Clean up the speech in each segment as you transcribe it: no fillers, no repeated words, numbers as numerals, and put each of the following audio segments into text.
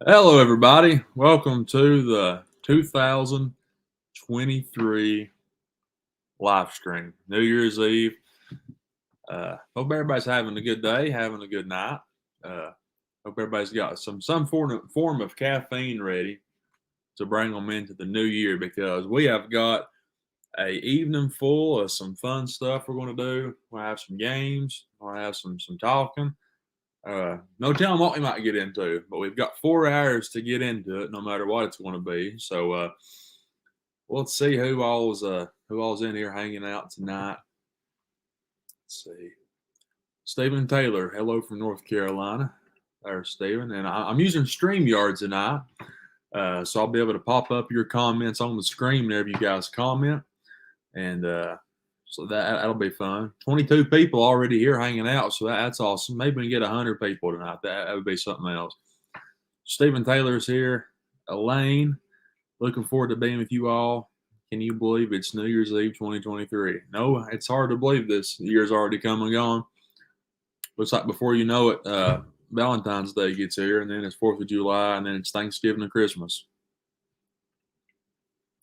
Hello, everybody. Welcome to the 2023 live stream, New Year's Eve. Hope everybody's having a good day, having a good night. Hope everybody's got some form of caffeine ready to bring them into the new year because we have got a evening full of some fun stuff we're going to do. We'll have some games. We'll have some talking. No telling what we might get into, but we've got 4 hours to get into it, no matter what it's going to be. So let's see who all's in here hanging out tonight. Let's see, Stephen Taylor, hello from North Carolina. There's Stephen, and I'm using StreamYard tonight, so I'll be able to pop up your comments on the screen whenever you guys comment, and so that'll be fun. 22 people already here hanging out, so that's awesome. Maybe we can get 100 people tonight. That would be something else. Stephen Taylor's here. Elaine, looking forward to being with you all. Can you believe it's New Year's Eve 2023? No, it's hard to believe this year's already come and gone. Looks like before you know it, Valentine's Day gets here, and then it's 4th of July, and then it's Thanksgiving and Christmas.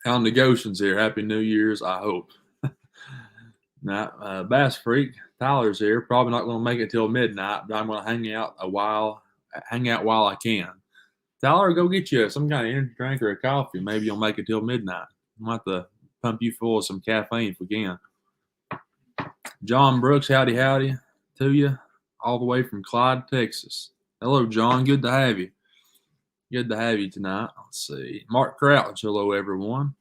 Alan Negocian's here. Happy New Year's, I hope. Now, Bass Freak, Tyler's here. Probably not going to make it till midnight, but I'm going to hang out while I can. Tyler, go get you some kind of energy drink or a coffee. Maybe you'll make it till midnight. I'll have to pump you full of some caffeine if we can. John Brooks, howdy to you, all the way from Clyde, Texas. Hello, John. Good to have you. Good to have you tonight. Let's see. Mark Crouch, hello, everyone.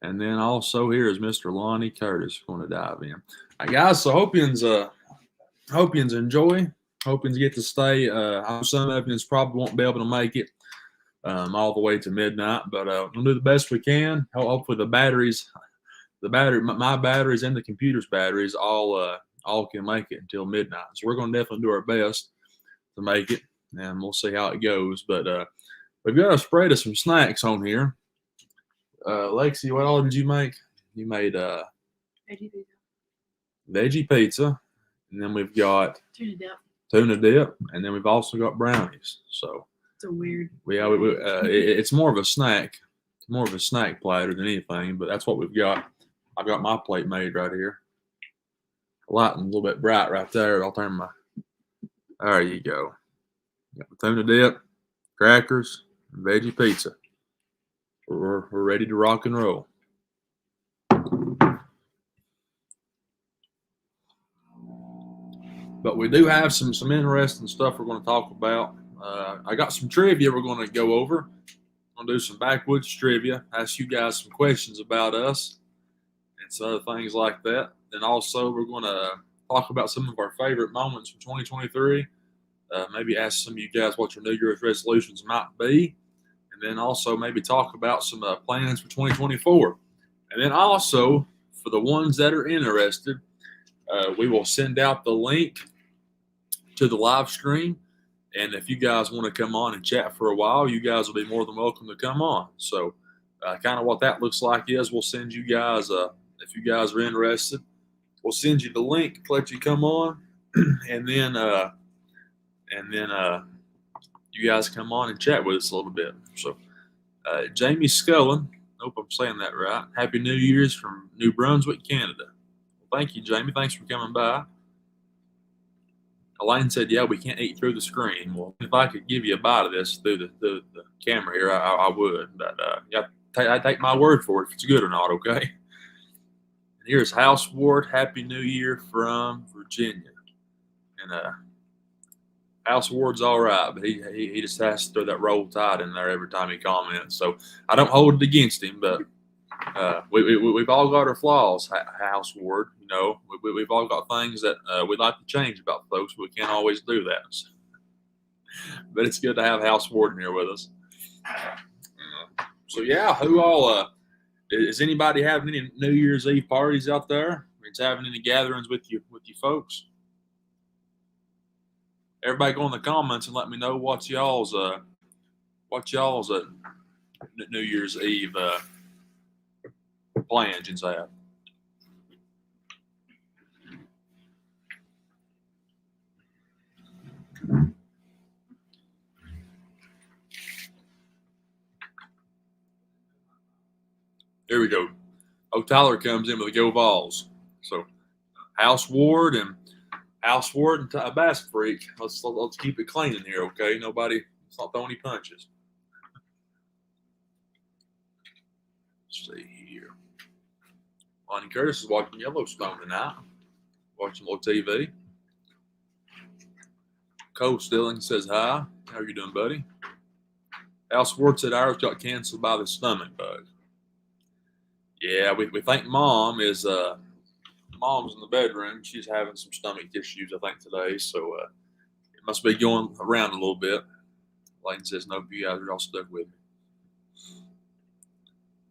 And then also here is Mr. Lonnie Curtis. Going to dive in. All right, guys, so hope you enjoy. Hope you get to stay. I know some of you probably won't be able to make it all the way to midnight, but we'll do the best we can. Hopefully my batteries and the computer's batteries all can make it until midnight. So we're going to definitely do our best to make it, and we'll see how it goes. But we've got a spread of some snacks on here. Lexi, what all did you make? You made veggie pizza, and then we've got tuna dip, and then we've also got brownies. So it's a weird. It's more of a snack platter than anything, but that's what we've got. I've got my plate made right here. Lighting a little bit bright right there. I'll turn my. There you go. Got the tuna dip, crackers, and veggie pizza. We're ready to rock and roll. But we do have some interesting stuff we're going to talk about. I got some trivia we're going to go over. I'm going to do some Backwoods trivia, ask you guys some questions about us and some other things like that. Then also we're going to talk about some of our favorite moments from 2023. Maybe ask some of you guys what your New Year's resolutions might be. And then also maybe talk about some plans for 2024. And then also, for the ones that are interested, we will send out the link to the live stream. And if you guys want to come on and chat for a while, you guys will be more than welcome to come on. So kind of what that looks like is we'll send you guys, if you guys are interested, we'll send you the link, let you come on, and then you guys come on and chat with us a little bit. So, Jamie Scullen, hope I'm saying that right. Happy New Year's from New Brunswick, Canada. Well, thank you, Jamie. Thanks for coming by. Elaine said, yeah, we can't eat through the screen. Well, if I could give you a bite of this through the camera here, I would. But I take my word for it if it's good or not, okay? And here's House Ward. Happy New Year from Virginia. And House Ward's all right, but he just has to throw that Roll Tide in there every time he comments. So I don't hold it against him, but we've all got our flaws, House Ward. You know, we've all got things that we'd like to change about folks, but we can't always do that. But it's good to have House Ward in here with us. So yeah, who all is anybody having any New Year's Eve parties out there? Is having any gatherings with you folks? Everybody go in the comments and let me know what y'all's New Year's Eve plans you have. There we go. Oh, Tyler comes in with the Go Vols. So House Ward and Bass Freak. Let's keep it clean in here, okay? Let's not throw any punches. Let's see here. Lonnie Curtis is watching Yellowstone tonight. Watching a little TV. Cole Stilling says hi. How are you doing, buddy? Al Swartz said ours got canceled by the stomach bug. Yeah, we think mom's in the bedroom. She's having some stomach issues, I think, today. So it must be going around a little bit. Layton says, no, you guys are all stuck with me.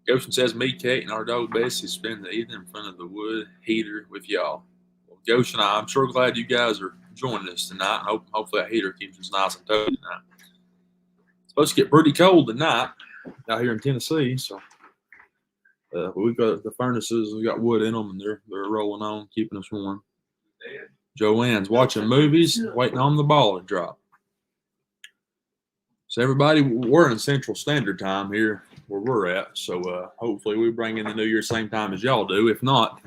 Goshen says, me, Kate, and our dog Bessie spend the evening in front of the wood heater with y'all. Well, Goshen, I'm sure glad you guys are joining us tonight. Hopefully that heater keeps us nice and toasty tonight. It's supposed to get pretty cold tonight out here in Tennessee. So we've got the furnaces, we got wood in them, and they're rolling on, keeping us warm. Joanne's watching movies, waiting on the ball to drop. So everybody, we're in Central Standard Time here where we're at. So hopefully we bring in the New Year same time as y'all do. If not,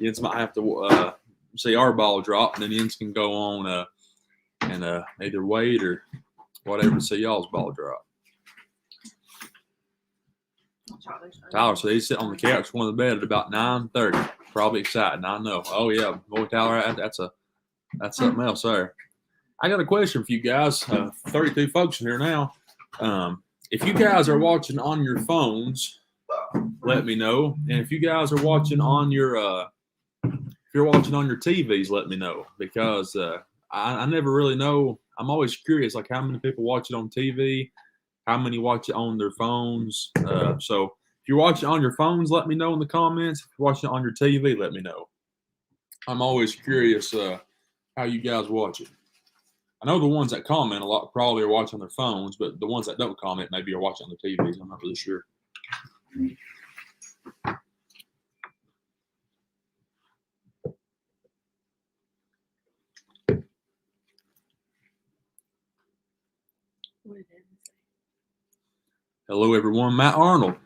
Yens might have to see our ball drop, and then Yens can go on and either wait or whatever to see y'all's ball drop. Tyler said he's sitting on the couch, one of the bed at about 9:30. Probably excited. I know. Oh yeah, boy, Tyler, that's something else there. I got a question for you guys. 32 folks in here now. If you guys are watching on your phones, let me know. And if you guys are watching on your, if you're watching on your TVs, let me know, because I never really know. I'm always curious, like how many people watch it on TV, how many watch it on their phones. So if you're watching on your phones, let me know in the comments. If you're watching it on your TV, let me know. I'm always curious how you guys watch it. I know the ones that comment a lot probably are watching on their phones, but the ones that don't comment maybe are watching on their TVs. I'm not really sure. Hello, everyone. Matt Arnold.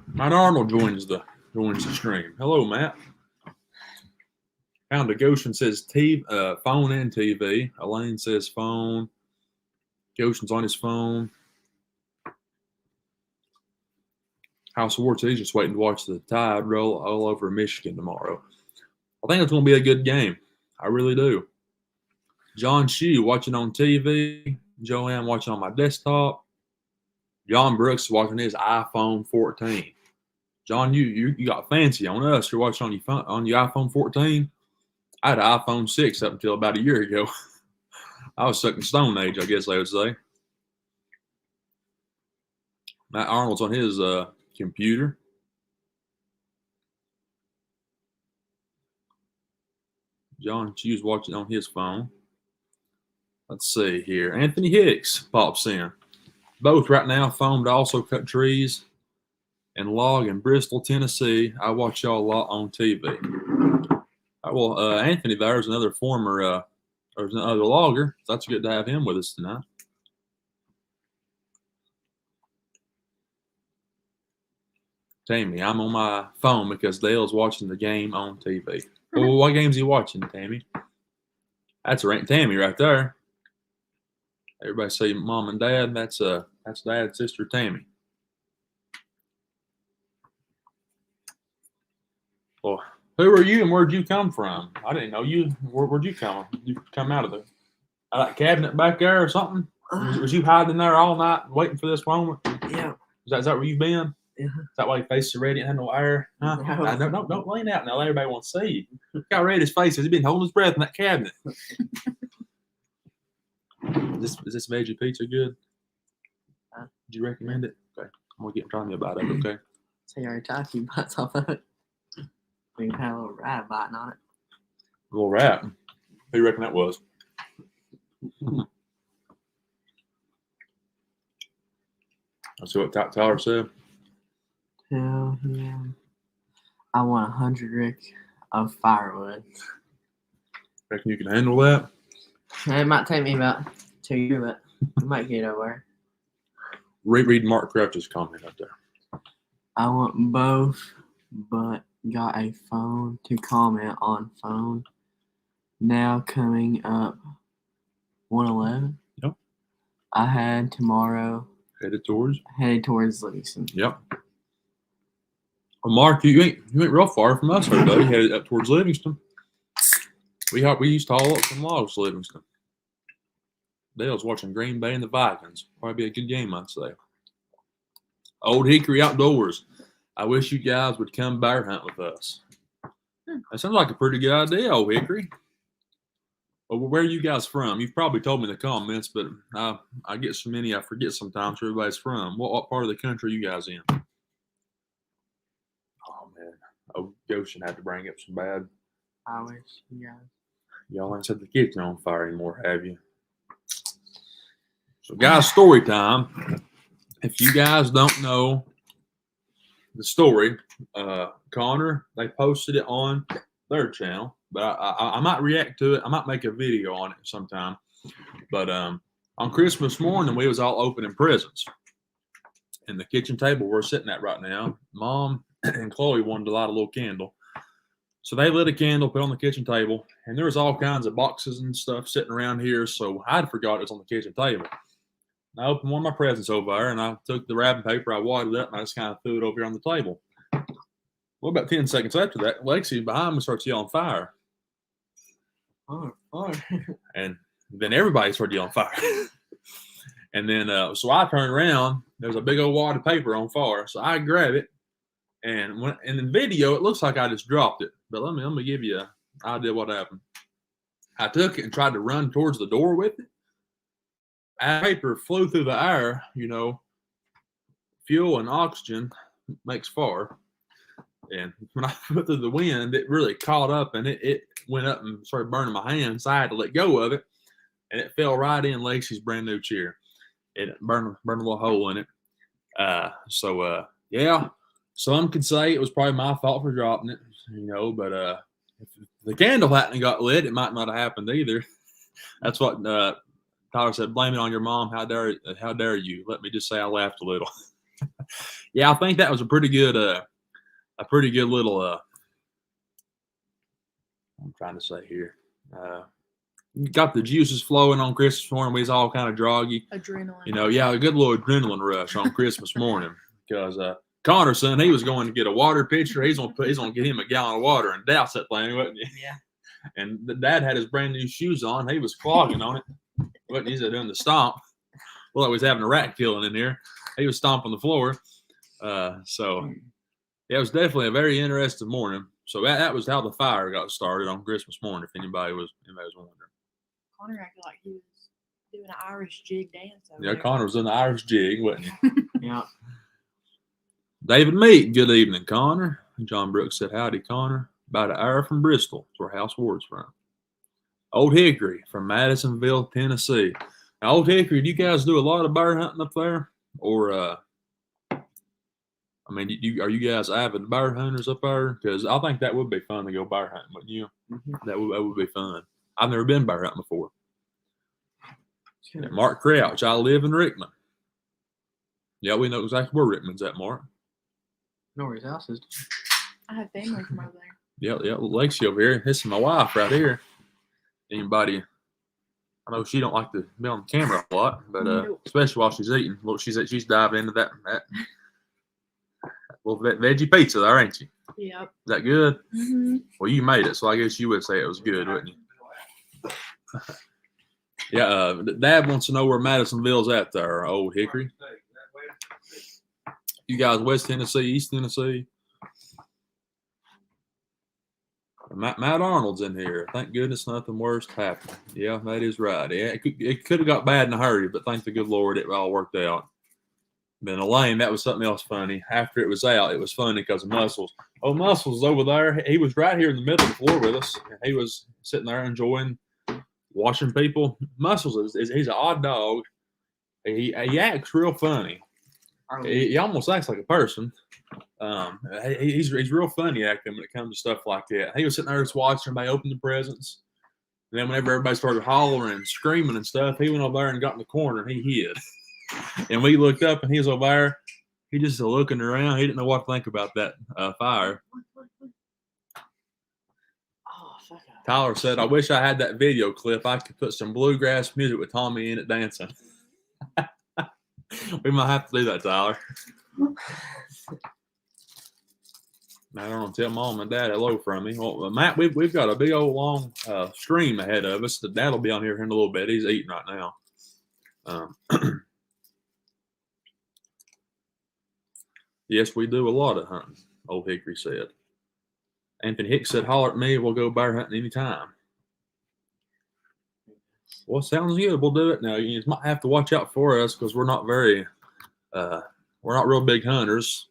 Matt Arnold joins the stream. Hello, Matt. Found a Goshen says phone and TV. Elaine says phone. Goshen's on his phone. House Swartz, he's just waiting to watch the Tide roll all over Michigan tomorrow. I think it's going to be a good game. I really do. John Shue watching on TV. Joanne watching on my desktop. John Brooks watching his iPhone 14. John, you got fancy on us. You're watching on your phone, on your iPhone 14. I had an iPhone 6 up until about a year ago. I was stuck in Stone Age, I guess they would say. Matt Arnold's on his computer. John Chu's watching on his phone. Let's see here. Anthony Hicks pops in. Both right now, phone, but also cut trees and log in Bristol, Tennessee. I watch y'all a lot on TV. Well, Anthony there's another former, there's another logger. So that's good to have him with us tonight. Tammy, I'm on my phone because Dale's watching the game on TV. Well, what game's he watching, Tammy? That's Tammy right there. Everybody say mom and dad. That's dad's sister Tammy. Well, who are you and where'd you come from? I didn't know you. Where'd you come? You come out of the cabinet back there or something? Was you hiding there all night waiting for this moment? Yeah. Is that where you've been? Yeah. Is that why your face is ready and had no air? Huh? No, don't lean out now. Everybody wants to see you. Look how red his face is. He's been holding his breath in that cabinet. Is this veggie pizza good? Did you recommend it? Okay. I'm going to try me about it, okay? So you already tried a few bites off of it. We had a little rat biting on it. A little rat? Who do you reckon that was? Let's see what Tyler said. Hell yeah. I want 100 Rick of firewood. Reckon you can handle that? It might take me about 2 years, but I might get over. Read Mark Crouch's comment out there. I want both, but got a phone to comment on phone. Now coming up 111. Yep. I had tomorrow Headed towards Livingston. Yep. Well, Mark, you ain't real far from us, here, buddy. Headed up towards Livingston. We used to haul up some logs to Livingston. Dale's watching Green Bay and the Vikings. Probably be a good game, I'd say. Old Hickory Outdoors. I wish you guys would come bear hunt with us. That sounds like a pretty good idea, Old Hickory. Well, where are you guys from? You've probably told me in the comments, but I get so many I forget sometimes where everybody's from. What part of the country are you guys in? Oh, man. Oh, Goshen had to bring up some bad. I wish you guys. Y'all ain't set the kitchen on fire anymore, have you? So, guys, story time. If you guys don't know the story, Connor, they posted it on their channel, but I might react to it. I might make a video on it sometime. But on Christmas morning, we was all opening presents. And the kitchen table we're sitting at right now, Mom and Chloe wanted to light a little candle. So they lit a candle, put it on the kitchen table, and there was all kinds of boxes and stuff sitting around here. So I'd forgot it was on the kitchen table. I opened one of my presents over there, and I took the wrapping paper, I wadded it up, and I just kind of threw it over here on the table. Well, about 10 seconds after that, Lexi behind me starts yelling fire. Oh. And then everybody started yelling fire. And then, so I turned around. There's a big old wad of paper on fire. So I grab it. And in the video, it looks like I just dropped it. But let me give you an idea what happened. I took it and tried to run towards the door with it. As paper flew through the air, fuel and oxygen makes fire. And when I put through the wind, it really caught up and it went up and started burning my hands. So I had to let go of it. And it fell right in Lacey's brand new chair. It burned a little hole in it. Yeah. Some could say it was probably my fault for dropping it, but if the candle hadn't got lit, it might not have happened either. That's what Tyler said, blame it on your mom. How dare you? Let me just say I laughed a little. Yeah, I think that was a pretty good little I'm trying to say here. Got the juices flowing on Christmas morning. We was all kind of groggy. Adrenaline. A good little adrenaline rush on Christmas morning because Connor's son, he was going to get a water pitcher. He's gonna get him a gallon of water and douse that thing, wasn't he? Yeah. And the dad had his brand new shoes on. He was clogging on it. Wasn't he? He's doing the stomp. Well, he was having a rat killing in there. He was stomping the floor. Yeah, it was definitely a very interesting morning. So that was how the fire got started on Christmas morning. If anybody was wondering. Connor acted like he was doing an Irish jig dance. Yeah, Connor was in the Irish jig, wasn't he? Yeah. David Meek, good evening, Connor. John Brooks said, howdy, Connor. About an hour from Bristol. That's where House Ward's from. Old Hickory from Madisonville, Tennessee. Now, Old Hickory, do you guys do a lot of bear hunting up there? Or, are you guys avid bear hunters up there? Because I think that would be fun to go bear hunting, wouldn't you? Mm-hmm. That would be fun. I've never been bear hunting before. Yeah, Mark Crouch, I live in Rickman. Yeah, we know exactly where Rickman's at, Mark. Know where his house is. I have family from over there. Yeah, Lexi over here. This is my wife right here. Anybody? I know she don't like to be on camera a lot, but especially while she's eating. Look, she's diving into that little veggie pizza there, ain't you? Yep. Is that good? Mm-hmm. Well, you made it, so I guess you would say it was good, wouldn't you? Yeah, Dad wants to know where Madisonville's at there, Old Hickory. You guys West Tennessee, East Tennessee? Matt Arnold's in here. Thank goodness nothing worse happened. Yeah, that is right. Yeah, it could have got bad in a hurry, but thank the good Lord it all worked out. Then Elaine, that was something else funny. After it was out, it was funny because of Muscles. Oh, Muscles was over there. He was right here in the middle of the floor with us. He was sitting there enjoying watching people. Muscles he's an odd dog. He acts real funny. He almost acts like a person. He's real funny acting when it comes to stuff like that. He was sitting there just watching everybody open the presents. And then whenever everybody started hollering and screaming and stuff, he went over there and got in the corner and he hid. And we looked up and he was over there He just looking around. He didn't know what to think about that fire. Oh, fuck. Tyler said, "I wish I had that video clip. I could put some bluegrass music with Tommy in it dancing." We might have to do that, Tyler. I don't know, tell mom and dad hello from me. Well, Matt, we've got a big old long stream ahead of us. The dad will be on here in a little bit. He's eating right now. Yes, we do a lot of hunting, old Hickory said. Anthony Hicks said, "Holler at me. We'll go bear hunting anytime." Well, sounds good. We'll do it now. You might have to watch out for us because we're not very, we're not real big hunters.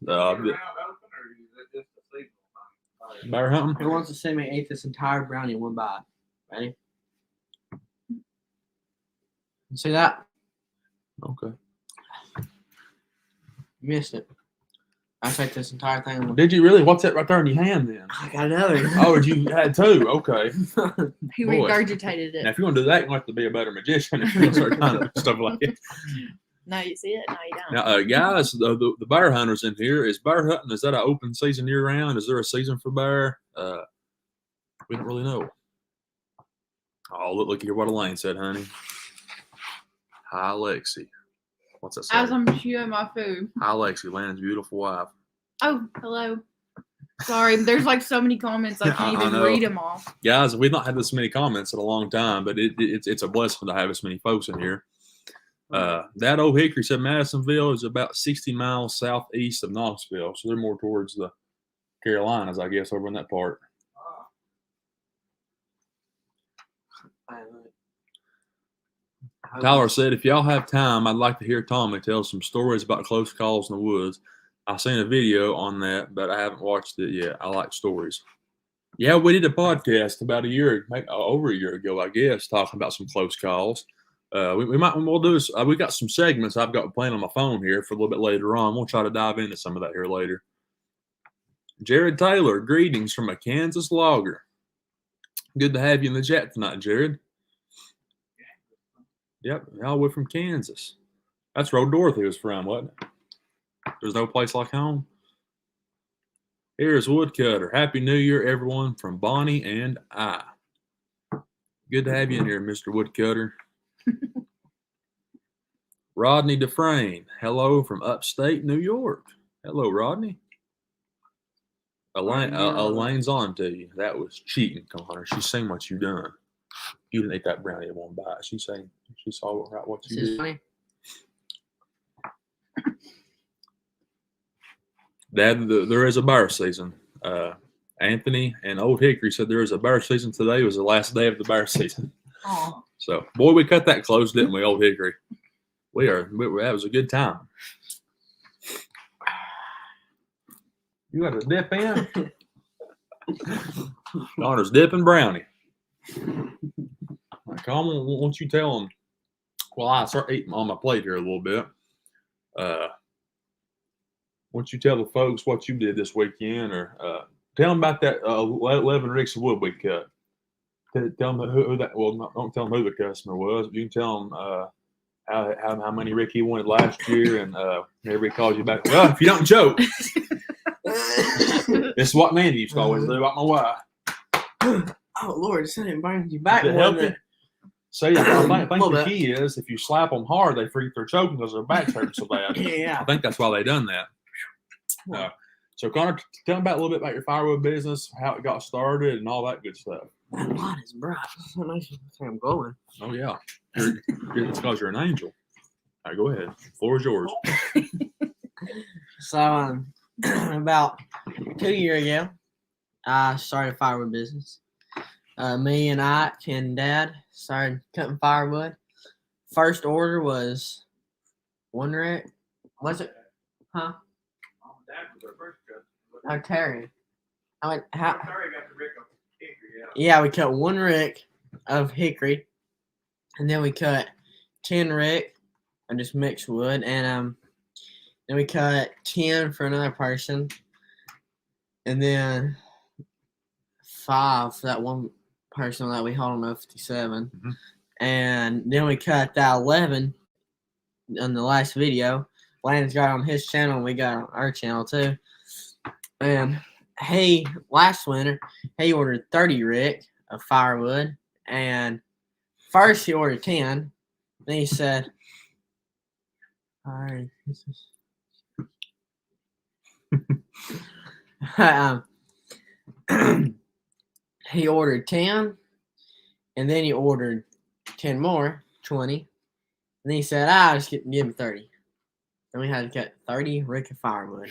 Bear hunting? Who wants to say me ate this entire brownie in one bite? Ready? See that? Okay. You missed it. I ate this entire thing in one. Did you really? What's that right there in your hand then? I got another. Oh, you had two. Okay. He Boy. regurgitated it. Now, if you're going to do that, you have to be a better magician if you're going to start hunting stuff like that. No, you see it? No, you don't. Now, guys, the bear hunters in here, is bear hunting, is that an open season year round? Is there a season for bear? We don't really know. Oh, look here what Elaine said, honey. Hi, Lexi. What's that say? As I'm chewing my food. Hi, Lexi, Land's beautiful wife. Oh, hello. Sorry, there's like so many comments I can't even know. read them all. Guys, we've not had this many comments in a long time, but it's a blessing to have this many folks in here. That old Hickory said Madisonville is about 60 miles southeast of Knoxville, so they're more towards the Carolinas, I guess, over in that part. Tyler said, "If y'all have time, I'd like to hear Tommy tell some stories about close calls in the woods. I've seen a video on that, but I haven't watched it yet. I like stories." Yeah, we did a podcast about over a year ago, I guess, talking about some close calls. We'll do this. We got some segments I've got planned on my phone here for a little bit later on. We'll try to dive into some of that here later. Jared Taylor, greetings from a Kansas logger. Good to have you in the chat tonight, Jared. Yep, y'all we're from Kansas. That's where Dorothy was from, wasn't it? There's no place like home. Here's Woodcutter. Happy New Year, everyone, from Bonnie and I. Good to have you in here, Mr. Woodcutter. Rodney Dufresne. Hello from upstate New York. Hello, Rodney. Elaine's on to you. That was cheating, Connor. She's seen what you done. You didn't eat that brownie at one bite. She saw what you did. Funny. Dad, there is a bear season. Anthony and Old Hickory said there is a bear season today. It was the last day of the bear season. Oh. So, boy, we cut that close, didn't we, Old Hickory? That was a good time. You got a dip in? Connor's dipping brownie. Come on, won't you tell them? Well, I start eating on my plate here a little bit. Won't you tell the folks what you did this weekend, or tell them about that 11 ricks of wood we cut? Tell them who that. Well, don't tell them who the customer was. But you can tell them how many Rick he wanted last year, and everybody calls you back. Well, if you don't joke, this is what Mandy used to always do about my wife. Oh Lord, something brings you back. To help you. See, I think the key is if you slap them hard, they freak their choking because their backs hurt so bad. Yeah. I think that's why they done that. So Connor, tell me a little bit about your firewood business, how it got started, and all that good stuff. That light is bright. That makes me think I'm going. Oh yeah, it's because you're an angel. All right, go ahead. The floor is yours. So, about 2 years ago, I started a firewood business. Me and Ike and Dad started cutting firewood. First order was 1 rick. Was it? Huh? Oh, Terry. I went, how? Terry got the rick of hickory, Yeah, we cut 1 rick of hickory, and then we cut 10 rick of just mixed wood, and then we cut 10 for another person, and then 5 for that one person that we held on 57, and then we cut that 11 in the last video Landon's got it on his channel, and we got it on our channel too. And he last winter he ordered 30 rick of firewood, and first he ordered 10. Then he said, "All right, this is." He ordered 10, and then he ordered 10 more, 20. And then he said, just give me 30. Then we had to cut 30 rick of firewood.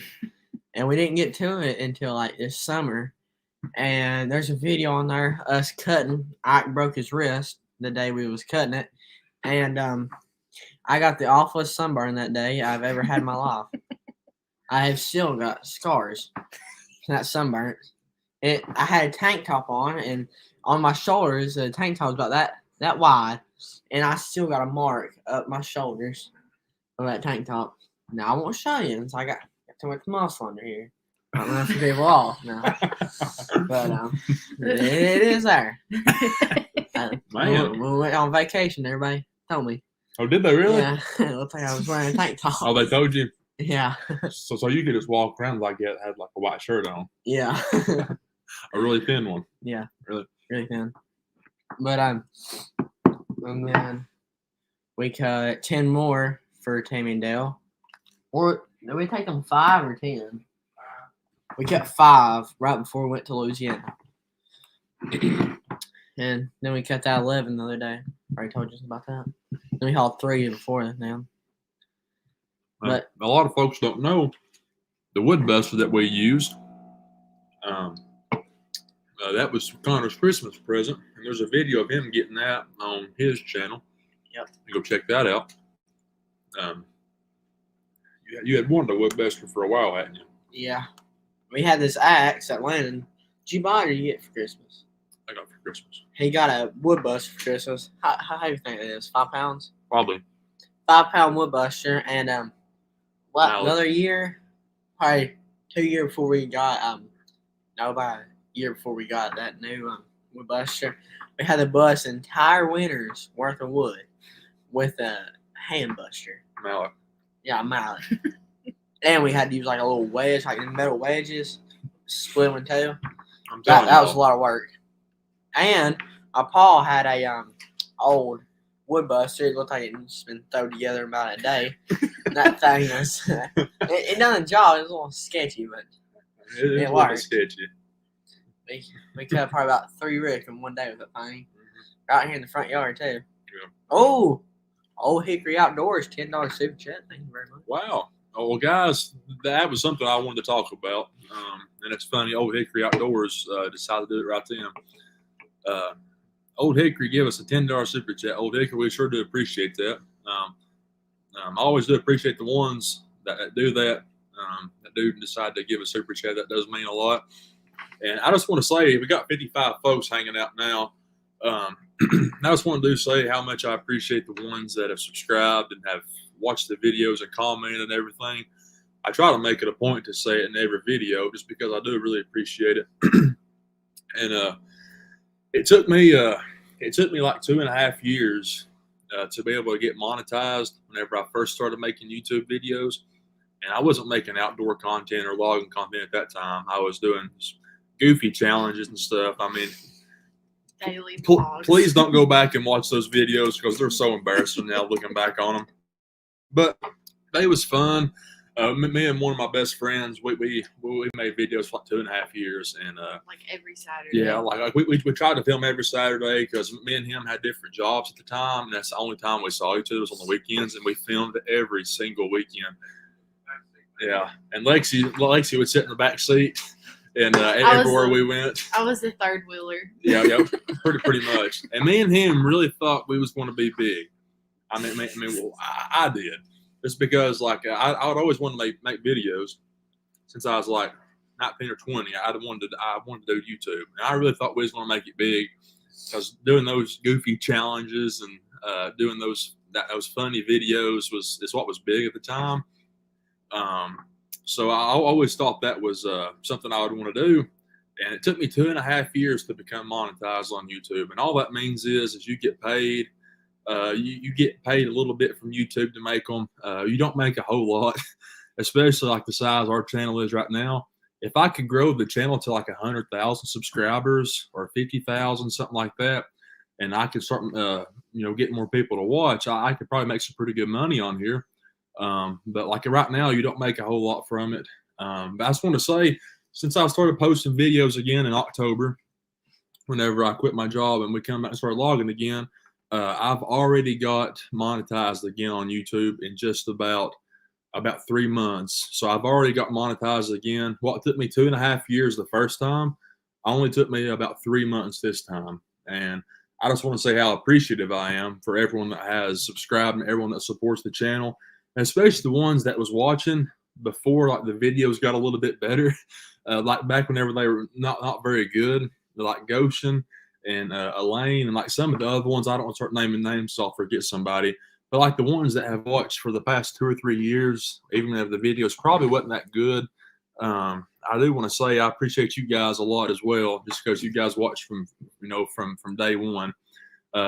And we didn't get to it until like this summer. And there's a video on there, us cutting. Ike broke his wrist the day we was cutting it. And I got the awfulest sunburn that day I've ever had in my life. I have still got scars from that sunburn. I had a tank top on, and on my shoulders, the tank top was about that wide, and I still got a mark up my shoulders of that tank top. Now I won't show you, so I got too much muscle under here. I don't know if people off now, but it is there. Man. We went on vacation. Everybody told me. Oh, did they really? Yeah, it looked like I was wearing a tank top. Oh, they told you? Yeah. So you could just walk around like you had like a white shirt on. Yeah. A really thin one. Yeah. Really thin. But and then we cut 10 more for Tammy and Dale. Or did we take them 5 or 10? We cut 5 right before we went to Louisiana. And then we cut that 11 the other day. Already told you about that. Then we hauled 3 before then. But a lot of folks don't know the wood buster that we used. That was Connor's Christmas present, and there's a video of him getting that on his channel. Yep. You go check that out. You had wanted a wood buster for a while, hadn't you? Yeah. We had this axe that Landon. Did you buy it or you get it for Christmas? I got it for Christmas. He got a wood buster for Christmas. How do you think it is? 5 pounds? Probably. 5-pound wood buster, and Mallet. another year, probably 2 years before we got about a year before we got that new wood buster, we had to bust entire winter's worth of wood with a hand buster. Mallet. Yeah, a mallet. And we had to use like a little wedge, like metal wedges, split them in two. That was a lot of work. And my pa had a old wood buster. It looked like it's been thrown together in about a day. That thing was it done the job. It was a little sketchy, but it was sketchy. We cut probably about 3 rick in one day with that thing. Right here in the front yard too. Yeah. Oh, Old Hickory Outdoors, $10 super chat. Thank you very much. Wow. Oh, well, guys, that was something I wanted to talk about. And it's funny, Old Hickory Outdoors decided to do it right then. Old Hickory gave us a $10 super chat. Old Hickory, we sure do appreciate that. I always do appreciate the ones that do that do decide to give a super chat. That does mean a lot. And I just want to say, we got 55 folks hanging out now. I just want to say how much I appreciate the ones that have subscribed and have watched the videos and commented and everything. I try to make it a point to say it in every video just because I do really appreciate it. And it took me like 2.5 years to be able to get monetized whenever I first started making YouTube videos. And I wasn't making outdoor content or logging content at that time. I was doing goofy challenges and stuff. I mean, daily vlogs. Please don't go back and watch those videos because they're so embarrassing now looking back on them. But it was fun. Me and one of my best friends, we made videos for like 2.5 years, and like every Saturday. Yeah, like we tried to film every Saturday because me and him had different jobs at the time, and that's the only time we saw each other was on the weekends, and we filmed every single weekend. Yeah, and Lexi would sit in the back seat, and everywhere we went. I was the third wheeler. Yeah, pretty much. And me and him really thought we was going to be big. I mean, well, I did. Just because, like, I would always want to make videos since I was like 19 or 20. I wanted to do YouTube, and I really thought we was going to make it big because doing those goofy challenges and doing those funny videos is what was big at the time. So I always thought that was something I would want to do, and it took me 2.5 years to become monetized on YouTube. And all that means is you get paid You get paid a little bit from YouTube to make them. You don't make a whole lot, especially like the size our channel is right now. If I could grow the channel to like 100,000 subscribers or 50,000, something like that, and I could start, get more people to watch, I could probably make some pretty good money on here. But like right now, you don't make a whole lot from it. But I just want to say, since I started posting videos again in October, whenever I quit my job and we come back and start logging again, I've already got monetized again on YouTube in just about 3 months. So I've already got monetized again. What took me 2.5 years the first time, only took me about 3 months this time. And I just want to say how appreciative I am for everyone that has subscribed and everyone that supports the channel, and especially the ones that was watching before like the videos got a little bit better, like back whenever they were not very good, like Goshen and Elaine and like some of the other ones. I don't want to start naming names so I'll forget somebody. But like the ones that have watched for the past 2 or 3 years, even if the videos probably wasn't that good, I do want to say I appreciate you guys a lot as well, just because you guys watched from day one.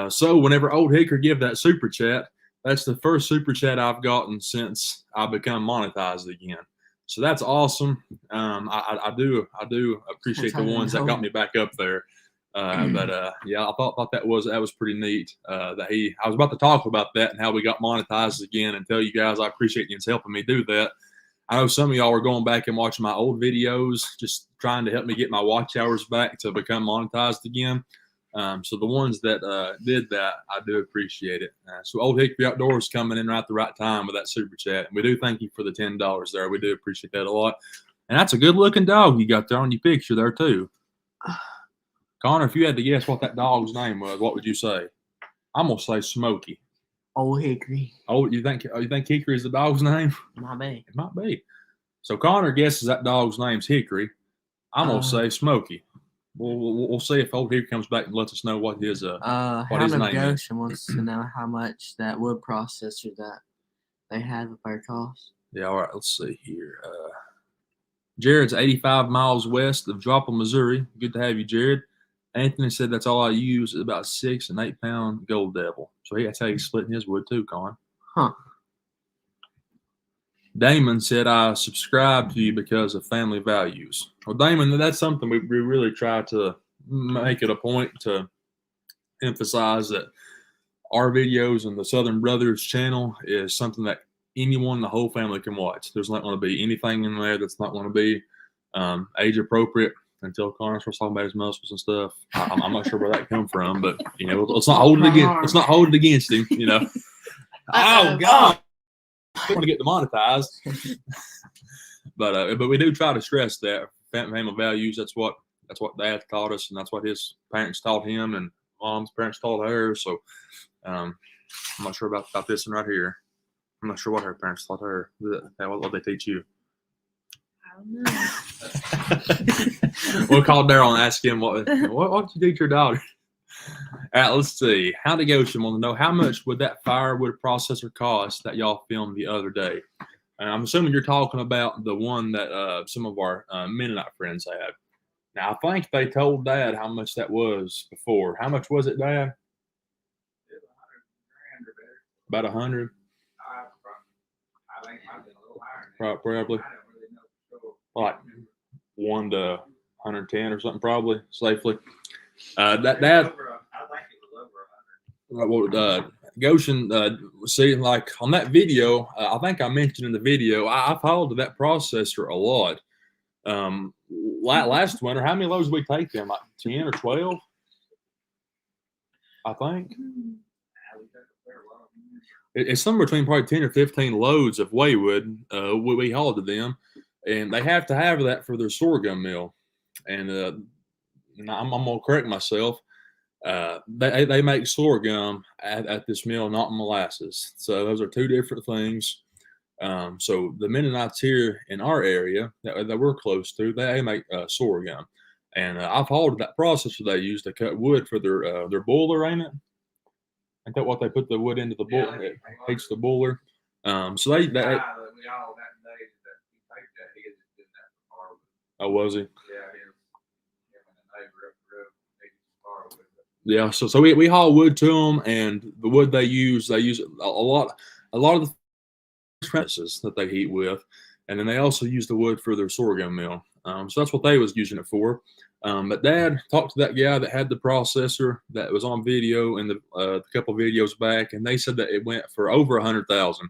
So whenever Old Hickory give that super chat, that's the first super chat I've gotten since I become monetized again. So that's awesome. I do appreciate the ones that got me back up there. Yeah, I thought that was pretty neat. I was about to talk about that and how we got monetized again, and tell you guys I appreciate you helping me do that. I know some of y'all are going back and watching my old videos, just trying to help me get my watch hours back to become monetized again. So the ones that did that, I do appreciate it. So Old Hickory Outdoors coming in right at the right time with that super chat. And we do thank you for the $10 there. We do appreciate that a lot. And that's a good looking dog you got there on your picture there too. Connor, if you had to guess what that dog's name was, what would you say? I'm gonna say Smokey. Old Hickory. Oh, you think Hickory is the dog's name? Might be. It might be. So Connor guesses that dog's name's Hickory. I'm gonna say Smokey. We'll see if Old Hickory comes back and lets us know what his name Goshen wants to know how much that wood processor that they have up there costs. Yeah, all right. Let's see here. Jared's 85 miles west of Joplin, Missouri. Good to have you, Jared. Anthony said that's all I use is about 6 and 8 pound Gold Devil. So that's how he's splitting his wood too, Con. Huh. Damon said I subscribe to you because of family values. Well, Damon, that's something we really try to make it a point to emphasize, that our videos and the Southern Brothers channel is something that anyone in the whole family can watch. There's not going to be anything in there that's not going to be age appropriate, until Connor starts talking about his muscles and stuff. I'm not sure where that come from, but let's not hold it against. Let's not hold it against him. Oh God, I want to get demonetized. But we do try to stress that family values. That's what Dad taught us, and that's what his parents taught him, and Mom's parents taught her. So I'm not sure about this one right here. I'm not sure what her parents taught her. What they teach you? I don't know. We'll call Daryl and ask him what did you teach your daughter? All right, let's see. Howdy Goshen want to know how much would that firewood processor cost that y'all filmed the other day? And I'm assuming you're talking about the one that some of our Mennonite friends had. Now I think they told Dad how much that was before. How much was it, Dad? About 100. I think I've been a little higher. Probably. Like 1 to 110 or something, probably safely. That I think it was over 100. Goshen, see, like on that video, I think I mentioned in the video, I followed that processor a lot. Last winter, how many loads did we take them? Like 10 or 12, I think. It's somewhere between probably 10 or 15 loads of Waywood we hauled to them. And they have to have that for their sorghum mill. And I'm going to correct myself. They make sorghum at this mill, not molasses. So those are two different things. So the Mennonites here in our area that we're close to, they make sorghum. And I've hauled that processor they use to cut wood for their boiler, ain't it? Ain't that what they put the wood into the boiler? It heats the boiler. So they oh, was he? Yeah, him and the neighbor up the road needed some firewood. Yeah, so we haul wood to them, and the wood they use a lot of the premises that they heat with, and then they also use the wood for their sorghum mill. So that's what they was using it for. But Dad talked to that guy that had the processor that was on video in the couple videos back, and they said that it went for over 100,000.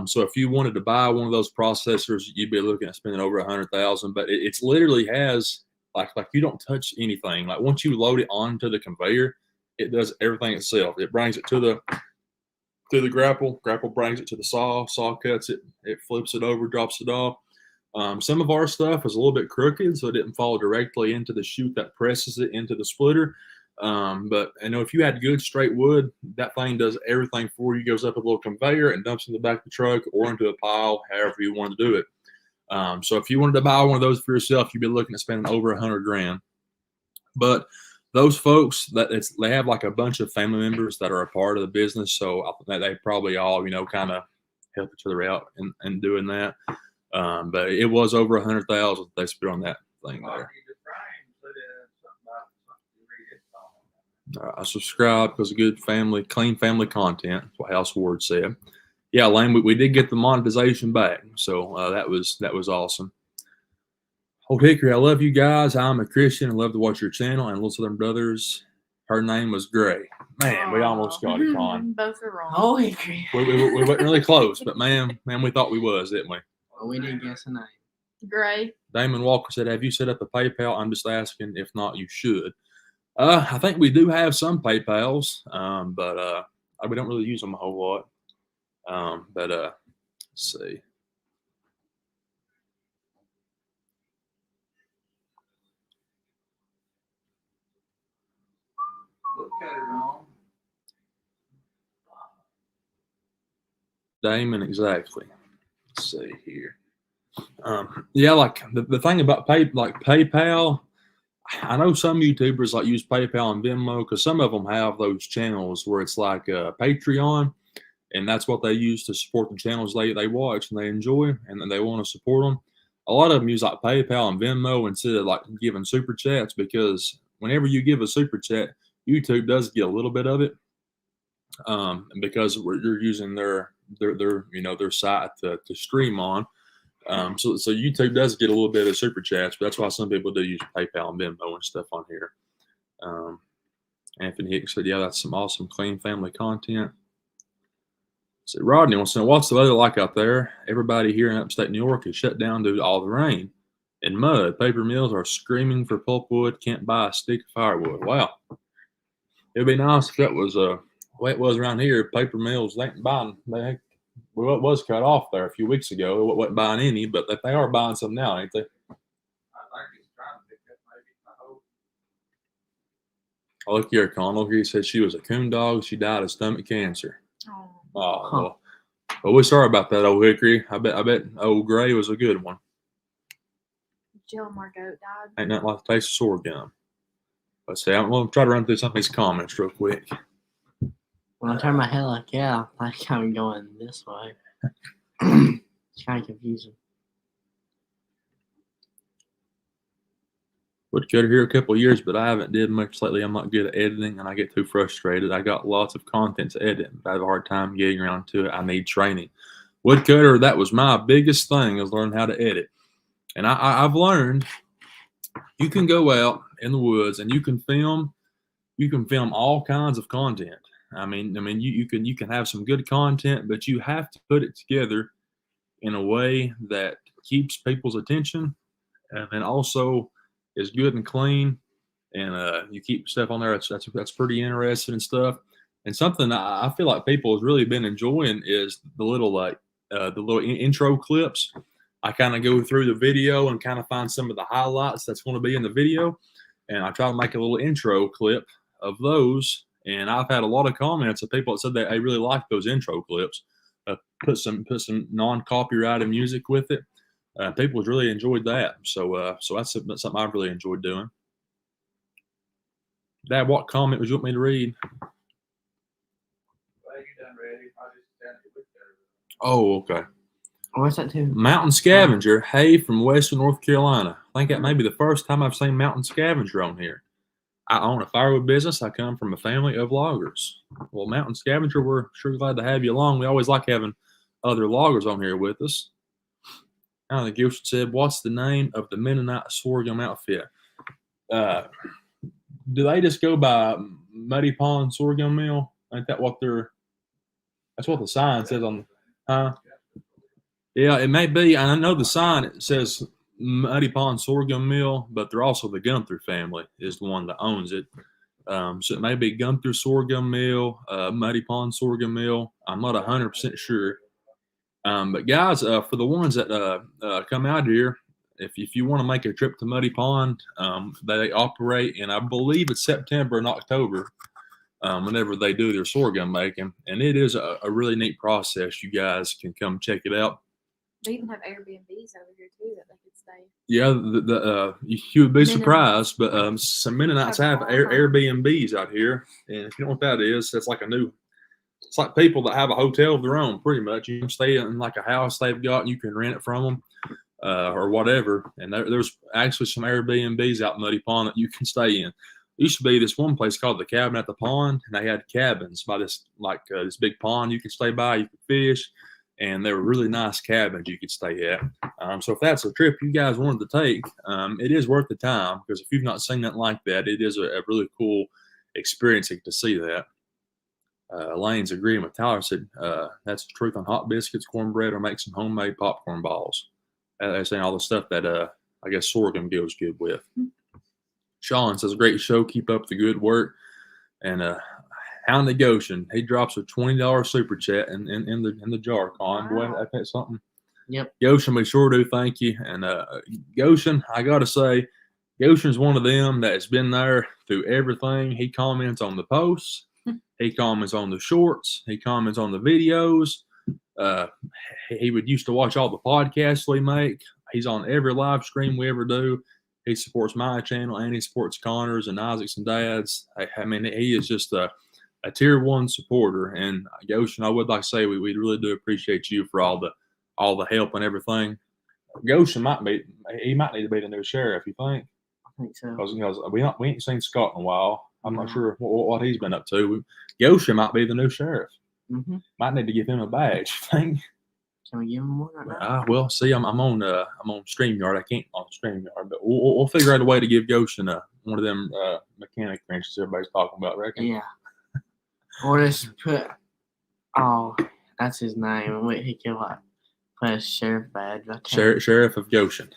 So if you wanted to buy one of those processors, you'd be looking at spending over 100,000. But it's literally has like you don't touch anything. Like once you load it onto the conveyor, it does everything itself. It brings it to the grapple. Grapple brings it to the saw. Saw cuts it. It flips it over, drops it off. Some of our stuff is a little bit crooked, so it didn't fall directly into the chute that presses it into the splitter. But I know if you had good straight wood, that thing does everything for you. Goes up a little conveyor and dumps in the back of the truck or into a pile, however you want to do it. So if you wanted to buy one of those for yourself, you'd be looking at spending over 100 grand. But those folks they have like a bunch of family members that are a part of the business, so I think they probably all kind of help each other out in doing that. But it was over 100,000 they spent on that thing there. I subscribe because of good family, clean family content. That's what House Ward said. Yeah, Lane, we did get the monetization back, so that was awesome. Old Hickory, I love you guys. I'm a Christian and love to watch your channel. And Little Southern Brothers, her name was Gray. Man, we almost got it, Con. Both are wrong. Oh, Hickory. We weren't really close, but man, we thought we was, didn't we? Well, we didn't guess a name. Gray. Damon Walker said, "Have you set up a PayPal?" I'm just asking. If not, you should. I think we do have some PayPals, but we don't really use them a whole lot. Let's see. Damon, exactly. Let's see here. Yeah, like the thing about PayPal, I know some YouTubers like use PayPal and Venmo because some of them have those channels where it's like Patreon, and that's what they use to support the channels they watch and they enjoy, and then they want to support them. A lot of them use like PayPal and Venmo instead of like giving super chats, because whenever you give a super chat, YouTube does get a little bit of it, because you're using their site to stream on. So YouTube does get a little bit of super chats, but that's why some people do use PayPal and Venmo and stuff on here. Anthony Hicks said, "Yeah, that's some awesome clean family content." So Rodney wants to know, what's the weather like out there? Everybody here in upstate New York is shut down due to all the rain and mud. Paper mills are screaming for pulpwood. Can't buy a stick of firewood. Wow. It'd be nice if that was the way it was around here. Paper mills, they ain't buying. It was cut off there a few weeks ago. It wasn't buying any, but they are buying some now, ain't they? I look here, Connell. He said she was a coon dog. She died of stomach cancer. Oh, well, we're sorry about that, old Hickory. I bet old Gray was a good one. Jill Margot died. Ain't nothing like the taste of sorghum. Let's see. I'm going to try to run through some of these comments real quick. When I turn my head like, yeah, I think I'm going this way. It's kind of confusing. Woodcutter here a couple of years, but I haven't did much lately. I'm not good at editing, and I get too frustrated. I got lots of content to edit, but I have a hard time getting around to it. I need training. Woodcutter, that was my biggest thing, is learning how to edit. And I've learned you can go out in the woods and you can film all kinds of content. I mean, you can have some good content, but you have to put it together in a way that keeps people's attention, and also is good and clean, and you keep stuff on there that's pretty interesting and stuff. And something I feel like people has really been enjoying is the little intro clips. I kind of go through the video and kind of find some of the highlights that's going to be in the video, and I try to make a little intro clip of those. And I've had a lot of comments of people that said that they really like those intro clips. Put some non-copyrighted music with it. People have really enjoyed that. So that's something I've really enjoyed doing. Dad, what comment would you want me to read? Well, you done ready. I just sent it with there. Oh, okay. What's that too? Mountain Scavenger, hey, from Western North Carolina. I think that may be the first time I've seen Mountain Scavenger on here. I own a firewood business. I come from a family of loggers. Well, Mountain Scavenger, we're sure glad to have you along. We always like having other loggers on here with us. The Gilson said, what's the name of the Mennonite sorghum outfit? Do they just go by Muddy Pond Sorghum Mill? Ain't that what that's what the sign says on, Yeah, it may be. I know the sign, it says Muddy Pond Sorghum Mill, but they're also the Gunther family is the one that owns it. So it may be Gunther Sorghum Mill, Muddy Pond Sorghum Mill. I'm not 100% sure. But guys, for the ones that come out here, if you want to make a trip to Muddy Pond, they operate in, I believe it's September and October, whenever they do their sorghum making. And it is a really neat process. You guys can come check it out. They even have Airbnbs over here too that they could stay. Yeah, you would be surprised, but some Mennonites have Airbnbs out here. And if you know what that is, that's like it's like people that have a hotel of their own, pretty much. You can stay in like a house they've got, and you can rent it from them or whatever. And there's actually some Airbnbs out in Muddy Pond that you can stay in. There used to be this one place called the Cabin at the Pond, and they had cabins by this this big pond you could stay by. You could fish, and they were really nice cabins you could stay at. So if that's a trip you guys wanted to take, it is worth the time, because if you've not seen that like that, it is a really cool experience to see that. Lane's agreeing with Tyler, said that's the truth on hot biscuits, cornbread, or make some homemade popcorn balls. They're saying all the stuff that I guess sorghum goes good with. Sean says, great show, keep up the good work. And Hound the Goshen, he drops a $20 super chat in the jar. Con, boy, that's something. Yep. Goshen, we sure do thank you. And Goshen, I gotta say, Goshen's one of them that's been there through everything. He comments on the posts. He comments on the shorts. He comments on the videos. He would used to watch all the podcasts we make. He's on every live stream we ever do. He supports my channel, and he supports Connor's and Isaac's and Dad's. I mean, he is just a tier 1 supporter. And Goshen, I would like to say we really do appreciate you for all the help and everything. Goshen might need to be the new sheriff. You think? I think so. Because we ain't seen Scott in a while. I'm not sure what he's been up to. Goshen might be the new sheriff. Mm-hmm. Might need to give him a badge. You think? Can we give him one right now? Well, see, I'm on StreamYard. I can't on StreamYard, but we'll figure out a way to give Goshen one of them mechanic wrenches everybody's talking about. Reckon? Yeah. Or just put, that's his name, and he can like put a sheriff badge right there. Sheriff of Goshen.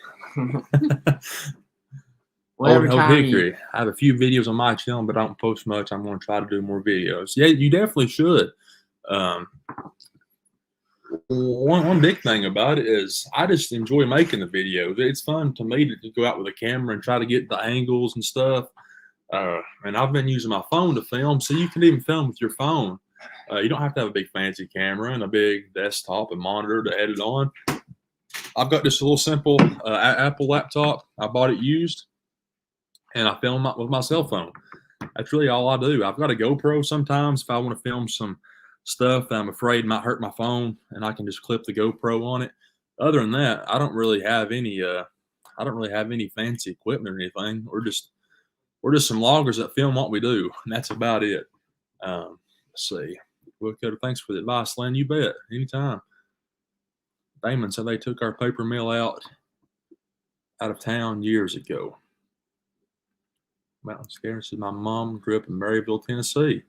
Whatever Old time Hickory. I have a few videos on my channel, but I don't post much. I'm going to try to do more videos. Yeah, you definitely should. One big thing about it is I just enjoy making the videos. It's fun to me to go out with a camera and try to get the angles and stuff. And I've been using my phone to film, so you can even film with your phone. You don't have to have a big fancy camera and a big desktop and monitor to edit on. I've got this little simple Apple laptop. I bought it used, and I film with my cell phone. That's really all I do. I've got a GoPro sometimes if I want to film some stuff that I'm afraid might hurt my phone, and I can just clip the GoPro on it. Other than that, I don't really have any fancy equipment or anything. We're just some loggers that film what we do, and that's about it. Let's see. Thanks for the advice, Lynn. You bet. Anytime. Damon said they took our paper mill out of town years ago. Mountain Scavenger said my mom grew up in Maryville, Tennessee.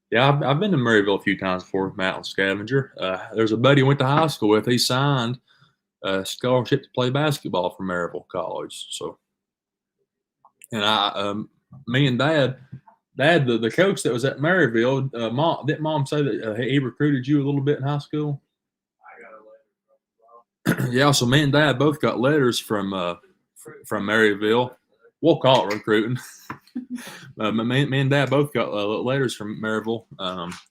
Yeah, I've been to Maryville a few times before, Mountain Scavenger. There's a buddy I went to high school with. He signed a scholarship to play basketball for Maryville College. So, and me and Dad, the coach that was at Maryville, didn't Mom say that he recruited you a little bit in high school? I got a letter from Yeah, so me and Dad both got letters from Maryville. We'll call it recruiting. Me and Dad both got letters from Maryville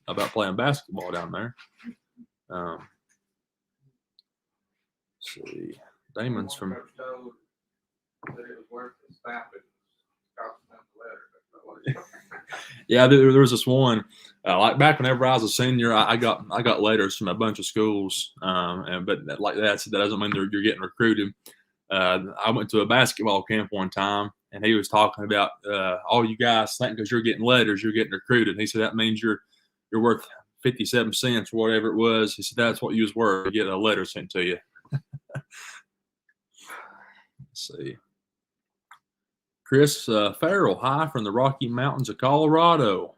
about playing basketball down there. Let's see. Damon's from. Coach told that it was worth the stamp and cost them the letter. Yeah, there was this one. Like back whenever I was a senior, I got letters from a bunch of schools, but like that doesn't mean you're getting recruited. I went to a basketball camp one time, and he was talking about all you guys think because you're getting letters, you're getting recruited. And he said that means you're worth 57 cents or whatever it was. He said that's what you was worth to get a letter sent to you. Let's see. Chris Farrell, hi from the Rocky Mountains of Colorado.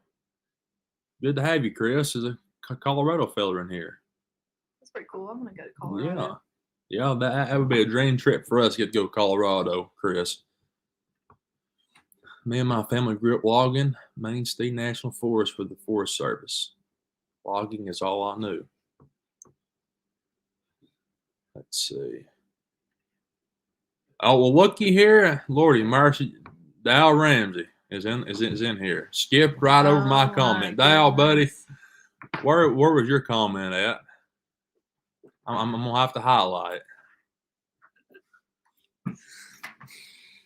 Good to have you, Chris. There's a Colorado fella in here. That's pretty cool. I'm gonna go to Colorado. Yeah, that would be a dream trip for us to get to go to Colorado, Chris. Me and my family grew up logging Maine State National Forest for the Forest Service. Logging is all I knew. Let's see. Oh, well, looky here. Lordy mercy. Dal Ramsey is in here. Skipped right over my Oh, comment. my Dal, buddy, goodness. where was your comment at? I'm going to have to highlight it.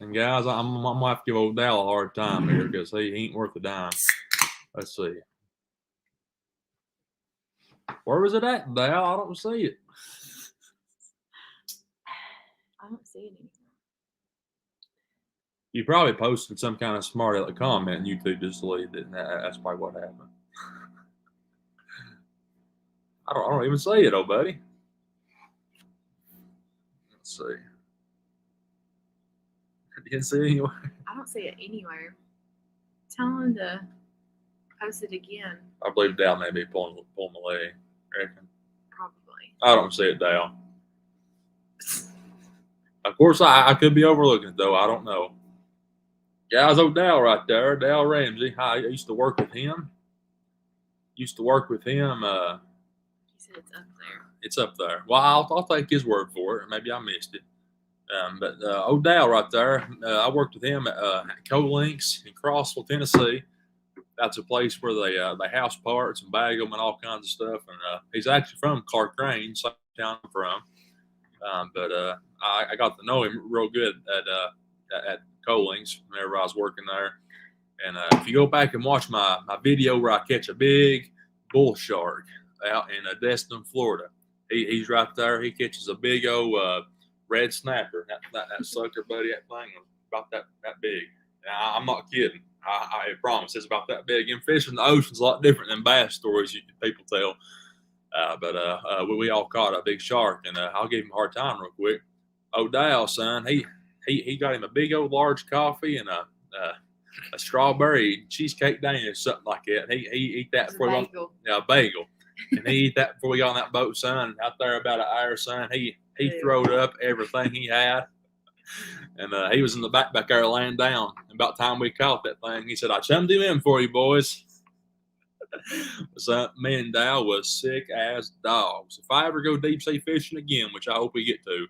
And guys, I'm going to have to give old Dal a hard time here because he ain't worth a dime. Let's see. Where was it at, Dal? I don't see it. I don't see it anymore. You probably posted some kind of smart aleck comment and YouTube just deleted it, and that's probably what happened. I don't even see it, old buddy. Let's see. You didn't see it anywhere? I don't see it anywhere. Tell him to post it again. I believe Dal may be pulling the leg. Reckon. Probably. I don't see it, Dal. Of course, I could be overlooking it, though. I don't know. Guys, old Dal right there, Dal Ramsey. I used to work with him. He said it's up there. It's up there. Well, I'll take his word for it. Maybe I missed it. But old Dal right there, I worked with him at Co-Links in Crossville, Tennessee. That's a place where they house parts and bag them and all kinds of stuff. And he's actually from Clark Range, same town I'm from. But I got to know him real good at Co-Links whenever I was working there. And if you go back and watch my video where I catch a big bull shark out in Destin, Florida, he's right there. He catches a big old red snapper. That sucker, buddy, that thing was about that big. Now, I'm not kidding. I promise it's about that big. And fishing the ocean's a lot different than bass stories people tell. But we all caught a big shark, and I'll give him a hard time real quick. Dal, son, he got him a big old large coffee and a strawberry cheesecake Danish, something like that. He eat that It's a before we bagel. a bagel, and he eat that before we got on that boat, son. Out there about an hour, son. He throwed up everything he had, and he was in the back there laying down. And about the time we caught that thing, he said, "I chummed him in for you, boys." So me and Dal was sick as dogs. If I ever go deep sea fishing again, which I hope we get to,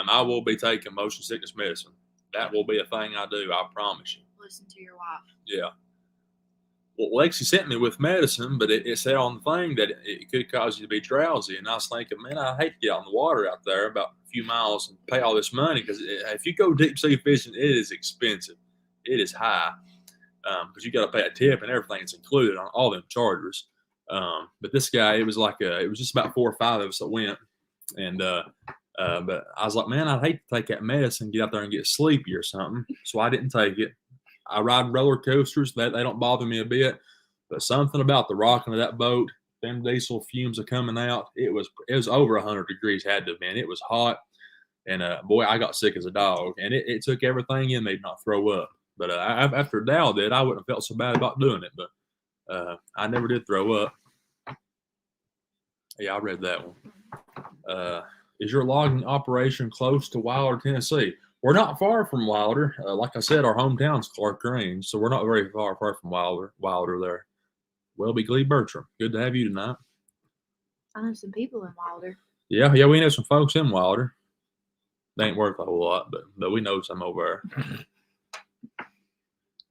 I will be taking motion sickness medicine. That will be a thing I do. I promise you. Listen to your wife. Yeah. Well, Lexi sent me with medicine, but it said on the thing that it could cause you to be drowsy. And I was thinking, man, I hate to get out in the water out there about a few miles and pay all this money because if you go deep sea fishing, it is expensive. It is high because you got to pay a tip and everything. It's included on all them chargers. But this guy, it was just about 4 or 5 of us that went. And but I was like, man, I'd hate to take that medicine, get out there and get sleepy or something. So I didn't take it. I ride roller coasters. They don't bother me a bit. But something about the rocking of that boat, them diesel fumes are coming out. It was over 100 degrees, had to have been. It was hot. And boy, I got sick as a dog. And it took everything in me to not throw up. But after Dal did, I wouldn't have felt so bad about doing it. But I never did throw up. Yeah, I read that one. Is your logging operation close to Wilder, Tennessee? We're not far from Wilder. Like I said, our hometown's Clark Range, so we're not very far from Wilder there. Welby Glee Bertram, good to have you tonight. I know some people in Wilder. Yeah, we know some folks in Wilder. They ain't worth a whole lot, but we know some over there.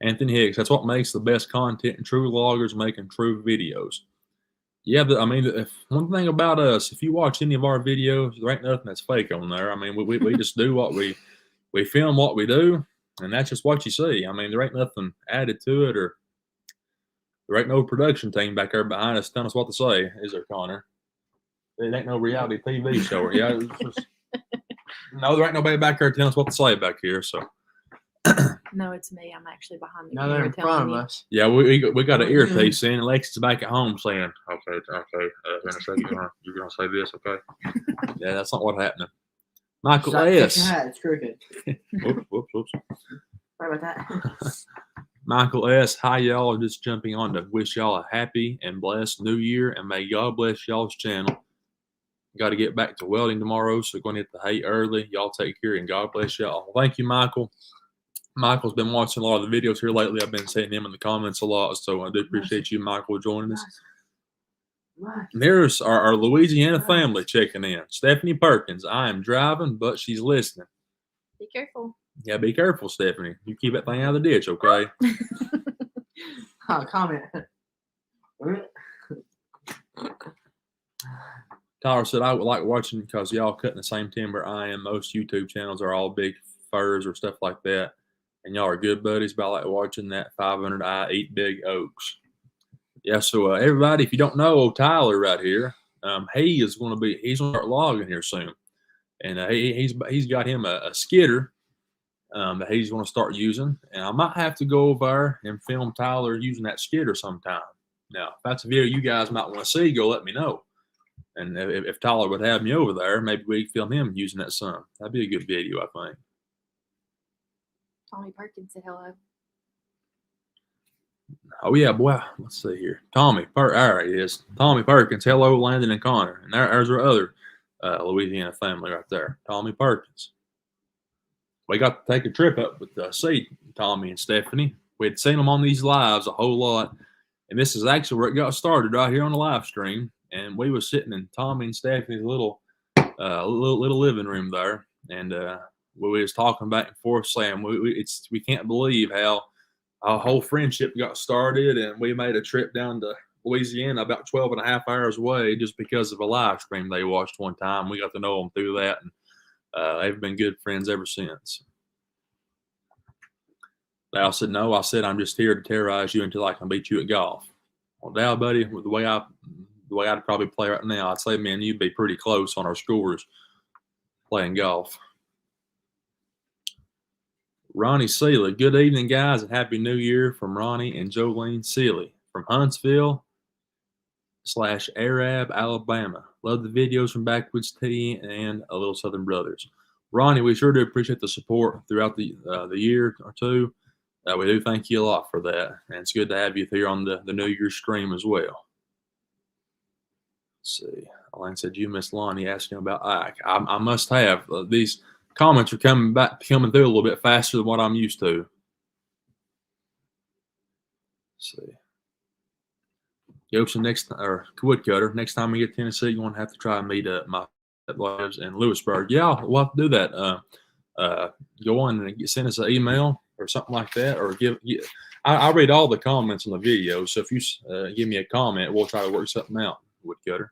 Anthony Hicks, that's what makes the best content and true loggers making true videos. Yeah, I mean, if one thing about us, if you watch any of our videos, there ain't nothing that's fake on there. I mean, we just do what we film what we do, and that's just what you see. I mean, there ain't nothing added to it, or there ain't no production team back there behind us telling us what to say, is there, Connor? It ain't no reality TV show. Yeah, no, there ain't nobody back there telling us what to say back here. So, No, it's me. I'm actually behind the Now they're camera in telling front of you. us. Yeah, we got an Oh, earpiece in. Alexis back at home saying, "Okay, in a second, you're gonna say this, okay?" Yeah, that's not what happened. Michael Stop, fix S. your hat. It's crooked. Whoops. Sorry about that. Michael S. Hi, y'all. Are just jumping on to wish y'all a happy and blessed New Year, and may God bless y'all's channel. Got to get back to welding tomorrow, so going to hit the hay early. Y'all take care, and God bless y'all. Well, thank you, Michael. Michael's been watching a lot of the videos here lately. I've been seeing him in the comments a lot, so I do appreciate you, Michael, joining us. And there's our Louisiana family checking in. Stephanie Perkins. I am driving, but she's listening. Be careful. Yeah, be careful, Stephanie. You keep that thing out of the ditch, okay? Oh, comment. Tyler said, I would like watching because y'all cutting the same timber I am. Most YouTube channels are all big firs or stuff like that. And y'all are good buddies, but I like watching that 500i eat big oaks. Yeah, so everybody, if you don't know Tyler right here, he's going to start logging here soon. And he's got him a skidder that he's going to start using. And I might have to go over and film Tyler using that skidder sometime. Now, if that's a video you guys might want to see, go let me know. And if Tyler would have me over there, maybe we could film him using that some. That'd be a good video, I think. Tommy Perkins said hello. Oh, yeah, boy. Let's see here. There he is. Tommy Perkins. Hello, Landon and Connor. And there's our other Louisiana family right there. Tommy Perkins. We got to take a trip up with Tommy and Stephanie. We had seen them on these lives a whole lot. And this is actually where it got started, right here on the live stream. And we was sitting in Tommy and Stephanie's little living room there. And we was talking back and forth saying we can't believe how our whole friendship got started, and we made a trip down to Louisiana about 12 and a half hours away just because of a live stream they watched one time. We got to know them through that, and they've been good friends ever since. Dal said, no, I said, I'm just here to terrorize you until I can beat you at golf. Well, Dal, buddy, the way I'd probably play right now, I'd say, man, you'd be pretty close on our scores playing golf. Ronnie Seeley. Good evening, guys, and Happy New Year from Ronnie and Jolene Seeley from Huntsville / Arab, Alabama. Love the videos from Backwoods TN and A Little Southern Brothers. Ronnie, we sure do appreciate the support throughout the year or two. We do thank you a lot for that, and it's good to have you here on the New Year's stream as well. Let's see. Elaine said, you missed Lonnie asking about Ike. I must have. These comments are coming through a little bit faster than what I'm used to. Let's see. Gibson Woodcutter. Next time we get to Tennessee, you want to have to try and meet my lives in Lewisburg. Yeah, we'll have to do that. Go on and send us an email or something like that, or I read all the comments on the video. So if you give me a comment, we'll try to work something out. Woodcutter.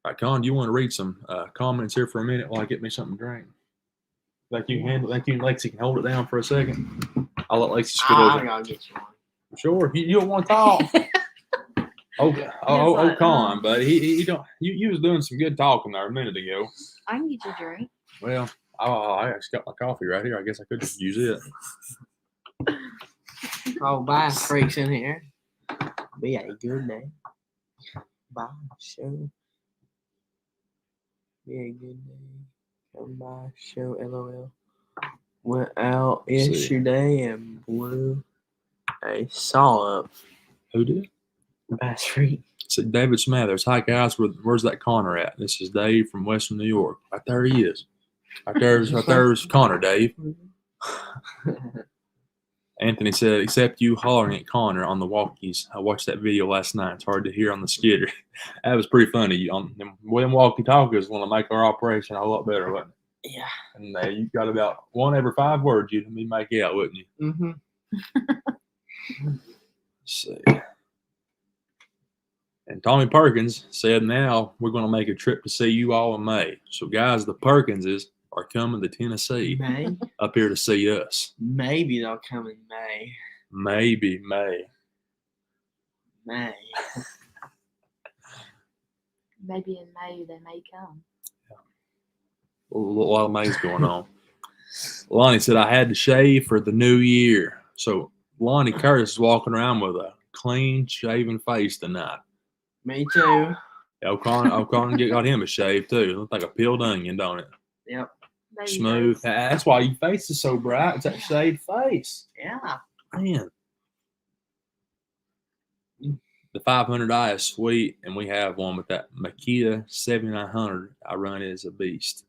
All right, Con, do you want to read some comments here for a minute while I get me something to drink? Like you can handle. Like you and Lexi can hold it down for a second. I'll let Lexi scoot over. I'm gonna get you one. Sure, you don't want to talk. Con, but he don't. You was doing some good talking there a minute ago. I can get you a drink. Well, I actually got my coffee right here. I guess I could just use it. Oh, bye, freaks in here. Be a good day. Bye, show. Be a good day. Come by, show, LOL. Went out yesterday and blew a saw up. Who did? Bass Freak. Said David Smathers. Hi guys, where's that Connor at? This is Dave from Western New York. Right there he is. Right there's Connor, Dave. Anthony said, except you hollering at Connor on the walkies. I watched that video last night. It's hard to hear on the skidder. That was pretty funny. On them walkie-talkies want to make our operation a whole lot better, wasn't it? Yeah. And you got about one every 5 words you'd make out, wouldn't you? Mm-hmm. Let's see. And Tommy Perkins said, now we're going to make a trip to see you all in May. So, guys, the Perkinses are coming to Tennessee May. up here to see us. Maybe they'll come in May. Maybe May. May. Maybe in May they may come. A lot of May's going on. Lonnie said I had to shave for the new year. So Lonnie Curtis is walking around with a clean shaven face tonight. Me too. O'Connor got him a shave too. Looked like a peeled onion, don't it? Yep. Baby Smooth. face. That's why your face is so bright. It's that shaved face. Yeah. Man. The 500i is sweet, and we have one with that Makita 7900. I run it as a beast.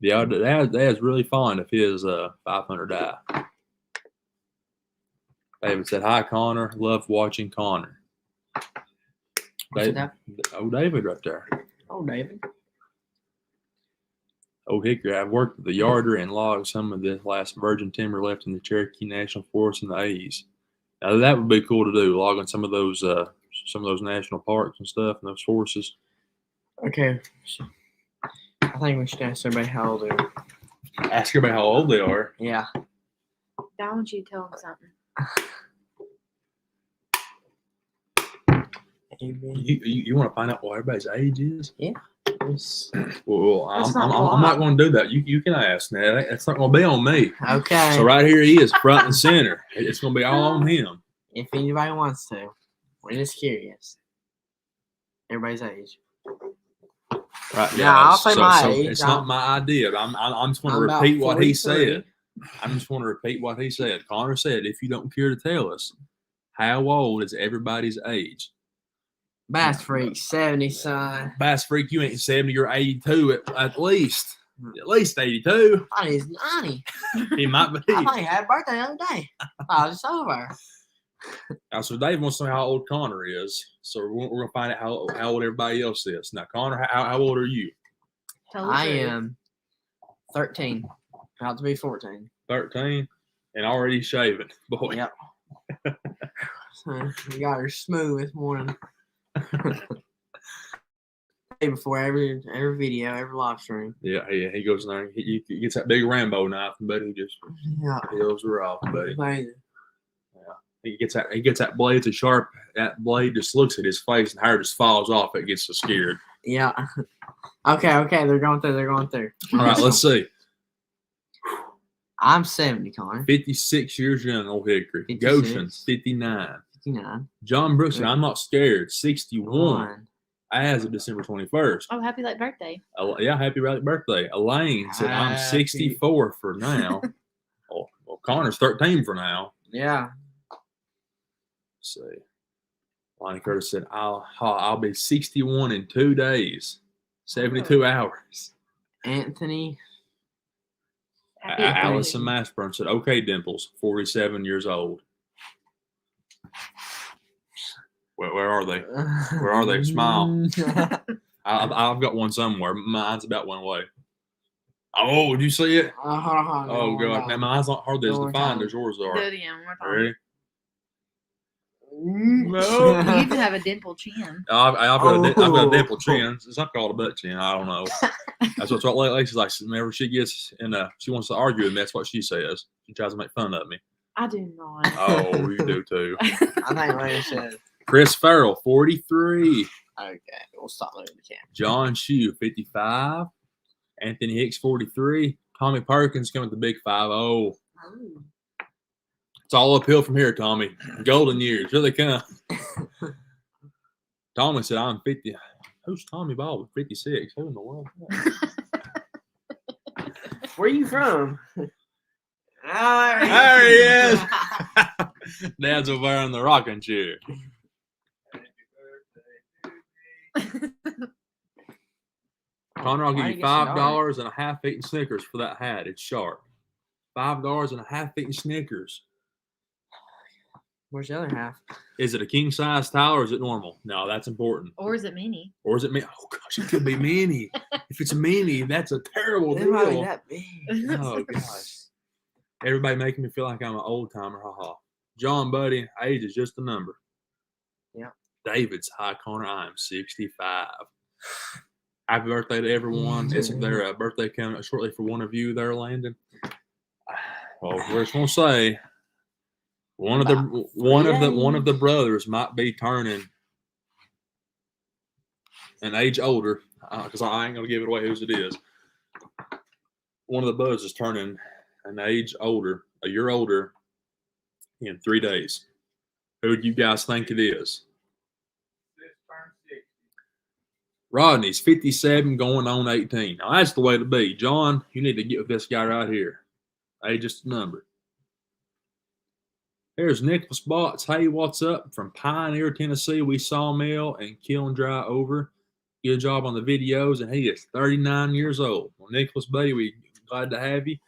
Dad's really fond of his 500i. David said, "Hi, Connor. Love watching Connor." David right there. Oh, David. Old Hickory. I've worked at the yarder and logged some of the last virgin timber left in the Cherokee National Forest in the 80s. Now that would be cool to do, logging some of those national parks and stuff and those forests. Okay. I think we should ask everybody how old they are. Ask everybody how old they are. Yeah. I want you to tell them something. You want to find out what everybody's age is? Yeah. Well, That's I'm not not going to do that. You can ask now. That's not going to be on me. Okay. So right here he is, front and center. It's going to be all on him. If anybody wants to, we're just curious. Everybody's age. Right. Yeah, I'll say my age. It's not my idea. I'm just going to I'm about repeat what he 43. said. I'm just going to repeat what he said. Connor said, if you don't care to tell us, how old is everybody's age? Bass Freak, 70, son. Bass Freak, you ain't 70 or 82 at least. At least 82. I thought he's 90. He might be. I thought he had a birthday the other day. I was just over. Now, so Dave wants to know how old Connor is. So we're going to find out how old everybody else is. Now, Connor, how old are you? Tell the I truth. am 13. About to be 14. 13 and already shaving. Boy. Yep. So we got her smooth this morning. Before every video, every live stream. Yeah, he goes in there and he gets that big Rambo knife, but he just peels her off, buddy. Amazing. He gets that blade so sharp. That blade just looks at his face and hair just falls off. It gets so scared. Yeah. Okay. They're going through. All right, let's see. I'm 70, Connor. 56 years young, old Hickory. 56. Goshen, 59. 59. John Brooks said, I'm not scared. 61. One. As of December 21st. Oh, happy late birthday. Yeah, happy birthday. Elaine said, I'm Happy. 64 for now. Well, Connor's 13 for now. Yeah. Let's see. Lonnie Curtis said, I'll be 61 in 2 days. 72 hours. Anthony. Happy Allison birthday. Mashburn said, okay, Dimples, 47 years old. Where are they? Where are they? Smile. I've got one somewhere. Mine's about one way. Oh, did you see it? Oh, God. Now, mine's not hard as defined as yours are. Do it again. One more time. Ready? You even have a dimple chin. I've got a dimple chin. It's not called a butt chin. I don't know. That's what Lacey's like. Whenever she gets in she wants to argue with me, that's what she says. She tries to make fun of me. I do not. Oh, you do too. I think Lane said. Chris Farrell, 43. Okay, we'll stop looking at the camera. John Shue, 55. Anthony Hicks, 43. Tommy Perkins coming with the big 5-0. It's all uphill from here, Tommy. Golden years. Here they come. Tommy said, I'm 50. Who's Tommy Baldwin? 56. Who in the world? Where are you from? There he is. Dad's over there in the rocking chair. Connor, I'll give Why you you get so dark? $5 and a half eaten Snickers for that hat. It's sharp. $5 and a half eaten Snickers. Where's the other half? Is it a king size towel or is it normal? No, that's important. Or is it mini? Or is it mini? Oh gosh, it could be mini. If it's a mini, that's a terrible They might be deal. that big. Oh gosh. Everybody making me feel like I'm an old timer. Haha. John, buddy, age is just a number. Yeah. David's high corner. I am 65. Happy birthday to everyone. It's their birthday coming up shortly for one of you there, Landon. Well, we're just gonna say one of the brothers might be turning an age older, because I ain't gonna give it away whose it is. One of the brothers is turning an age older, a year older, in 3 days. Who do you guys think it is? This turned 60. Rodney's 57 going on 18. Now, that's the way to be. John, you need to get with this guy right here. Age just a number. There's Nicholas Botts. Hey, what's up? From Pioneer, Tennessee. We sawmill and kiln dry over. Good job on the videos. And he is 39 years old. Well, Nicholas, buddy, we glad to have you.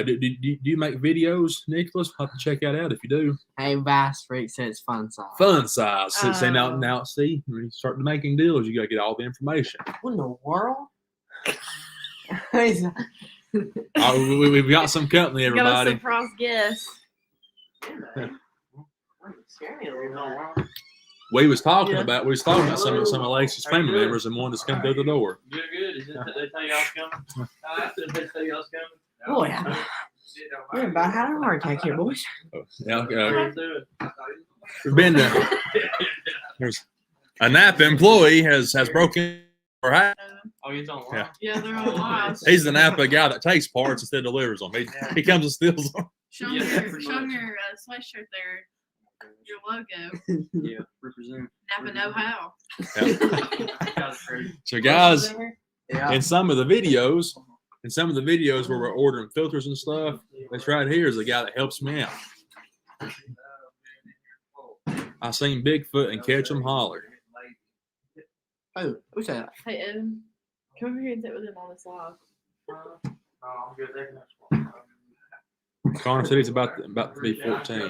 Do you make videos, Nicholas? I'll have to check that out if you do. Hey, Vice Freak says fun size. Fun size. See, now, Oh. see, when you start making deals, you got to get all the information. What in the world? We've got some company, You got a everybody. surprise guest. We was talking Yeah. about some of Alexis family members and one that's come through the door. Good. Is it that they tell y'all coming? I said they tell y'all's coming. Boy, we're about having a heart attack here, boys. Yeah, Let's do it. we've been there's a Napa employee has broken our house. Oh, he's on Yeah. Yeah, they're all live. He's the Napa guy that takes parts instead of delivers them. He comes and steals them. Show Yeah, them pretty your much. sweatshirt there. Your logo. Yeah, represent. Napa know how. That's crazy. So guys, Yeah. in some of the videos where we're ordering filters and stuff, this right here is the guy that helps me out. I seen Bigfoot and Catch 'em Holler. Oh, who's that? Hey, Evan, come over here and sit with him on this live. No, I'm good. They can Connor said he's about to be 14.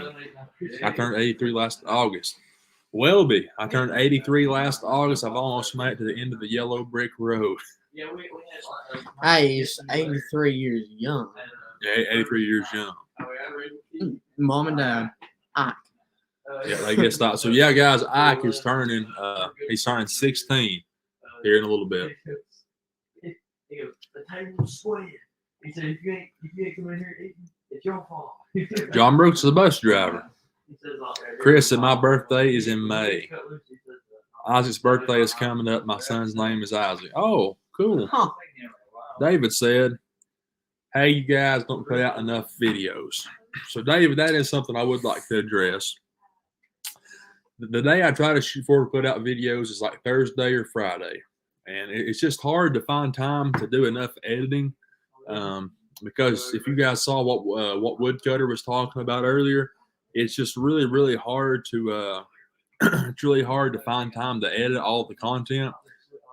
I turned 83 last August. Welby, I turned 83 last August. I've almost made it to the end of the yellow brick road. Yeah, we had. Hey, he's 83 years young. Yeah, 83 years young. Mom and Dad. Yeah, they get stopped. So yeah, guys, Ike is turning. He's turning 16 here in a little bit. He goes, the table's sweating. He said, if you ain't coming in here eating, it's your fault. John Brooks is the bus driver. He says, Chris said my birthday is in May. Isaac's birthday is coming up. My son's name is Isaac. Oh, cool. Huh. David said, hey, you guys don't put out enough videos. So, David, that is something I would like to address. The day I try to shoot for to put out videos is like Thursday or Friday. And it's just hard to find time to do enough editing. Because if you guys saw what Woodcutter was talking about earlier, it's just really, really hard to it's really hard to find time to edit all the content.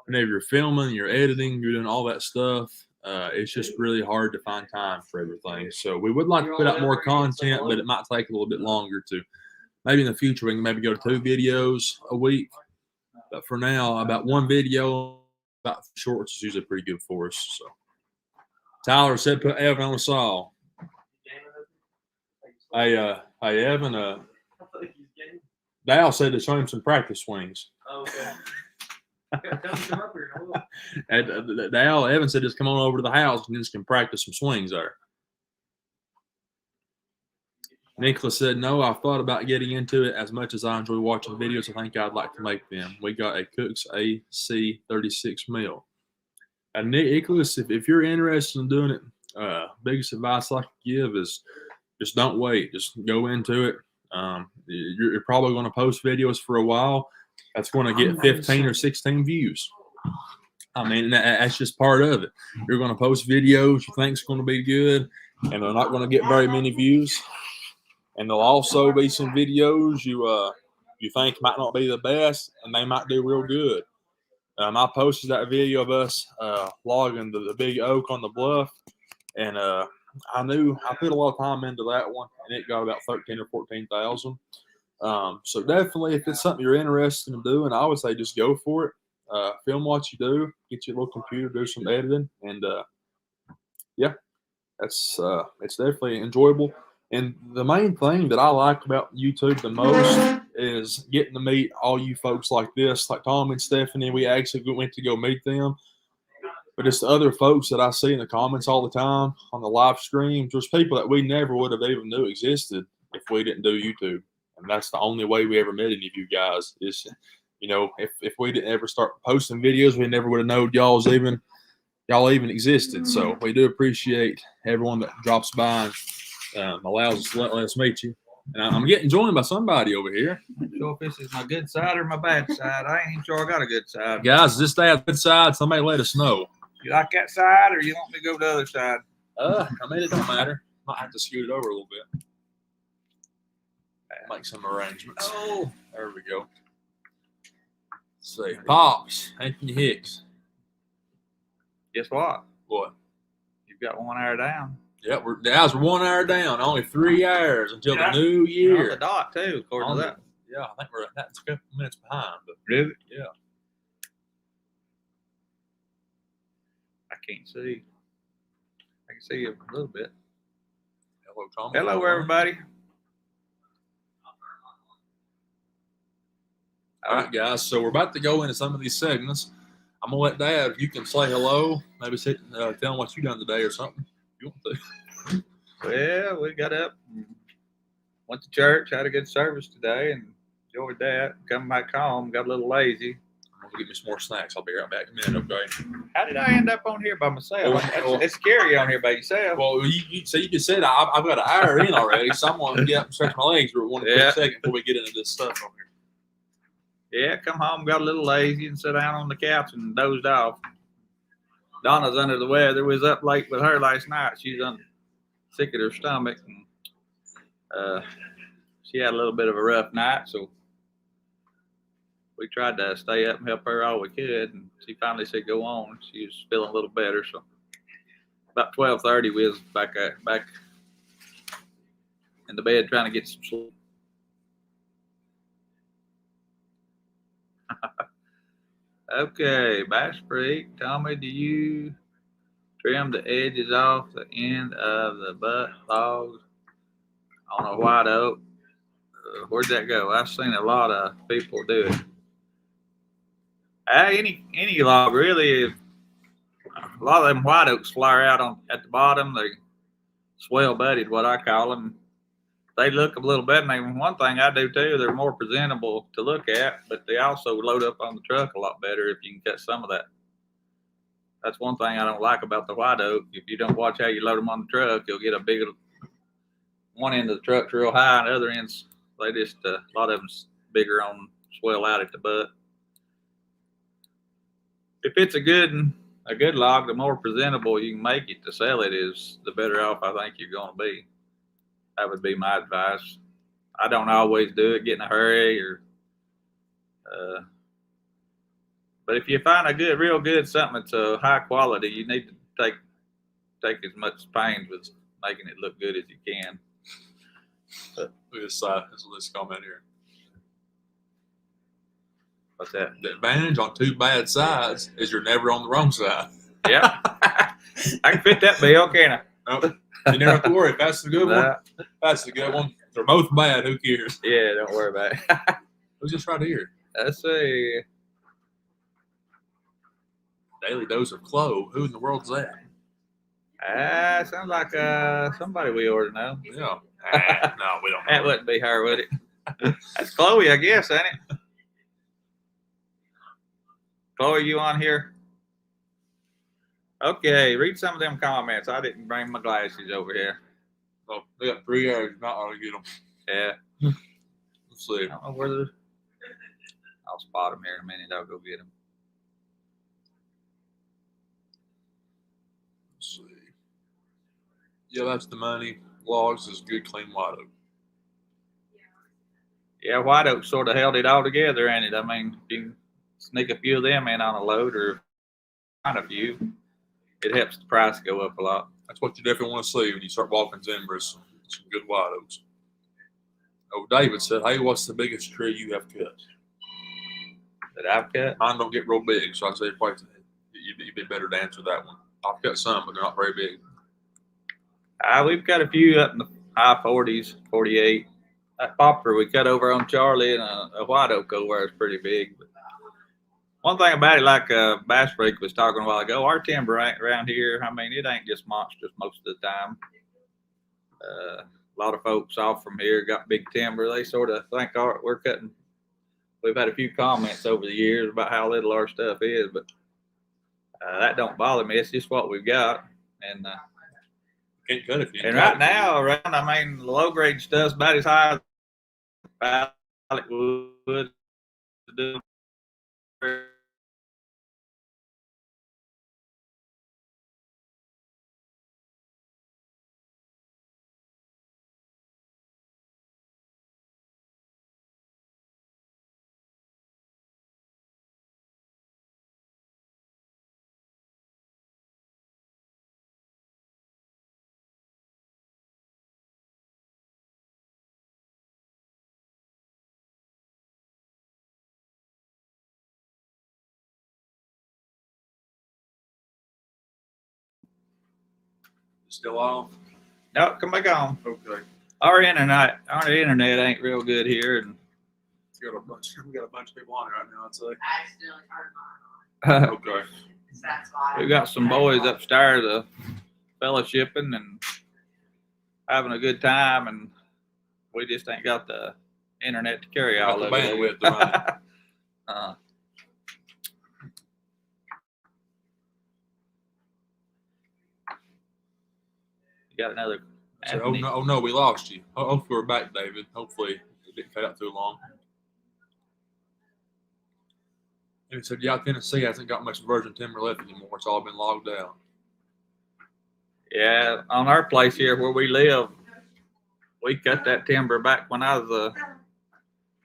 Whenever you're filming, you're editing, you're doing all that stuff. It's just really hard to find time for everything. So we would like to put out more content, but it might take a little bit longer to. Maybe in the future we can maybe go to 2 videos a week. But for now, about 1 video, about shorts is usually pretty good for us. So Tyler said put Evan on the saw. Hey Evan, Dal said to show him some practice swings. Okay. Tell him to come up here and I will. And Dal, Evan said just come on over to the house and just can practice some swings there. Nicholas said, no, I've thought about getting into it as much as I enjoy watching videos. I think I'd like to make them. We got a Cook's AC 36 mil. And Nicholas, if you're interested in doing it, biggest advice I could give is just don't wait. Just go into it. You're probably going to post videos for a while. That's going to get 15 or 16 views. I mean, that's just part of it. You're going to post videos you think is going to be good, and they're not going to get very many views. And there'll also be some videos you think might not be the best, and they might do real good. I posted that video of us logging the big oak on the bluff, and I put a lot of time into that one, and it got about 13 or 14,000. So definitely, if it's something you're interested in doing, I would say just go for it. Film what you do, get your little computer, do some editing, and yeah, it's definitely enjoyable. And the main thing that I like about YouTube the most is getting to meet all you folks like this, like Tom and Stephanie. We actually went to go meet them. But it's the other folks that I see in the comments all the time on the live streams. There's people that we never would have even knew existed if we didn't do YouTube. And that's the only way we ever met any of you guys. Is, if we didn't ever start posting videos, we never would have known y'all's even y'all even existed. So we do appreciate everyone that drops by and allows us to let us meet you. And I'm getting joined by somebody over here. I'm not sure if this is my good side or my bad side. I ain't even sure I got a good side. Guys, is this dad's good side? Somebody let us know. You like that side or you want me to go to the other side? I mean, it don't matter. Might have to scoot it over a little bit. Make some arrangements. Oh, There we go. Let's see. Pops, Anthony Hicks. guess what? What? You've got 1 hour down. Yep, we're 1 hour down. Only 3 hours until Yeah. the new You're on the year. dot too, according On to the- that. Yeah, I think we're that's a couple minutes behind. But Really? yeah. I can't see. I can see you a little bit. Hello, Tommy. Hello, everybody. All right, guys. So we're about to go into some of these segments. I'm gonna let Dad. You can say hello. Maybe sit, tell him what you done today or something. If you want to. Well, we got up, and went to church, had a good service today, and enjoyed that. Come back home, got a little lazy. I'm gonna get me some more snacks. I'll be right back in a minute. Okay. How did I end up on here by myself? Well, It's scary on here by yourself. Well, so you just said I've got an hour in already. So I'm gonna get up and stretch my legs for one quick Yeah. second before we get into this stuff over here. Yeah, come home, got a little lazy, and sat down on the couch and dozed off. Donna's under the weather. We was up late with her last night. She's sick at her stomach, and she had a little bit of a rough night. So we tried to stay up and help her all we could, and she finally said go on. She was feeling a little better. So about 12:30, we was back in the bed trying to get some sleep. Okay, Bass Freak, Tommy, do you trim the edges off the end of the butt logs on a white oak? Where'd that go? I've seen a lot of people do it. Any log really. A lot of them white oaks flare out at the bottom. They swell butted, what I call them. They look a little better. And one thing I do too, they're more presentable to look at, but they also load up on the truck a lot better if you can cut some of that. That's one thing I don't like about the white oak. If you don't watch how you load them on the truck, you'll get a big one end of the truck's real high, and the other ends they just a lot of them's bigger on swell out at the butt. If it's a good log, the more presentable you can make it to sell it is, the better off I think you're going to be. That would be my advice. I don't always do it, get in a hurry, but if you find a real good something that's a high quality, you need to take as much pains with making it look good as you can. Look at this this comment here. What's that? The advantage on two bad sides is you're never on the wrong side. Yeah, I can fit that bill, can't I? Nope. You never have to worry. If that's the good one, Nah. that's the good one. They're both bad. Who cares? Yeah, don't worry about it. Who's just right here? Let's see. Daily dose of clove. Who in the world's that? Sounds like somebody we ought to know. Yeah. No, we don't know. That wouldn't be her, would it? That's Chloe, I guess, ain't it? Chloe, you on here? Okay, read some of them comments. I didn't bring my glasses over here. Oh, they got 3 hours. Not ought to get them. Yeah. Let's see. I don't know where they're. I'll spot them here in a minute. I'll go get them. Let's see. Yeah, that's the money. Logs is good, clean white oak. Yeah, white oak sort of held it all together, ain't it? I mean, you can sneak a few of them in on a load or find a few. It helps the price go up a lot. That's what you definitely want to see when you start walking timbers. Some good white oaks. Oh, David said, "Hey, what's the biggest tree you have cut?" That I've cut. Mine don't get real big, so I say probably you'd be better to answer that one. I've cut some, but they're not very big. We've got a few up in the high 40s, 48. That poplar we cut over on Charlie and a white oak over there is pretty big. But one thing about it, like Bass Freak was talking a while ago, our timber ain't around here. I mean, it ain't just monstrous most of the time. A lot of folks off from here got big timber. They sort of think we're cutting. We've had a few comments over the years about how little our stuff is, but That don't bother me. It's just what we've got. And Can't cut if you ain't and got right it. now, around, I mean, the low grade stuff's about as high as pallet wood. Still on? No, come back on. Okay. Our internet ain't real good here, and We got a bunch of people on it right now, I'd say. I accidentally turned mine on. Okay. That's why. we got some boys upstairs fellowshipping and having a good time, and we just ain't got the internet to carry Got all the of it. bandwidth to run it. You got another. So, Anthony. oh no, we lost you. Hopefully we're back, David. Hopefully it didn't cut out too long. And he said, yeah, Tennessee hasn't got much virgin timber left anymore. It's all been logged out. Yeah, on our place here where we live, we cut that timber back when I was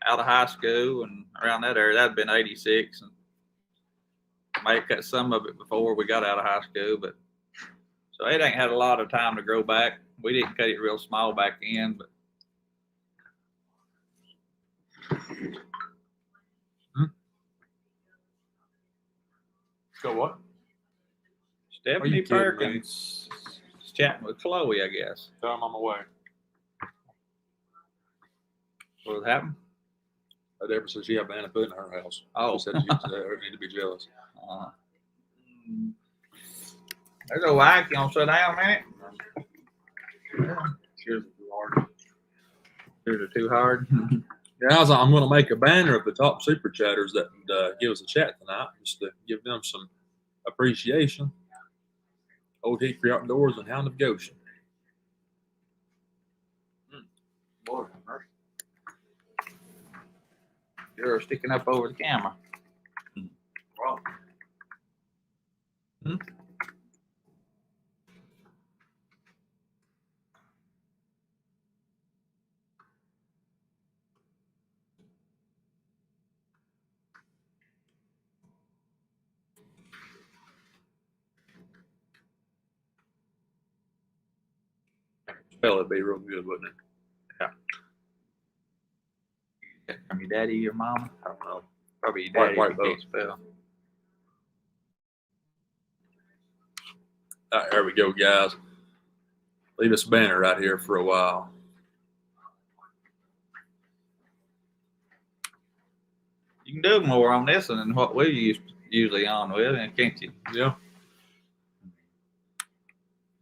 out of high school and around that area. That'd been '86, and may have cut some of it before we got out of high school, but so it ain't had a lot of time to grow back. We didn't cut it real small back in, but So what? Stephanie kidding me? Perkins is chatting with Chloe, I guess. Tell him I'm away. What happened? Deborah says she had banana pudding in her house. Oh. She said you need to be jealous. There's a whack. You want to sit down, man? Cheers too hard. Yours are too hard. Yeah, I'm going to make a banner of the top super chatters that give us a chat tonight, just to give them some appreciation. Old Hickory Outdoors and Hound of Goshen. Lord have mercy. You're sticking up over the camera. Wow. Spell it'd be real good, wouldn't it? From your daddy, your mama? I don't know. Probably your White daddy. boat. Can't spell. There we go, guys. Leave this banner right here for a while. You can do more on this than what we usually on with, can't you? Yeah.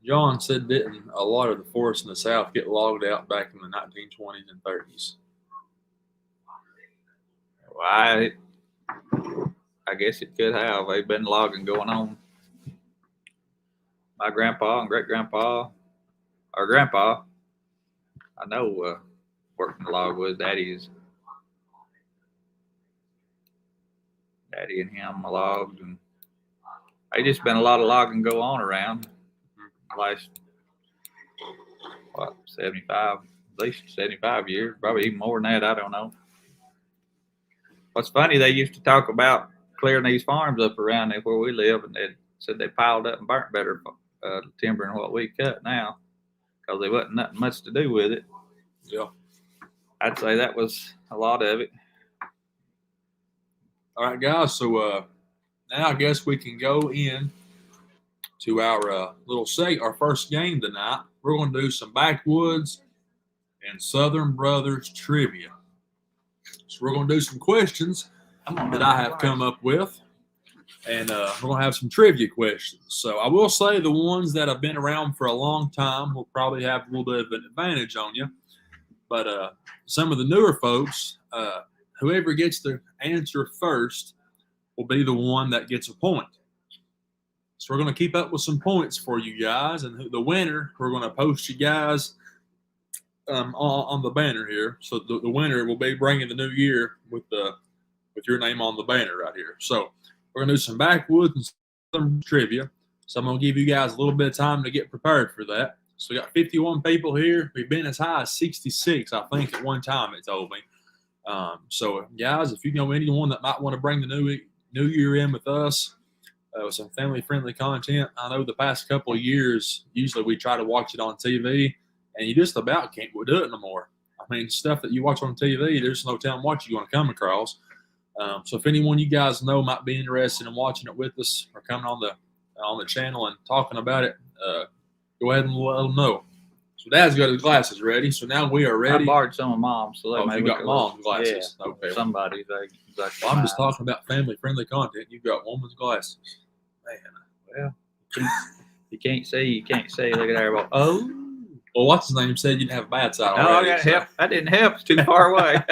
John said, didn't a lot of the forests in the South get logged out back in the 1920s and 30s? Well, I guess it could have. They've been logging going on. My grandpa and great grandpa, or grandpa, I know, worked in the logwoods. Daddy and him logged, and they just been a lot of logging go on around the last 75, at least 75 years, probably even more than that. I don't know. What's funny, they used to talk about clearing these farms up around there where we live, and they said they piled up and burnt better timber than what we cut now, because there wasn't nothing much to do with it. Yeah. I'd say that was a lot of it. All right, guys. So now I guess we can go in to our our first game tonight. We're going to do some Backwoods and Southern Brothers trivia. So we're going to do some questions that I have come up with, and we're going to have some trivia questions. So I will say the ones that have been around for a long time will probably have a little bit of an advantage on you, but some of the newer folks, whoever gets the answer first will be the one that gets a point. So we're going to keep up with some points for you guys, and the winner, we're going to post you guys on the banner here. So the winner will be bringing the new year with your name on the banner right here. So we're going to do some backwoods and some trivia. So I'm going to give you guys a little bit of time to get prepared for that. So we got 51 people here. We've been as high as 66, I think, at one time, it told me. So guys, if you know anyone that might want to bring the new year in with us, with some family-friendly content. I know the past couple of years, usually we try to watch it on TV, and you just about can't do it no more. I mean, stuff that you watch on TV, there's no telling what you're going to come across. So if anyone you guys know might be interested in watching it with us or coming on the channel and talking about it, go ahead and let them know. So Dad's got his glasses ready. So now we are ready. I borrowed some of Mom's, so they may you look got a little- Mom's glasses. Yeah, Okay. somebody exactly. Well, I'm just mine. talking about family-friendly content. You've got woman's glasses. Man. Well, you can't see. You can't see. Look at there. Oh. Well, what's his name said you didn't have a bad side No, already. that help. That didn't help. It's too far away.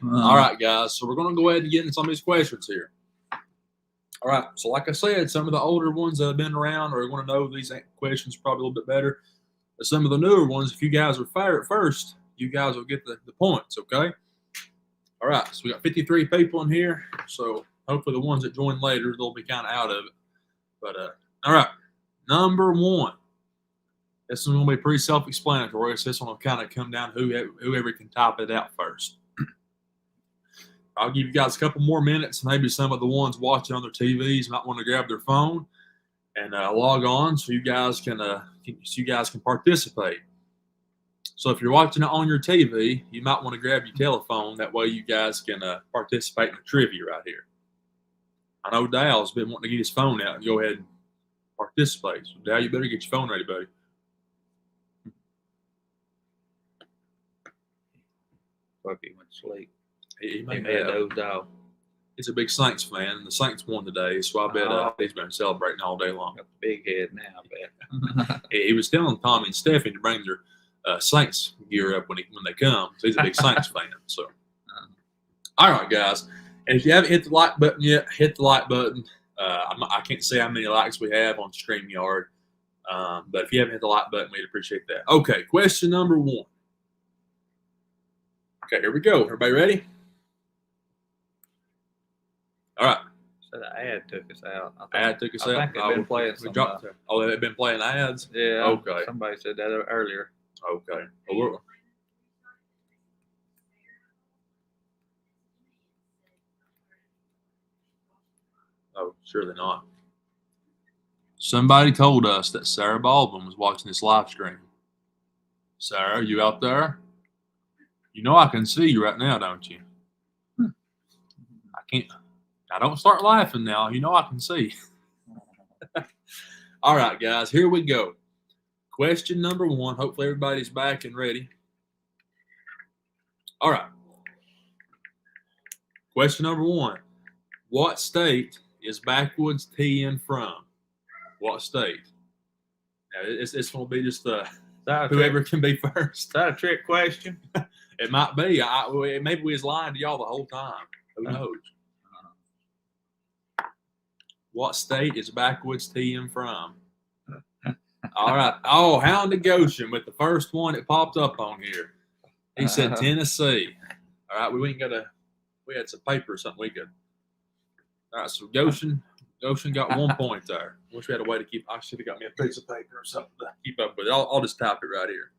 All right, guys. So we're going to go ahead and get into some of these questions here. All right. So like I said, some of the older ones that have been around are going to know these questions probably a little bit better. But some of the newer ones, if you guys are fair at first, you guys will get the points, okay? All right. So we got 53 people in here. So hopefully the ones that join later, they'll be kind of out of it. But, all right. Number one. This is going to be pretty self-explanatory. So this one will kind of come down to whoever can type it out first. I'll give you guys a couple more minutes. Maybe some of the ones watching on their TVs might want to grab their phone and log on so you guys can participate. So if you're watching it on your TV, you might want to grab your telephone. That way you guys can participate in the trivia right here. I know Dal's been wanting to get his phone out and go ahead and participate. So Dal, you better get your phone ready, buddy. Fuck, he went to sleep. He He may may have have. dozed off. He's a big Saints fan, and the Saints won today, so I bet he's been celebrating all day long. Got the big head now, I bet. He was telling Tommy and Stephanie to bring their Saints gear up when they come. So he's a big Saints fan. So, all right, guys. And if you haven't hit the like button yet, hit the like button. I can't say how many likes we have on StreamYard, but if you haven't hit the like button, we'd appreciate that. Okay, question number one. Okay, here we go. Everybody ready? All right. So the ad took us out. Ad took us I out. think they've been playing We some, dropped there. Oh, they've been playing ads? Yeah. Okay. Somebody said that earlier. Okay. Well, oh, surely not. Somebody told us that Sarah Baldwin was watching this live stream. Sarah, are you out there? You know I can see you right now, don't you? I can't. Now don't start laughing now. You know I can see. All right, guys, here we go. Question number one. Hopefully everybody's back and ready. All right. Question number one. What state is Backwoods TN from? What state? Now, it's going to be just whoever can be first. Is that a trick question? It might be. Maybe we was lying to y'all the whole time. Who knows? What state is Backwoods TN from? All right. Oh, Hound of Goshen with the first one that popped up on here. He said Tennessee. All right. We had some paper or something we could. All right. So Goshen got 1 point there. Wish we had a way to I should have got me a piece of paper or something to keep up with it. I'll just type it right here.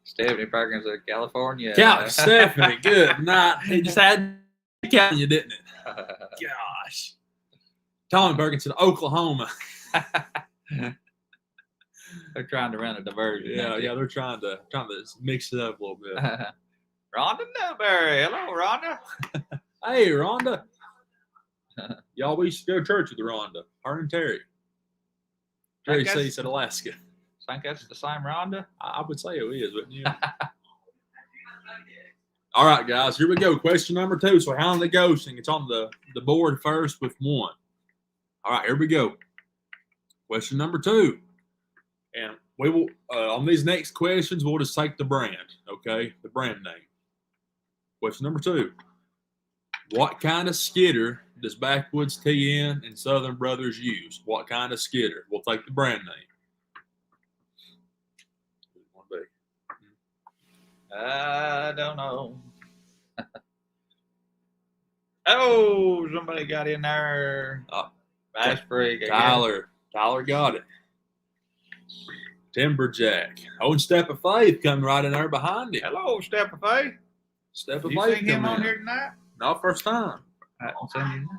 Stephanie Perkins of California. Stephanie, good night. He just had California, didn't it? Gosh. Tommy Perkins in Oklahoma. They're trying to run a diversion. Yeah, they're trying to mix it up a little bit. Rhonda Newberry. Hello, Rhonda. Hey, Rhonda. Y'all, we used to go to church with Rhonda. Her and Terry. Terry said Alaska. Think that's the same Rhonda? I would say it is, wouldn't you? All right, guys, here we go. Question number two. So Hound of Goshen. It's on the board first with 1. All right, here we go. Question number 2. And we will, on these next questions, we'll just take the brand, okay? The brand name. Question number 2. What kind of skidder does Backwoods TN and Southern Brothers use? What kind of skidder? We'll take the brand name. One B. I don't know. Oh, somebody got in there. Oh, Bass Freak. I guess. Tyler got it. Timberjack. Oh, and Step of Faith coming right in there behind him. Hello, Step of Faith. Step of You Faith seen him coming on in. here tonight? Not first time. I haven't seen him.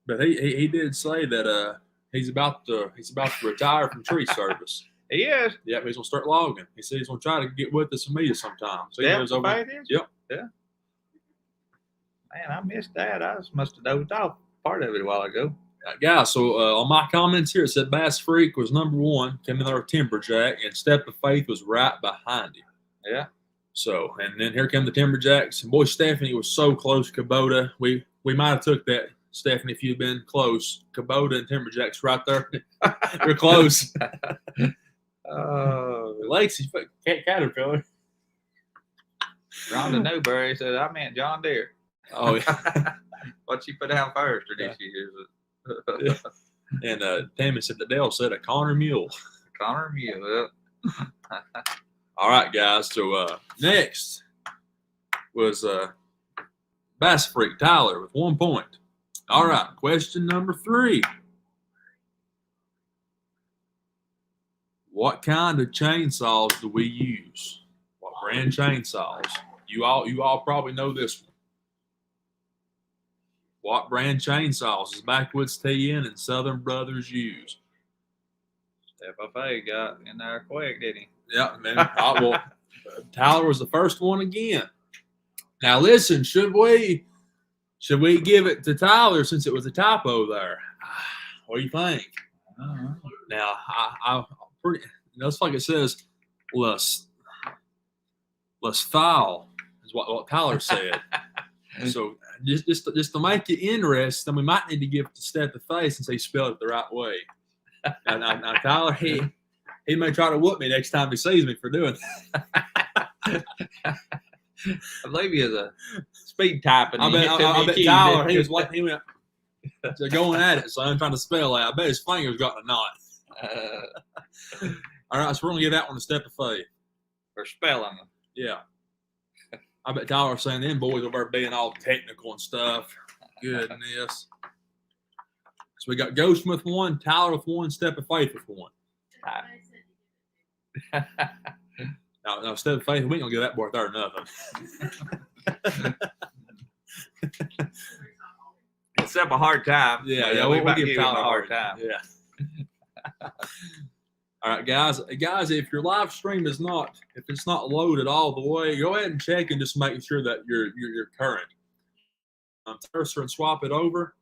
But he did say that he's about to retire from tree service. He is. Yep, he's gonna start logging. He said he's gonna try to get with us and meet us sometime. So he Step lives of over. Faith is? Yep. Yeah. Man, I missed that. I must have dozed off part of it a while ago. Guys, so on my comments here, it said Bass Freak was number one, came in there with Timberjack, and Step of Faith was right behind him. Yeah. So, and then here come the Timberjacks. And boy, Stephanie was so close. Kubota, we might have took that, Stephanie, if you'd been close. Kubota and Timberjacks right there. We're close. Oh, Lacey, Caterpillar. Rhonda Newberry said, I meant John Deere. Oh, yeah. What she put down first, or did she use it? And Tammy said that Dale said a Connor mule. Connor Mule. All right, guys. So next was Bass Freak Tyler with 1 point. All right, question number 3. What kind of chainsaws do we use? What brand chainsaws? You all probably know this one. What brand chainsaws does Backwoods TN and Southern Brothers use? Step of Faith got in there quick, didn't he? Yeah, man. Well, Tyler was the first one again. Now listen, should we give it to Tyler since it was a typo there? What do you think? Now I pretty. Looks like it says "less foul" is what Tyler said. So just to make it interesting, we might need to give it to Step of Faith since he spelled it the right way. Now Tyler, he may try to whoop me next time he sees me for doing that. I believe he is a speed typing. I bet Tyler, he went going at it, so I'm trying to spell that. I bet his fingers got in a knot. All right, so we're gonna give that one a Step of Faith. For spelling. Yeah. I bet Tyler's saying them boys over there being all technical and stuff. Goodness. So we got Ghost with 1, Tyler with 1, Step of Faith with 1. Now Step of Faith, we ain't gonna give that boy there nothing. Except a hard time. Yeah, we we'll might give give him Tyler a hard time. Yeah. All right, guys, if your live stream is not, if it's not loaded all the way, go ahead and check and just make sure that you're current. Cursor and swap it over,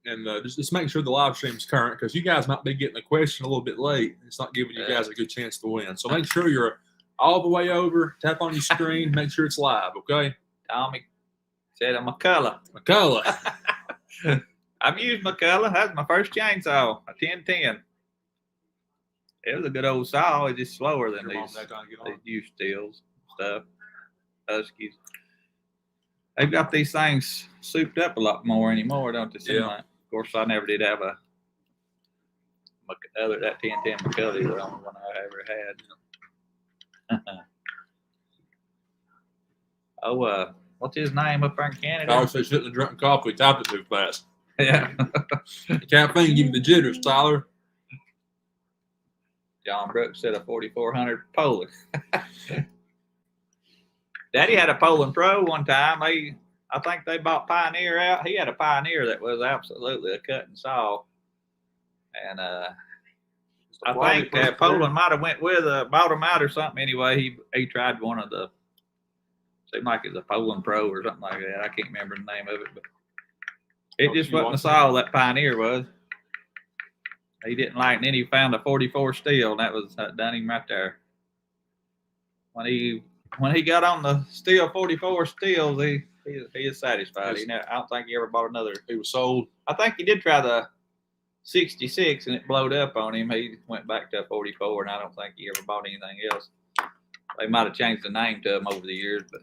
and just make sure the live stream's current because you guys might be getting a question a little bit late. It's not giving you guys a good chance to win. So make sure you're all the way over. Tap on your screen. Make sure it's live. Okay. Tommy said a McCullough. McCullough. I've used McCullough. That's my first chainsaw, a 1010. It was a good old saw. It's just slower than these used steels stuff. Huskies. They've got these things souped up a lot more anymore, don't they? Seem Yeah. like? Of course, I never did have that 1010 McCullough, the only one I ever had. What's his name up there in Canada? Tyler said shouldn't have drunk coffee. We typed it too fast. Yeah. Caffeine give you the jitters, Tyler. John Brooks said a 4400 Poland. Daddy had a Poland Pro one time. I think they bought Pioneer out. He had a Pioneer that was absolutely a cut and saw. And I think Poland might have went with bought him out or something. Anyway, he tried one of the, seemed like it was a Poland Pro or something like that. I can't remember the name of it, but it just wasn't a saw that Pioneer was. He didn't like it, and then he found a 44 steel, and that was done him right there. When he got on the steel 44 steels, he is satisfied. I don't think he ever bought another. He was sold. I think he did try the 66, and it blowed up on him. He went back to a 44, and I don't think he ever bought anything else. They might have changed the name to him over the years, but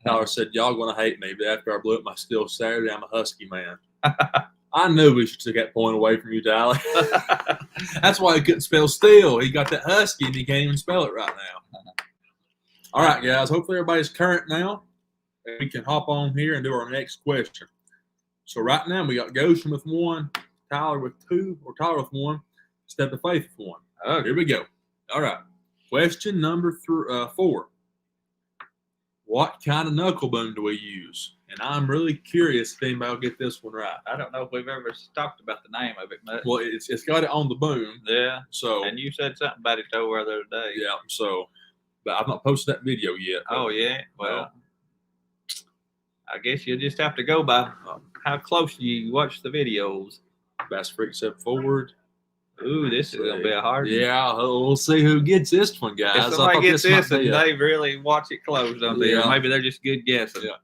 Tyler said, y'all going to hate me, but after I blew up my Steel Saturday, I'm a Husky man. I knew we should take that point away from you, Tyler. That's why he couldn't spell steel. He got that Husky, and he can't even spell it right now. All right, guys. Hopefully everybody's current now. We can hop on here and do our next question. So right now we got Goshen with 1, Tyler with 2, or Tyler with 1, Step of Faith with 1. Okay. Here we go. All right. Question number 4. What kind of knuckle boom do we use? And I'm really curious if anybody will get this one right. I don't know if we've ever talked about the name of it much. Well, it's got it on the boom. Yeah. So And you said something about it over the other day. yeah. So, but I've not posted that video yet. Oh yeah. Well, I guess you'll just have to go by how close you watch the videos. Bass Freak step forward. Ooh, this is gonna be a hard one. Yeah, we'll see who gets this one, guys. If somebody gets this might and be they really watch it close, don't they? Or Yeah. maybe they're just good guessing. Yeah.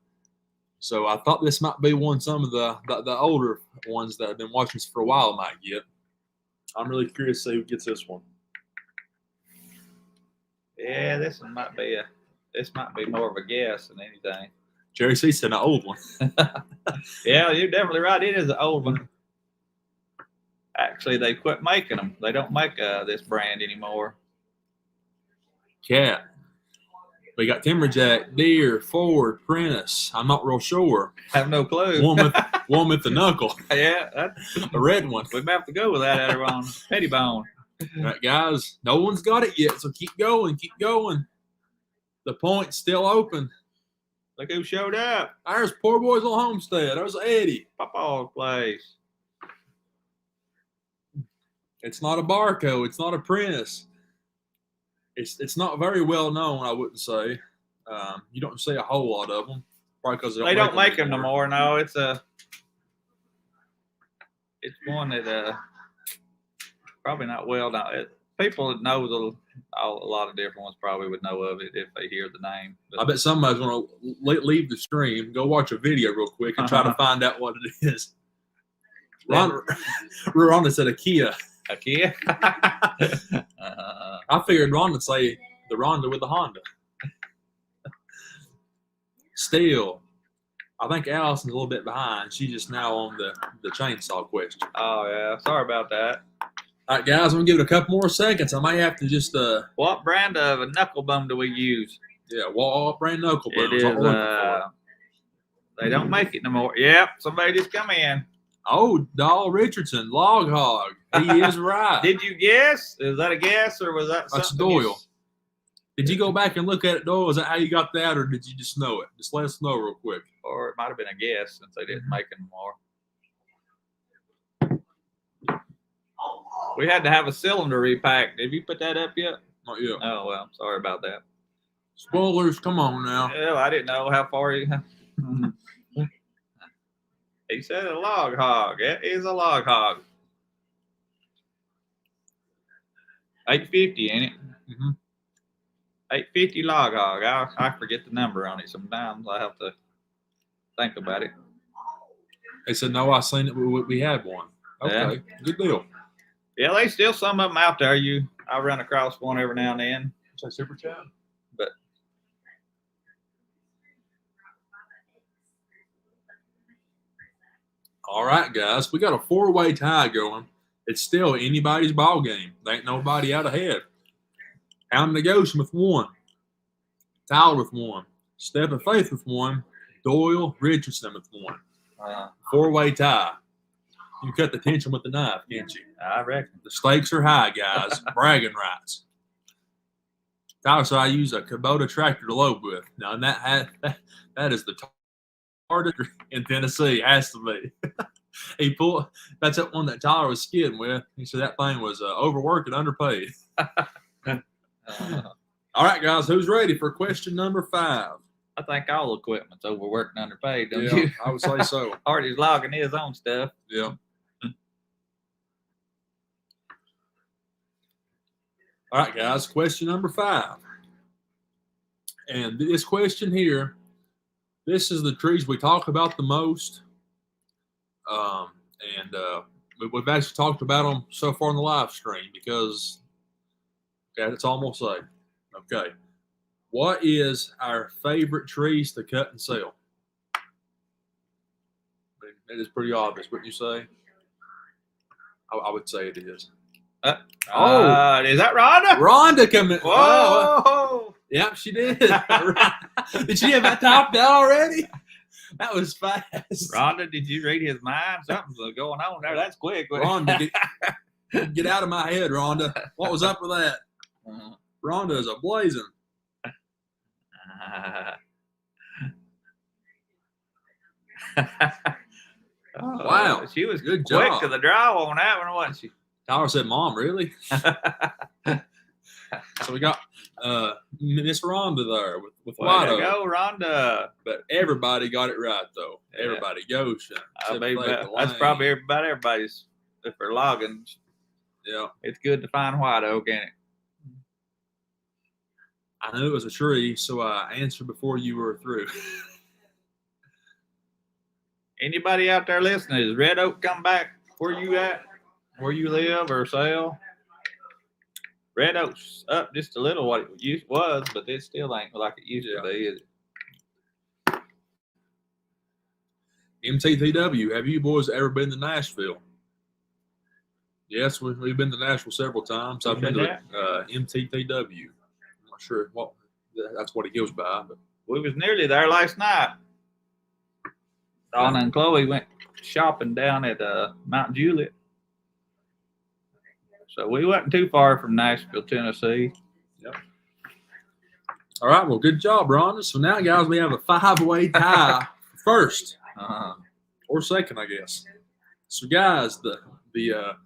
So I thought this might be one some of the older ones that have been watching this for a while might get. I'm really curious to see who gets this one. Yeah, this might be more of a guess than anything. Jerry C said an old one. Yeah, you're definitely right. It is an old one. Actually, they quit making them. They don't make this brand anymore. Cat. We got Timberjack, Deer, Ford, Prentice. I'm not real sure. Have no clue. One with the knuckle, Yeah, the red one. we may have to go with that out on Pettibone. All right, guys. No one's got it yet, so keep going, keep going. The point's still open. Look who showed up. There's Poor Boys on Homestead. There's Eddie. Papa's place. It's not a Barco. It's not a Prentice. It's not very well known, I wouldn't say. You don't see a whole lot of them. Probably because They don't make them no more. No, it's one that probably not well known. People that knows a lot of different ones probably would know of it if they hear the name. But I bet somebody's going to leave the stream, go watch a video real quick, and try to find out what it is. Rhonda said a Kia. a kid. I figured Ron would say the Ronda with the Honda. Still, I think Allison's a little bit behind. She's just now on the chainsaw question. Oh yeah, sorry about that. All right, guys, I'm going to give it a couple more seconds. I might have to just, What brand of a knuckle bum do we use? wall brand knuckle boom. It is. They don't make it no more. Yep, somebody just come in. Oh, Dahl Richardson, Log Hog. He is right. Did you guess? Is that a guess or was that That's something? Doyle. Did you go back and look at it, Doyle? Is that how you got that, or did you just know it? Just let us know real quick. Or it might have been a guess since they didn't make it anymore. We had to have a cylinder repacked. Did you put that up yet? Not yet. Oh well, sorry about that. Spoilers, come on now. Well, I didn't know how far he. He said a log hog. It is a log hog. 850, ain't it? Mm-hmm. 850 log hog. I forget the number on it sometimes. I have to think about it. They said, no, I seen it. We had one. Okay, good deal. Yeah, they still some of them out there. I run across one every now and then. Say super chat. But all right, guys, we got a 4-way tie going. It's still anybody's ball game. There ain't nobody out ahead. Allen Goshen with 1. Tyler with 1. Step of Faith with 1. Doyle Richardson with 1. 4-way tie. You can cut the tension with the knife, can't you? I reckon. The stakes are high, guys. Bragging rights. Tyler said I use a Kubota tractor to load with. Now, and that is the hardest in Tennessee. Has to be. That's that one that Tyler was skidding with. He said that thing was overworked and underpaid. All right, guys, who's ready for question number 5? I think all equipment's overworked and underpaid, don't you? I would say so. Artie's logging his own stuff. Yeah. All right, guys, question number 5. And this question here, this is the trees we talk about the most. We've actually talked about them so far in the live stream because, okay, it's almost like, okay. What is our favorite trees to cut and sell? I mean, it is pretty obvious, wouldn't you say? I would say it is. Is that Rhonda? Rhonda coming. Whoa! Oh, yep, she did. Did she have that topped out already? That was fast. Rhonda, did you read his mind? Something's going on there. That's quick. Rhonda, get out of my head, Rhonda. What was up with that? Rhonda is a blazing. Wow. She was Good quick job. to the draw on that one, wasn't she? Tyler said, Mom, really? So we got Miss Rhonda there with Way White to Oak. go, Rhonda. But everybody got it right, though. Yeah. Everybody. Goshen. I mean, Faith that's Lane. probably about everybody's. If they're logging, Yeah. it's good to find White Oak, ain't it? I knew it was a tree, so I answered before you were through. Anybody out there listening, is Red Oak come back where you at? Where you live or sell? Red Oak's up just a little what it was, but it still ain't like it used to be, is it? MTTW, have you boys ever been to Nashville? Yes, we've been to Nashville several times. I've been to MTTW. I'm not sure what that's what it goes by, but We was nearly there last night. Donna and Chloe went shopping down at Mount Juliet. So we wasn't too far from Nashville, Tennessee. all right. Well, good job, Rhonda. So now, guys, we have a 5-way tie for first or second, I guess. So, guys, the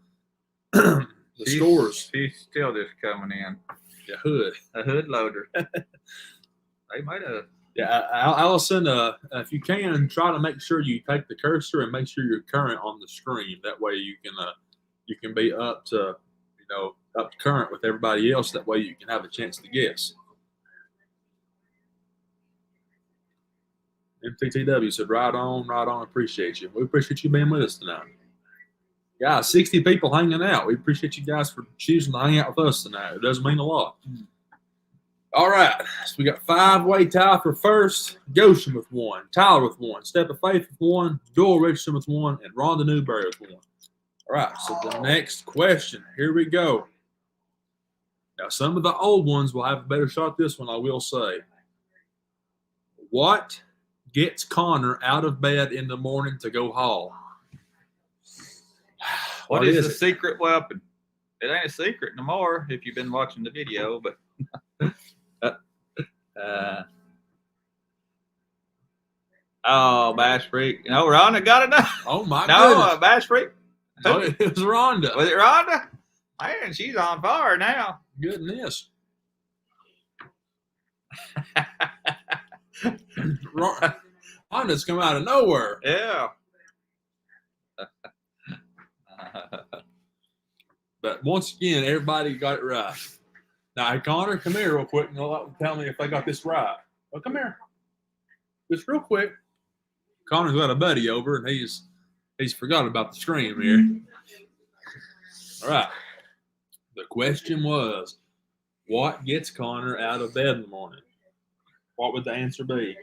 scores. She's still just coming in. The hood. A hood loader. They might have. Yeah, Allison, if you can, try to make sure you take the cursor and make sure you're current on the screen. That way you can be up to current with everybody else. That way you can have a chance to guess. MTTW said, right on, appreciate you. We appreciate you being with us tonight. Guys, 60 people hanging out. We appreciate you guys for choosing to hang out with us tonight. It does mean a lot. All right, so we got 5-way tie for first. Goshen with 1, Tyler with 1, Step of Faith with 1, Joel Richardson with 1, and Rhonda Newberry with 1. All right, so the next question. Here we go. Now, some of the old ones will have a better shot at this one, I will say. What gets Connor out of bed in the morning to go haul? What is the it? secret weapon? It ain't a secret no more if you've been watching the video, but Bass Freak. No, Rhonda got it now. Oh, my No, goodness. Bass Freak. No, it was Rhonda. Was it Rhonda? Man, she's on fire now. Goodness. Rhonda's come out of nowhere. Yeah. But once again, everybody got it right. Now, hey, Connor, come here real quick and tell me if they got this right. Well, come here. Just real quick. Connor's got a buddy over, and he's forgot about the screen here. All right. The question was, what gets Connor out of bed in the morning? What would the answer be?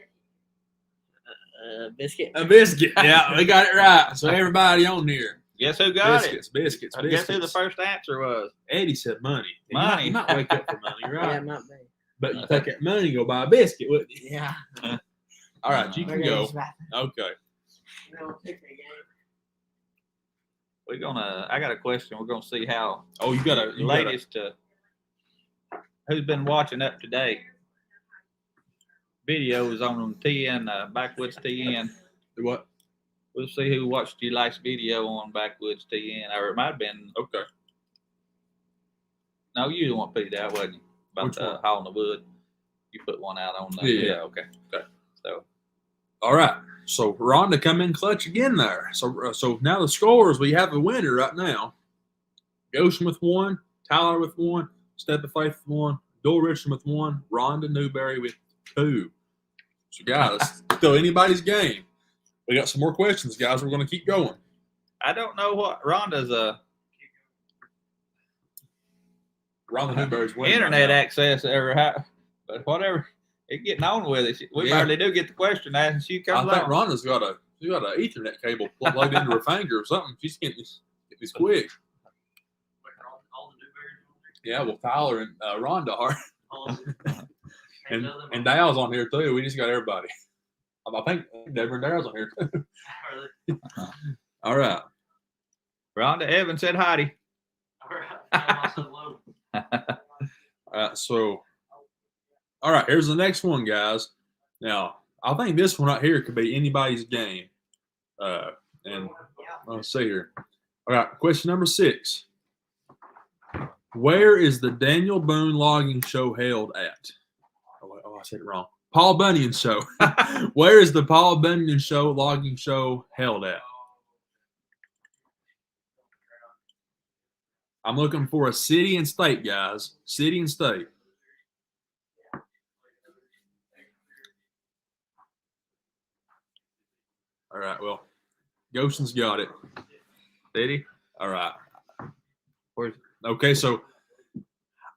Biscuit. A biscuit. Yeah, we got it right. So everybody on here. Guess who got Biscuits. it? Guess who the first answer was? Eddie said money. Money. You might wake up for money, Yeah, right? it might be. But you take that money and go buy a biscuit, wouldn't you? Yeah. All right, you can go. Okay. I got a question. We're gonna see how Oh, you got the latest who's been watching up to date videos on TN, Backwoods TN. what? We'll see who watched your last video on Backwoods TN, or it might have been. Okay. No, you didn't want to put that, wasn't you? About Which the one? hauling the wood. You put one out on the. Yeah. Okay. So All right. So Rhonda come in clutch again there. So now the scores, we have a winner right now. Goshen with 1, Tyler with 1, Step of Faith with 1, Joel Richardson with 1, Rhonda Newberry with 2. So guys, still anybody's game. We got some more questions, guys. We're going to keep going. I don't know what Rhonda's Rhonda Newberry's winning. internet right access ever have, but whatever. It's getting on with it. We Yeah. barely do get the question asked, and she I comes think on. Rhonda's got a Ethernet cable plugged into her finger or something. She's getting this quick. All the newberries on Yeah, well, Tyler and Rhonda are, there. and Dale's on here too. We just got everybody. I think Deborah and Daryl's on here too. All right. Rhonda Evans said Heidi. All So, all right, here's the next one, guys. Now, I think this one right here could be anybody's game. And let's see here. All right, question number 6. Where is the Daniel Boone logging show held at? Oh, I said it wrong. Paul Bunyan show. Where is the Paul Bunyan show logging show held at? I'm looking for a city and state, guys. City and state. All right, well, Goshen's got it. Did he? All right. Where's Okay, so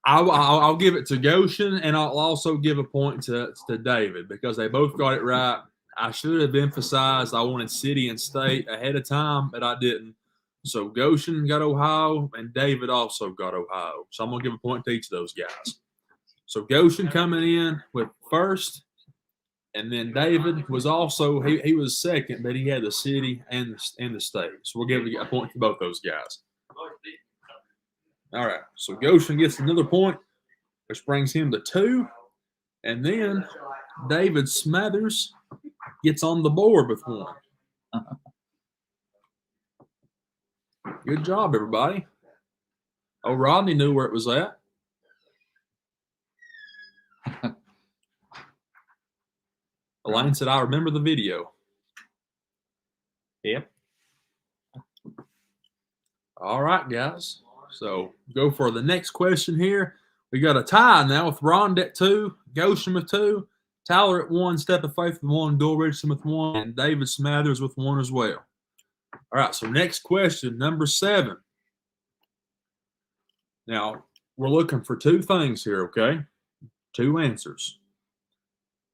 I'll give it to Goshen, and I'll also give a point to David because they both got it right. I should have emphasized I wanted city and state ahead of time, but I didn't. So Goshen got Ohio, and David also got Ohio. So I'm going to give a point to each of those guys. So Goshen coming in with first, and then David was also, he was second, but he had the city and the state. So we'll give a point to both those guys. All right, so Goshen gets another point, which brings him to 2. And then David Smathers gets on the board with 1. Good job, everybody. Oh, Rodney knew where it was at. Elaine said, I remember the video. Yep. All right, guys. So go for the next question here. We got a tie now with Rhonda at 2, Goshen with 2, Tyler at 1, Step of Faith with 1, Doyle Richardson with 1, and David Smathers with 1 as well. All right, so next question, number 7. Now, we're looking for 2 things here, okay? 2 answers.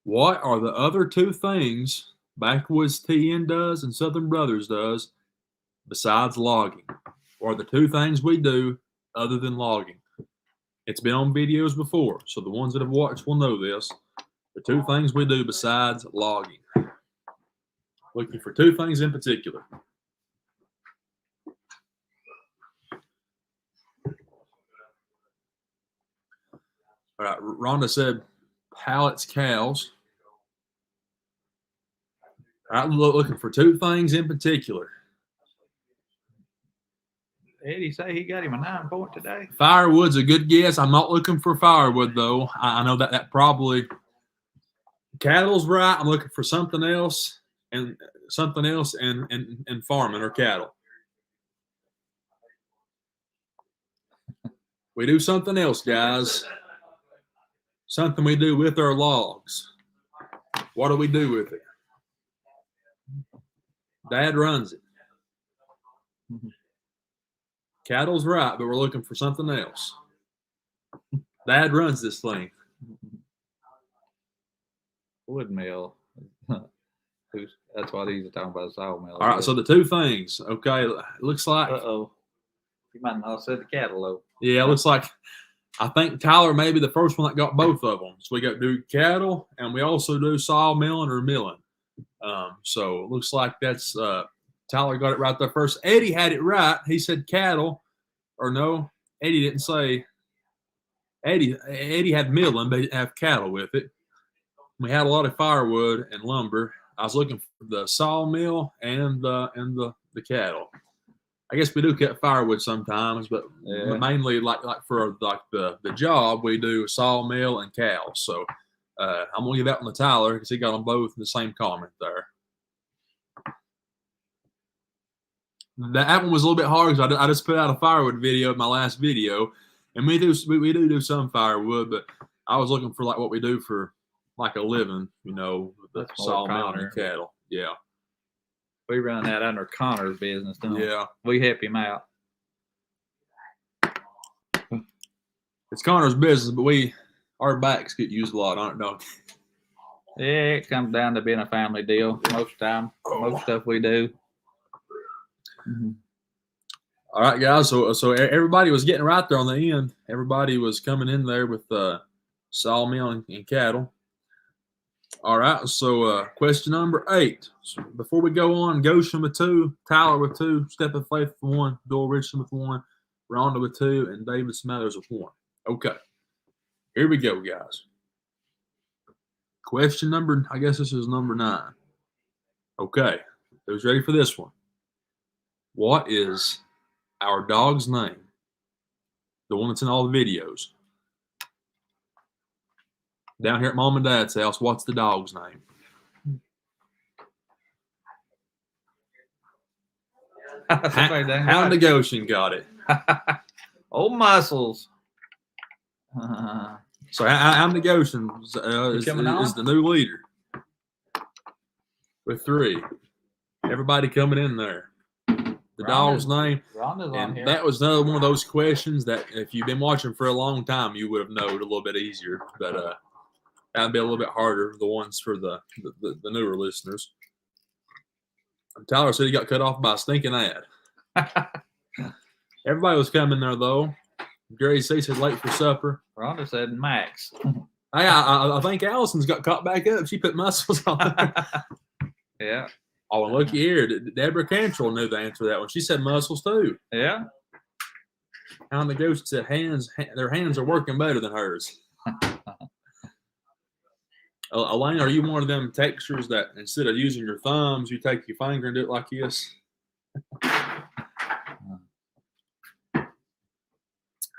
What are the other 2 things Backwoods TN does and Southern Brothers does besides logging? What are the 2 things we do other than logging? It's been on videos before, so the ones that have watched will know this. The 2 things we do besides logging. Looking for 2 things in particular. All right, Rhonda said pallets, cows. I'm looking for 2 things in particular. Eddie say he got him a 9 point today. Firewood's a good guess. I'm not looking for firewood, though. I know that probably cattle's right. I'm looking for something else and farming or cattle. We do something else, guys. Something we do with our logs. What do we do with it? Dad runs it. Cattle's right, but we're looking for something else. Dad runs this thing. Wood mill. That's what he's talking about, sawmill. All right, so the 2 things. Okay, it looks like. Uh-oh. You might not have said the cattle, Yeah, it looks like. I think Tyler may be the first one that got both of them. So we got to do cattle, and we also do sawmilling or milling. So it looks like that's Tyler got it right there first. Eddie had it right. He said cattle, or no, Eddie didn't say. Eddie had milling, but he didn't have cattle with it. We had a lot of firewood and lumber. I was looking for the sawmill and the cattle. I guess we do cut firewood sometimes, but mainly like for like the job we do sawmill and cows. So I'm gonna give that one to Tyler because he got them both in the same comment there. That one was a little bit hard because I just put out a firewood video in my last video, and we do some firewood, but I was looking for like what we do for like a living, the sawmill and cattle. Yeah. We run that under Connor's business, don't we? Yeah. We help him out. It's Connor's business, but our backs get used a lot. I don't know. Yeah, it comes down to being a family deal most time. Most stuff we do. Mhm. All right, guys. So everybody was getting right there on the end. Everybody was coming in there with sawmill and cattle. All right. So question number 8. So before we go on, Goshen with 2, Tyler with 2, Step of Faith with 1, Doyle Richardson with 1, Rhonda with 2, and David Smathers with 1. Okay. Here we go, guys. Question number, I guess this is number 9. Okay. Who's ready for this one? What is our dog's name? The one that's in all the videos. Down here at Mom and Dad's house, what's the dog's name? Somebody done Hound got of Goshen got it. it. Old muscles. So Hound of Goshen is coming on? the new leader with 3. Everybody coming in there. The dog's name. Rhonda's on And here. that was another one of those questions that if you've been watching for a long time, you would have known a little bit easier. But that'd be a little bit harder, the ones for the newer listeners. Tyler said he got cut off by a stinking ad. Everybody was coming there, though. Gary C said late for supper. Rhonda said Max. Hey, I think Allison's got caught back up. She put muscles on there. Yeah. Oh, and looky here. Deborah Cantrell knew the answer to that one. She said muscles, too. Yeah. Hound the Ghost said their hands are working better than hers. Elaine, are you one of them textures that instead of using your thumbs, you take your finger and do it like this?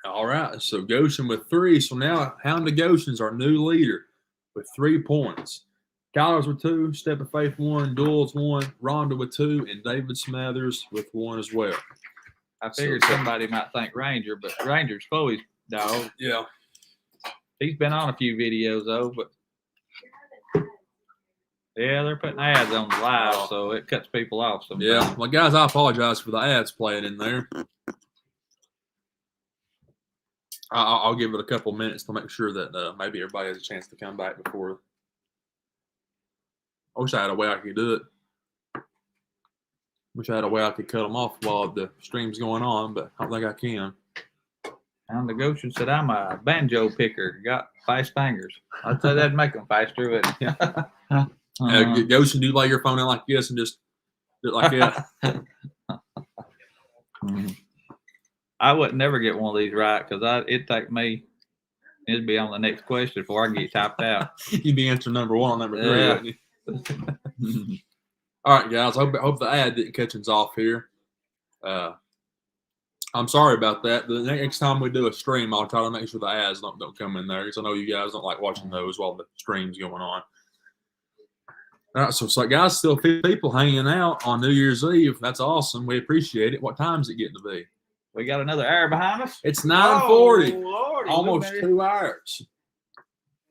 All right, so Goshen with 3. So now Hound of Goshen's our new leader with 3 points. Tyler's with 2, Step of Faith 1, Doyle's 1, Rhonda with 2, and David Smathers with 1 as well. I figured somebody might think Ranger, but Ranger's Chloe's dog. Yeah. He's been on a few videos though, but yeah, they're putting ads on the live, so it cuts people off sometimes. Yeah. Well, guys, I apologize for the ads playing in there. I'll give it a couple minutes to make sure that maybe everybody has a chance to come back before. I wish I had a way I could do it. Wish I had a way I could cut them off while the stream's going on, but I don't think I can. Hound of Goshen said, I'm a banjo picker, got fast fingers. I'd say that'd make them faster, but yeah. Goshen, do you lay your phone out like this and just do it like that? I would never get one of these right because it'd take me, it'd be on the next question before I can get typed out. You'd be answering number 1 on number 3, Yeah. wouldn't you? All right, guys. I hope the ad didn't catch us off here. I'm sorry about that. The next time we do a stream, I'll try to make sure the ads don't come in there because I know you guys don't like watching those while the stream's going on. All right, so guys, still people hanging out on New Year's Eve. That's awesome. We appreciate it. What time is it getting to be? We got another hour behind us? It's 9:40. Oh, Lordy, Almost look, 2 hours.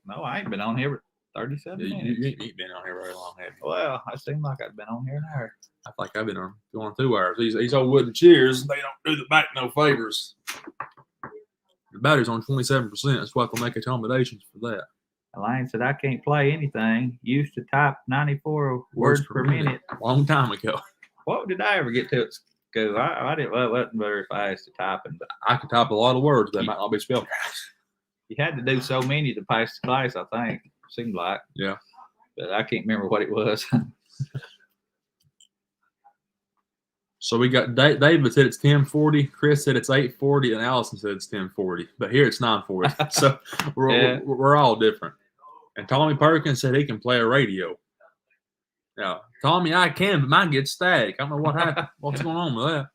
No, I ain't been on here 37 You minutes. ain't been on here very long, have you? Well, I seem like I've been on here an hour. I think I've been on going 2 hours. These old wooden chairs, they don't do the back no favors. The battery's on 27%. That's why they'll make accommodations for that. Elaine said, I can't play anything. Used to type 94 words per minute. Long time ago. What did I ever get to at school? I didn't, well, it wasn't very fast at typing, but I could type a lot of words that might not be spelled. you had to do so many to pass the class, I think. Seemed like. Yeah. But I can't remember what it was. So we got David said it's 10:40, Chris said it's 8:40, and Allison said it's 10:40. But here it's 9:40. So we're all different. And Tommy Perkins said he can play a radio. Yeah, Tommy, I can, but mine gets static. I don't know what happened. What's going on with that?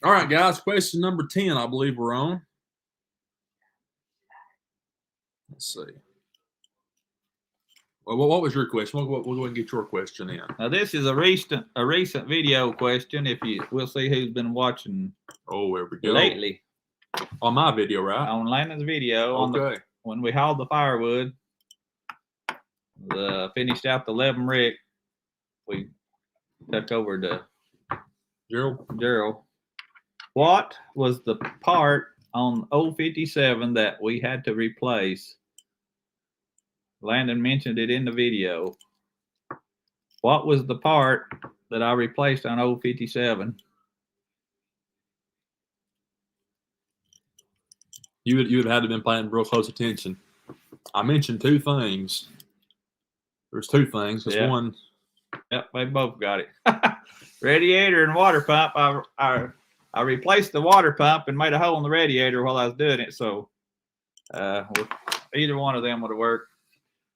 All right, guys. Question number 10, I believe we're on. Let's see. Well, what was your question? We'll go ahead and get your question in. Now this is a recent video question. We'll see who's been watching Oh, there we go. lately On my video, right? on Landon's video Okay. when we hauled the firewood. Finished out the 11 rick. We took over to Gerald. What was the part on 057 that we had to replace Landon mentioned it in the video. What was the part that I replaced on old 57? You would have had to been paying real close attention. I mentioned two things. There's two things. There's Yeah. one. Yep, they both got it. Radiator and water pump. I replaced the water pump and made a hole in the radiator while I was doing it. So either one of them would have worked.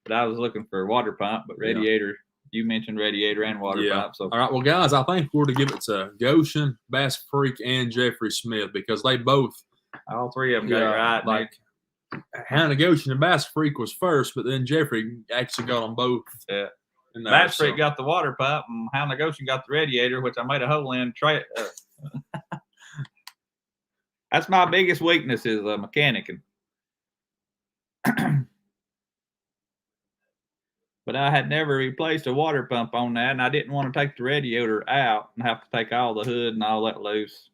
But I was looking for a water pump, but radiator. Yeah. You mentioned radiator and water pump. So all right, well, guys, I think we're to give it to Goshen, Bass Freak, and Jeffrey Smith because they both. All three of them got it right. Like Hannah Goshen and Bass Freak was first, but then Jeffrey actually got them both. Yeah. Bass Freak got the water pump, and Hannah Goshen got the radiator, which I made a hole in. That's my biggest weakness is mechanicking. But I had never replaced a water pump on that, and I didn't want to take the radiator out and have to take all the hood and all that loose.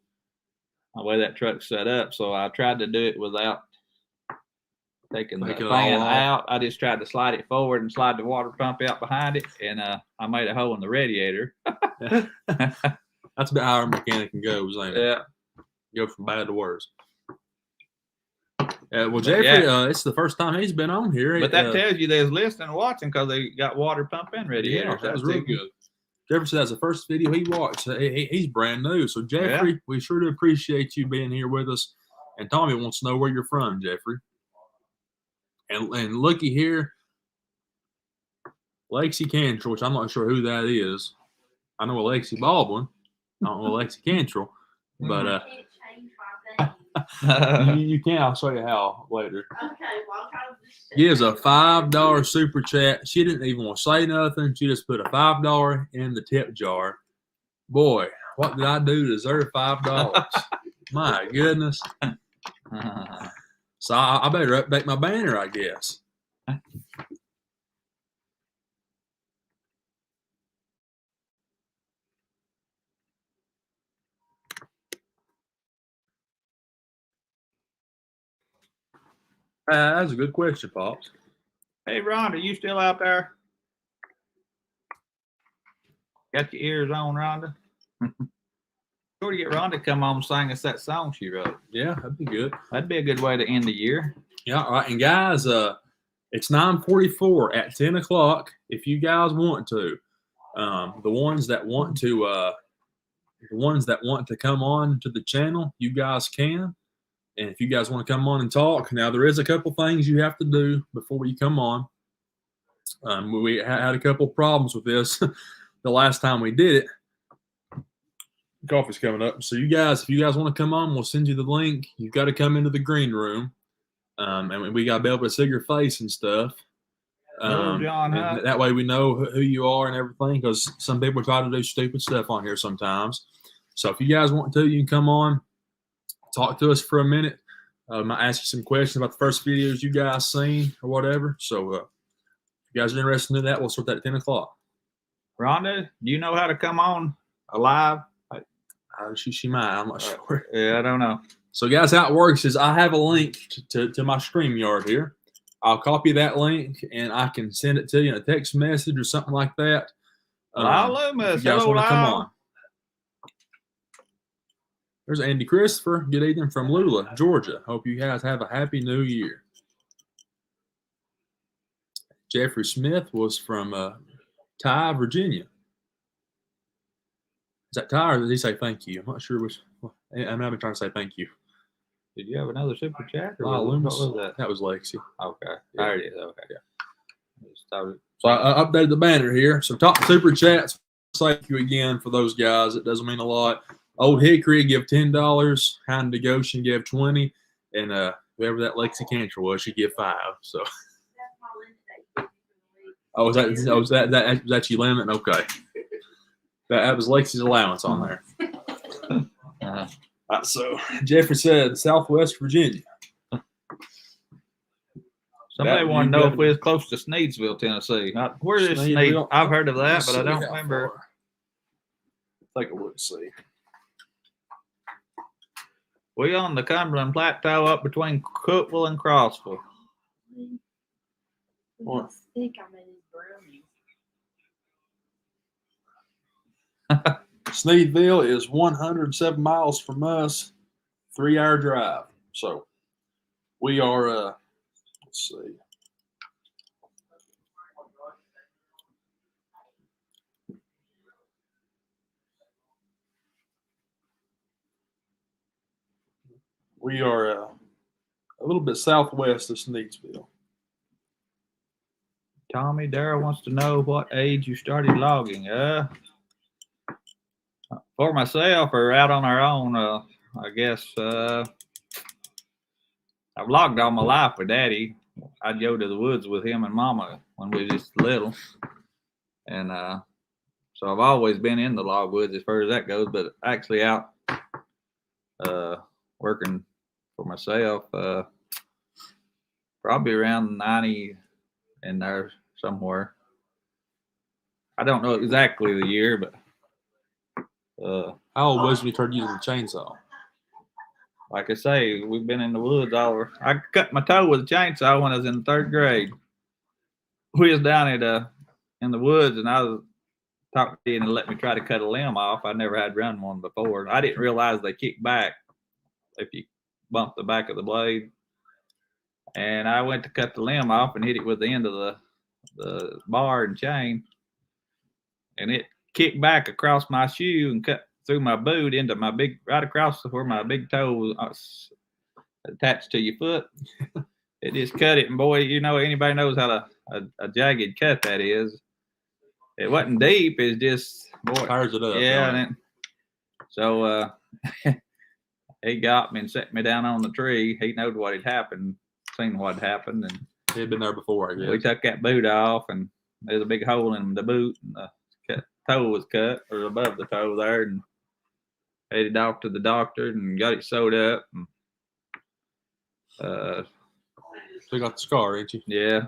The way that truck's set up, so I tried to do it without taking the fan out. I just tried to slide it forward and slide the water pump out behind it, and I made a hole in the radiator. That's about how our mechanicking goes, ain't it? Yeah. Go from bad to worse. Well, Jeffrey, it's the first time he's been on here. But that tells you they was listening and watching because they got water pump and radiator. Yeah, that was really good. Jeffrey said that's the first video he watched. He's brand new. So, Jeffrey, we sure do appreciate you being here with us. And Tommy wants to know where you're from, Jeffrey. And looky here, Lexi Cantrell, which I'm not sure who that is. I know Alexi Baldwin. I don't know Alexi Cantrell. But you can. I'll show you how later. Okay, well, gives a $5 super chat. She didn't even want to say nothing. She just put a $5 in the tip jar. Boy, what did I do to deserve $5? My goodness. So I better update my banner, I guess. That's a good question, Pops. Hey, Rhonda, you still out there? Got your ears on, Rhonda? Sure to get Rhonda to come on and sing us that song she wrote. Yeah, that'd be good. That'd be a good way to end the year. Yeah, all right. And guys, it's 9:44 at 10 o'clock. If you guys want to, the ones that want to come on to the channel, you guys can. And if you guys want to come on and talk, now there is a couple things you have to do before you come on. We had a couple problems with this the last time we did it. Coffee's coming up. So you guys, if you guys want to come on, we'll send you the link. You've got to come into the green room. And we got to be able to see your face and stuff. And that way we know who you are and everything, because some people try to do stupid stuff on here sometimes. So if you guys want to, you can come on. Talk to us for a minute. I might ask you some questions about the first videos you guys seen or whatever. So if you guys are interested in that, we'll start that at 10 o'clock. Rhonda, do you know how to come on live? She might. I'm not sure. Yeah, I don't know. So, guys, how it works is I have a link to my StreamYard here. I'll copy that link, and I can send it to you in a text message or something like that. You guys want to come on. There's Andy Christopher. Good evening from Lula, Georgia. Hope you guys have a happy new year. Jeffrey Smith was from Ty, Virginia. Is that Ty, or did he say thank you? I'm not sure which. I've been trying to say thank you. Did you have another super chat? Or what was that? That was Lexi. Okay. Yeah. There it is. Okay. Yeah. So I updated the banner here. So top super chats. Thank you again for those guys. It doesn't mean a lot. Old Hickory give $10. Hound to Goshen give 20, and whoever that Lexi Cantrell was, she give 5. So. Oh, was that you limit? Okay. That was Lexi's allowance on there. So Jeffrey said Southwest Virginia. Somebody want to know if we're close to Sneedsville, Tennessee. Where is Sneed? I've heard of that, but I don't remember. Take a look, see. We on the Cumberland Plateau up between Cookville and Crossville. What? thick I made these brownies. Sneedville is 107 miles from us, 3-hour drive. So we are, let's see. We are a little bit southwest of Sneedsville. Tommy Darrell wants to know what age you started logging. For myself or out on our own, I guess I've logged all my life with Daddy. I'd go to the woods with him and Mama when we were just little, and so I've always been in the log woods as far as that goes. But actually out working for myself, probably around 90 in there somewhere. I don't know exactly the year, but How old was when you started using the chainsaw? like I say, we've been in the woods all over. I cut my toe with a chainsaw when I was in the 3rd grade. We was down at in the woods, and I was talking to him and let me try to cut a limb off. I never had run one before. I didn't realize they kick back if you bump the back of the blade. And I went to cut the limb off and hit it with the end of the bar and chain, and it kicked back across my shoe and cut through my boot into my right across where my big toe was attached to your foot. It just cut it, and boy, anybody knows how a jagged cut that is. It wasn't deep. It's just, boy, Fires it up. yeah. And so he got me and set me down on the tree. He knowed what had happened, seen what had happened, and He'd been there before, I guess. we took that boot off, and there's a big hole in the boot, and the toe was cut, or above the toe there, and headed off to the doctor and got it sewed up. And, Still got the scar, ain't you? yeah.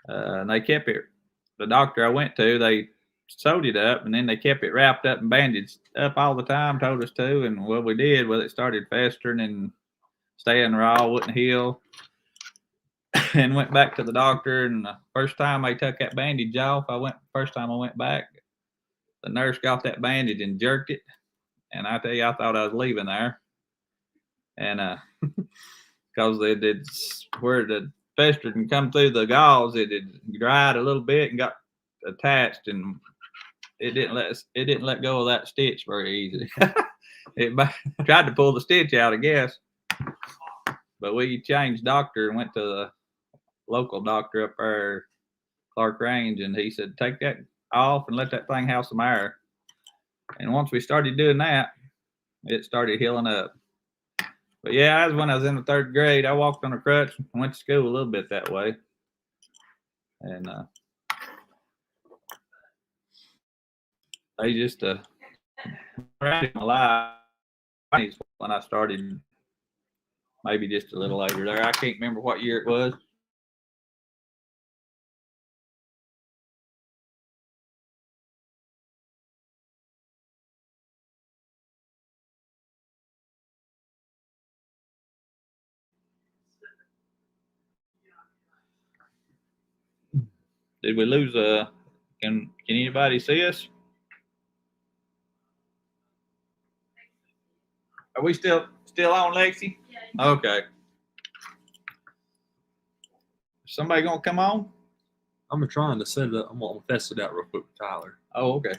And they kept it. The doctor I went to, they sewed it up, and then they kept it wrapped up and bandaged up all the time, told us to. And what we did was it started festering and staying raw, wouldn't heal. And went back to the doctor, and the first time they took that bandage off, first time I went back, the nurse got that bandage and jerked it. And I tell you, I thought I was leaving there. And because they did, where the festered and come through the gauze, it had dried a little bit and got attached, and it didn't let go of that stitch very easy. It tried to pull the stitch out, I guess. But we changed doctor and went to the local doctor up there, Clark Range, and he said, take that off and let that thing have some air. And once we started doing that, it started healing up. But yeah, that was when I was in the 3rd grade. I walked on a crutch and went to school a little bit that way. And they just around in my life when I started, maybe just a little later there. I can't remember what year it was. Did we lose can anybody see us? Are we still on, Lexi? Yeah. Okay. Somebody gonna come on? I'm trying to set it up. I'm gonna test it out real quick with Tyler. Oh, okay.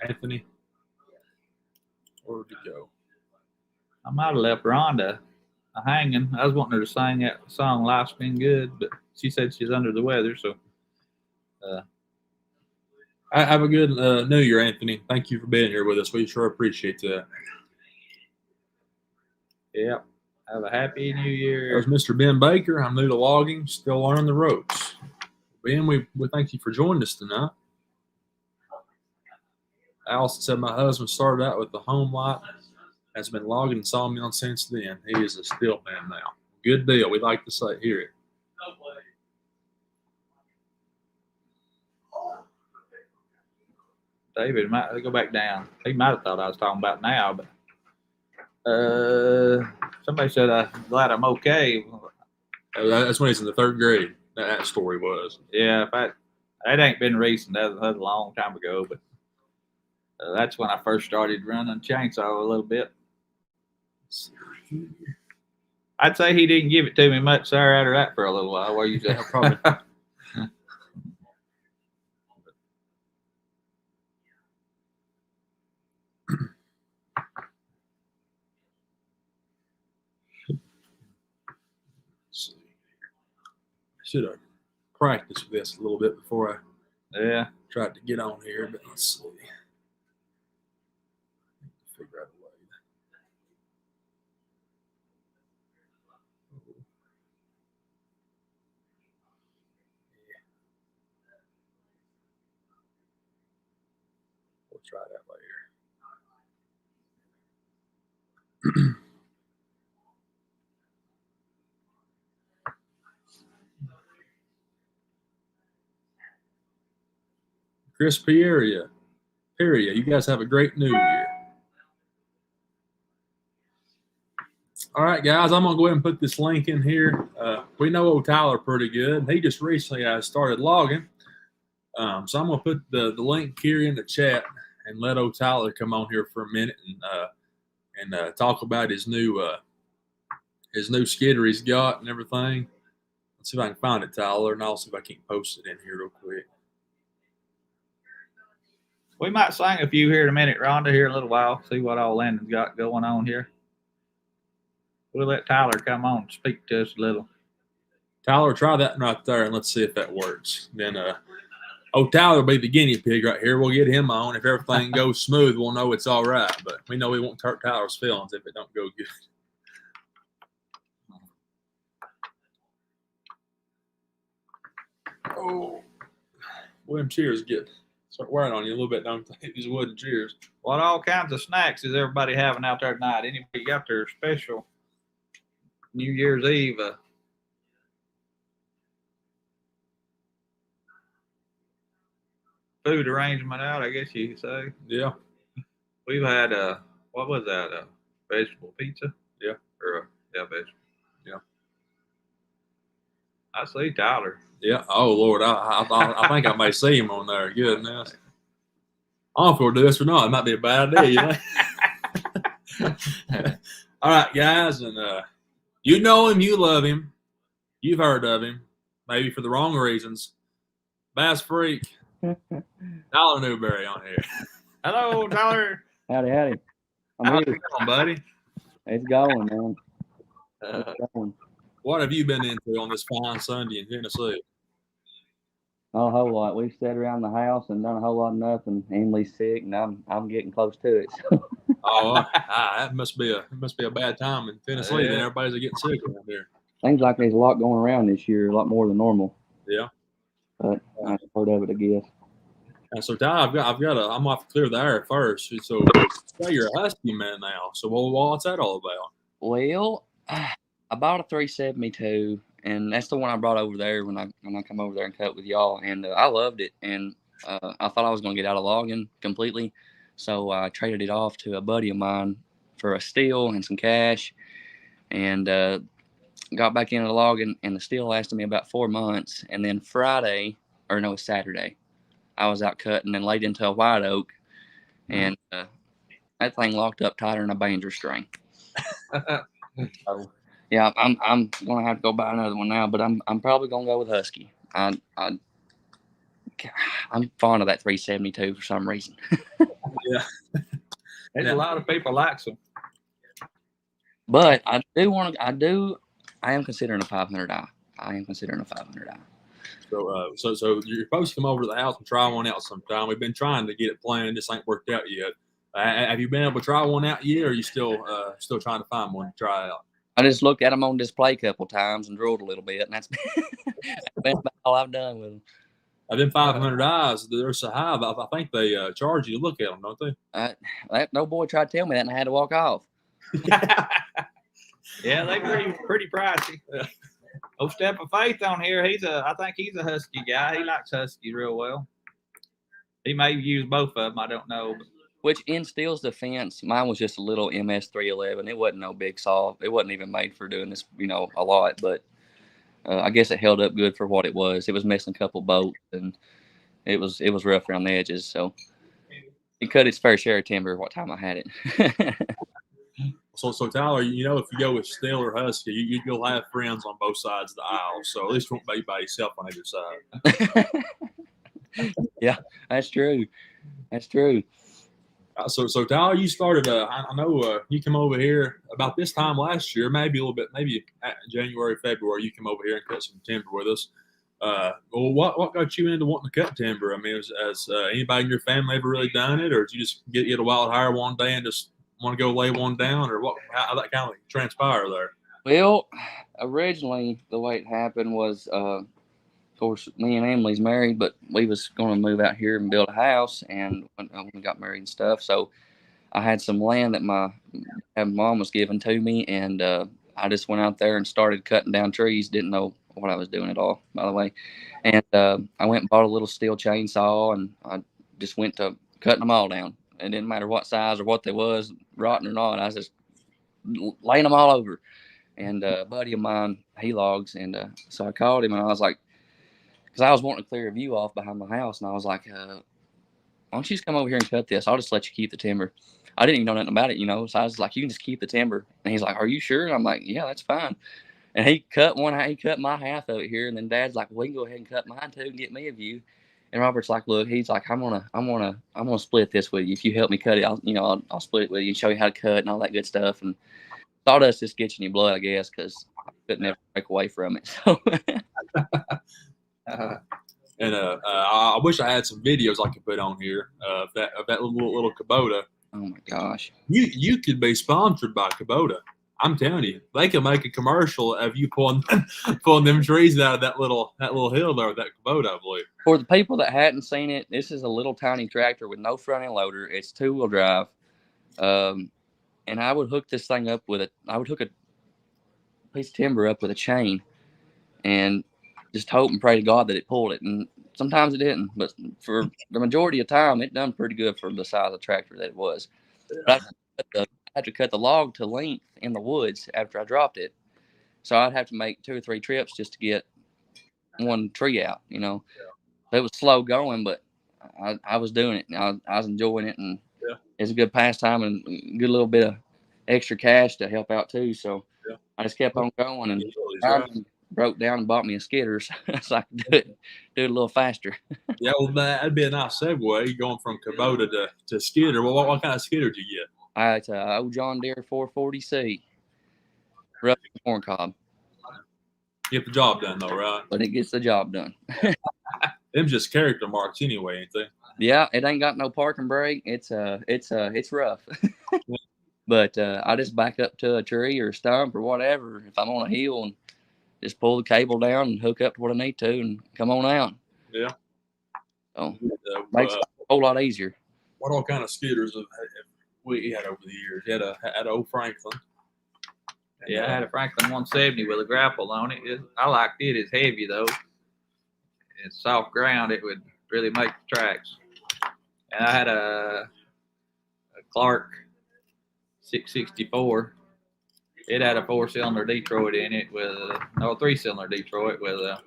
Anthony, where did he go? I might have left Rhonda hanging. I was wanting her to sing that song "Life's Been Good," but she said she's under the weather. So, Have a good New Year, Anthony. Thank you for being here with us. We sure appreciate that. Yep. Have a happy New Year. There's Mr. Ben Baker. I'm new to logging, still learning the ropes. Ben, we thank you for joining us tonight. Allison said my husband started out with the home light, has been logging and sawmill since then. He is a steel man now. Good deal. We like to say, hear it. David might go back down. He might have thought I was talking about now, but somebody said I'm glad I'm okay. That's when he's in the 3rd grade. That story was. Yeah, that ain't been recent. That was a long time ago, but that's when I first started running chainsaw a little bit. I'd say he didn't give it to me much, sir, after that for a little while. Where you said Probably. Should have practiced with this a little bit before I Yeah. tried to get on here, but let's see. Figure out a way. We'll try that later. Chris Pieria, you guys have a great new year. All right, guys, I'm going to go ahead and put this link in here. We know old Tyler pretty good. He just recently started logging. So I'm going to put the link here in the chat and let old Tyler come on here for a minute and talk about his new skidder he's got and everything. Let's see if I can find it, Tyler, and I'll see if I can post it in here real quick. We might sing a few here in a minute, Rhonda, here in a little while. See what all Landon's got going on here. We'll let Tyler come on and speak to us a little. Tyler, try that right there, and let's see if that works. Then, Tyler will be the guinea pig right here. We'll get him on. If everything goes smooth, we'll know it's all right. But we know we won't hurt Tyler's feelings if it don't go good. Oh, wooden cheers start wearing on you a little bit, don't they? These wooden cheers. What all kinds of snacks is everybody having out there tonight? Anybody got their special New Year's Eve food arrangement out, I guess you could say? Yeah. We've had what was that? Vegetable pizza? Yeah. Or vegetable. Yeah. I see Tyler. Yeah. Oh Lord, I think I may see him on there. Goodness. I don't know if we'll do this or not. It might be a bad idea, you know. All right, guys, and you know him, you love him, you've heard of him, maybe for the wrong reasons. Bass Freak, Tyler Newberry on here. Hello, Tyler. Howdy. I'm How's here. it going, buddy? It's going, man. It's going. What have you been into on this fine Sunday in Tennessee? Not a whole lot. We've sat around the house and done a whole lot of nothing. Emily's sick, and I'm getting close to it. So. Oh, that must be a bad time in Tennessee. Then everybody's getting sick around here. Seems like there's a lot going around this year, a lot more than normal. Yeah. But I've heard of it, I guess. And so, Ty, I'm off to clear the air first. So, you're a Husky man now. So, what's that all about? Well, I bought a 372, and that's the one I brought over there when I come over there and cut with y'all, and I loved it. And I thought I was going to get out of logging completely, so I traded it off to a buddy of mine for a steel and some cash, and got back into logging, and the steel lasted me about 4 months. And then Saturday, I was out cutting and laid into a white oak, and that thing locked up tighter than a banjo string. So, yeah, I'm gonna have to go buy another one now, but I'm probably gonna go with Husky. I'm fond of that 372 for some reason. Yeah, There's a lot of people likes them. But I am considering a 500i. I am considering a 500i. So you're supposed to come over to the house and try one out sometime. We've been trying to get it planned, just ain't worked out yet. Have you been able to try one out yet, or are you still trying to find one to try out? I just looked at them on display a couple times and drooled a little bit, and that's been about all I've done with them. Them 500Is, they're so high, but I think they charge you to look at them, don't they? That no boy tried to tell me that, and I had to walk off. Yeah, they pretty pricey. Oh, Step of Faith on here. I think he's a Husky guy. He likes Husky real well. He may use both of them. I don't know. But Which in Steel's defense, mine was just a little MS-311. It wasn't no big saw. It wasn't even made for doing this, a lot. But I guess it held up good for what it was. It was missing a couple bolts, and it was rough around the edges. So it cut its fair share of timber what time I had it. So Tyler, if you go with Steel or Husky, you'll have friends on both sides of the aisle. So at least you won't be by yourself on either side. Yeah, that's true. That's true. So Tyler, you started. I know you came over here about this time last year, maybe a little bit, maybe January, February. You came over here and cut some timber with us. Well, what got you into wanting to cut timber? I mean, has anybody in your family ever really done it, or did you just get a wild hire one day and just want to go lay one down, or what? How that kind of transpire there? Well, originally the way it happened was, of course, me and Emily's married, but we was going to move out here and build a house, and when we got married and stuff, so I had some land that my mom was giving to me, and I just went out there and started cutting down trees. Didn't know what I was doing at all, by the way. And I went and bought a little steel chainsaw, and I just went to cutting them all down. It didn't matter what size or what they was, rotten or not. I was just laying them all over. And a buddy of mine, he logs, and so I called him, and I was like, because I was wanting to clear a view off behind my house, and I was like, why don't you just come over here and cut this? I'll just let you keep the timber. I didn't even know nothing about it, So I was like, you can just keep the timber. And he's like, are you sure? And I'm like, yeah, that's fine. And he cut my half of it here, and then Dad's like, well, we can go ahead and cut mine too and get me a view. And Robert's like, look, he's like, I'm gonna split this with you. If you help me cut it, I'll split it with you and show you how to cut and all that good stuff. And sawdust just gets in your blood, I guess, because I couldn't ever break away from it. So And I wish I had some videos I could put on here of that little Kubota. oh my gosh. You could be sponsored by Kubota. I'm telling you, they can make a commercial of you pulling them trees out of that little hill there with that Kubota, I believe. For the people that hadn't seen it, this is a little tiny tractor with no front end loader. It's 2-wheel drive. And I would hook this thing up I would hook a piece of timber up with a chain and just hope and pray to God that it pulled it. And sometimes it didn't, but for the majority of the time, it done pretty good for the size of the tractor that it was. But I had to cut the log to length in the woods after I dropped it. So I'd have to make 2 or 3 trips just to get one tree out, So it was slow going, but I was doing it. I was enjoying it, and it's a good pastime and a good little bit of extra cash to help out too. So I just kept on going, and I broke down and bought me a skidder so I could do it a little faster. Yeah, well, that'd be a nice segue going from Kubota to skidder. Well, what kind of skidder did you get? It's a old John Deere 440C, rough corn cob. Get the job done though, right? But it gets the job done. Them just character marks anyway, ain't they? Yeah, it ain't got no parking brake. It's rough. But I just back up to a tree or a stump or whatever if I'm on a hill and just pull the cable down and hook up to what I need to and come on out. Yeah. So makes it a whole lot easier. What all kind of skidders have we had over the years? You had an old Franklin. yeah, I had a Franklin 170 with a grapple on it. I liked it. It's heavy though. It's soft ground. It would really make the tracks. And I had a Clark 664. It had a 4-cylinder Detroit in it with a 3-cylinder Detroit with a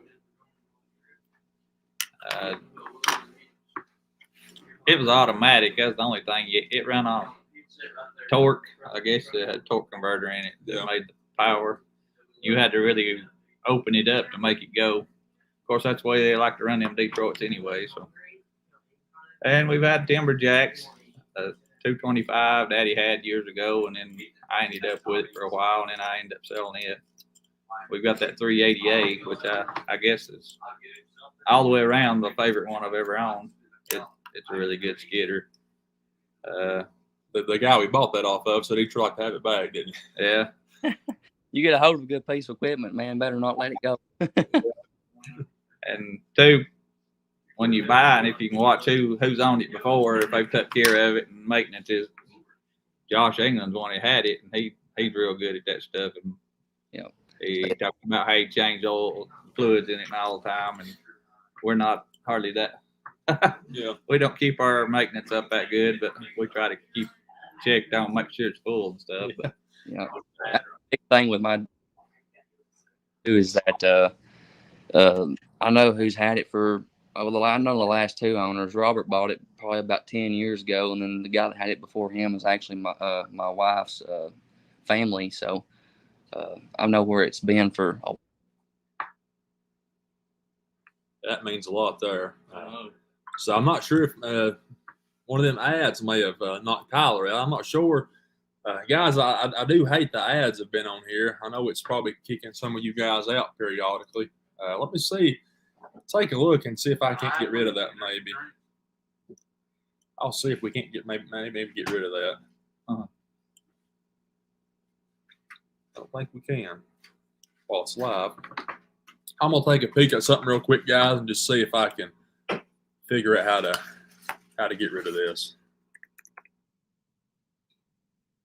it was automatic. That's the only thing. It ran on torque. I guess it had a torque converter in it that made the power. You had to really open it up to make it go. Of course, that's the way they like to run them Detroits anyway. So, and we've had timber jacks, 225 Daddy had years ago, and then I ended up with it for a while, and then I ended up selling it. We've got that 388, which I guess is all the way around the favorite one I've ever owned. It's a really good skidder. The guy we bought that off of said he'd like to have it back, didn't he? Yeah. You get a hold of a good piece of equipment, man, better not let it go. And 2, when you buy it, if you can watch who's owned it before, if they've took care of it and maintenance is Josh England's one who had it, and he's real good at that stuff. And he talked about how he changed oil fluids in it all the time, and we're not hardly that Yeah. We don't keep our maintenance up that good, but we try to keep checked on, make sure it's full and stuff. But Yeah. Big thing with my too is that I know who's had it for. Well, I know the last two owners. Robert bought it probably about 10 years ago, and then the guy that had it before him was actually my wife's family. So I know where it's been for. That means a lot there. So I'm not sure if one of them ads may have knocked Tyler out. I'm not sure. Guys, I do hate the ads have been on here. I know it's probably kicking some of you guys out periodically. Let me see. Take a look and see if I can't get rid of that maybe. I'll see if we can't get maybe get rid of that. I don't think we can while it's live. I'm gonna take a peek at something real quick, guys, and just see if I can figure out how to get rid of this.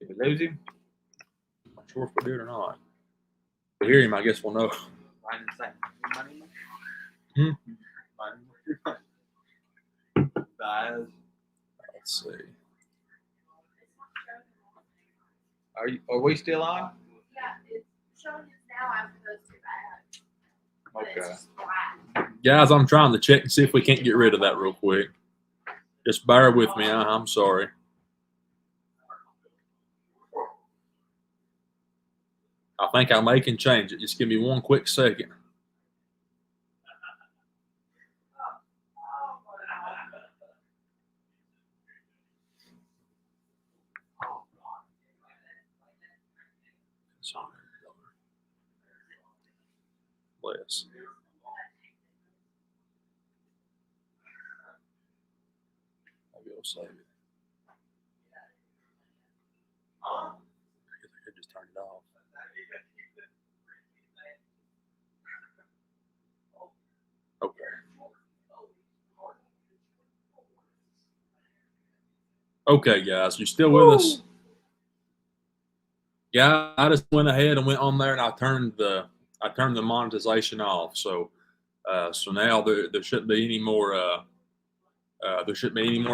did we lose him? I'm not sure if we did or not. If we hear him, I guess we'll know. Let's see. Are we still on? Yeah, it's showing us now after those two ads. But it's Okay. just black. Guys, I'm trying to check and see if we can't get rid of that real quick. Just bear with me. I'm sorry. I think I may can change it. Just give me one quick second. Less. Maybe I'll save it. I guess I could just turn it off. Okay. Okay, guys, you still with us? Yeah, I just went ahead and went on there and I turned the monetization off. So now there shouldn't be any more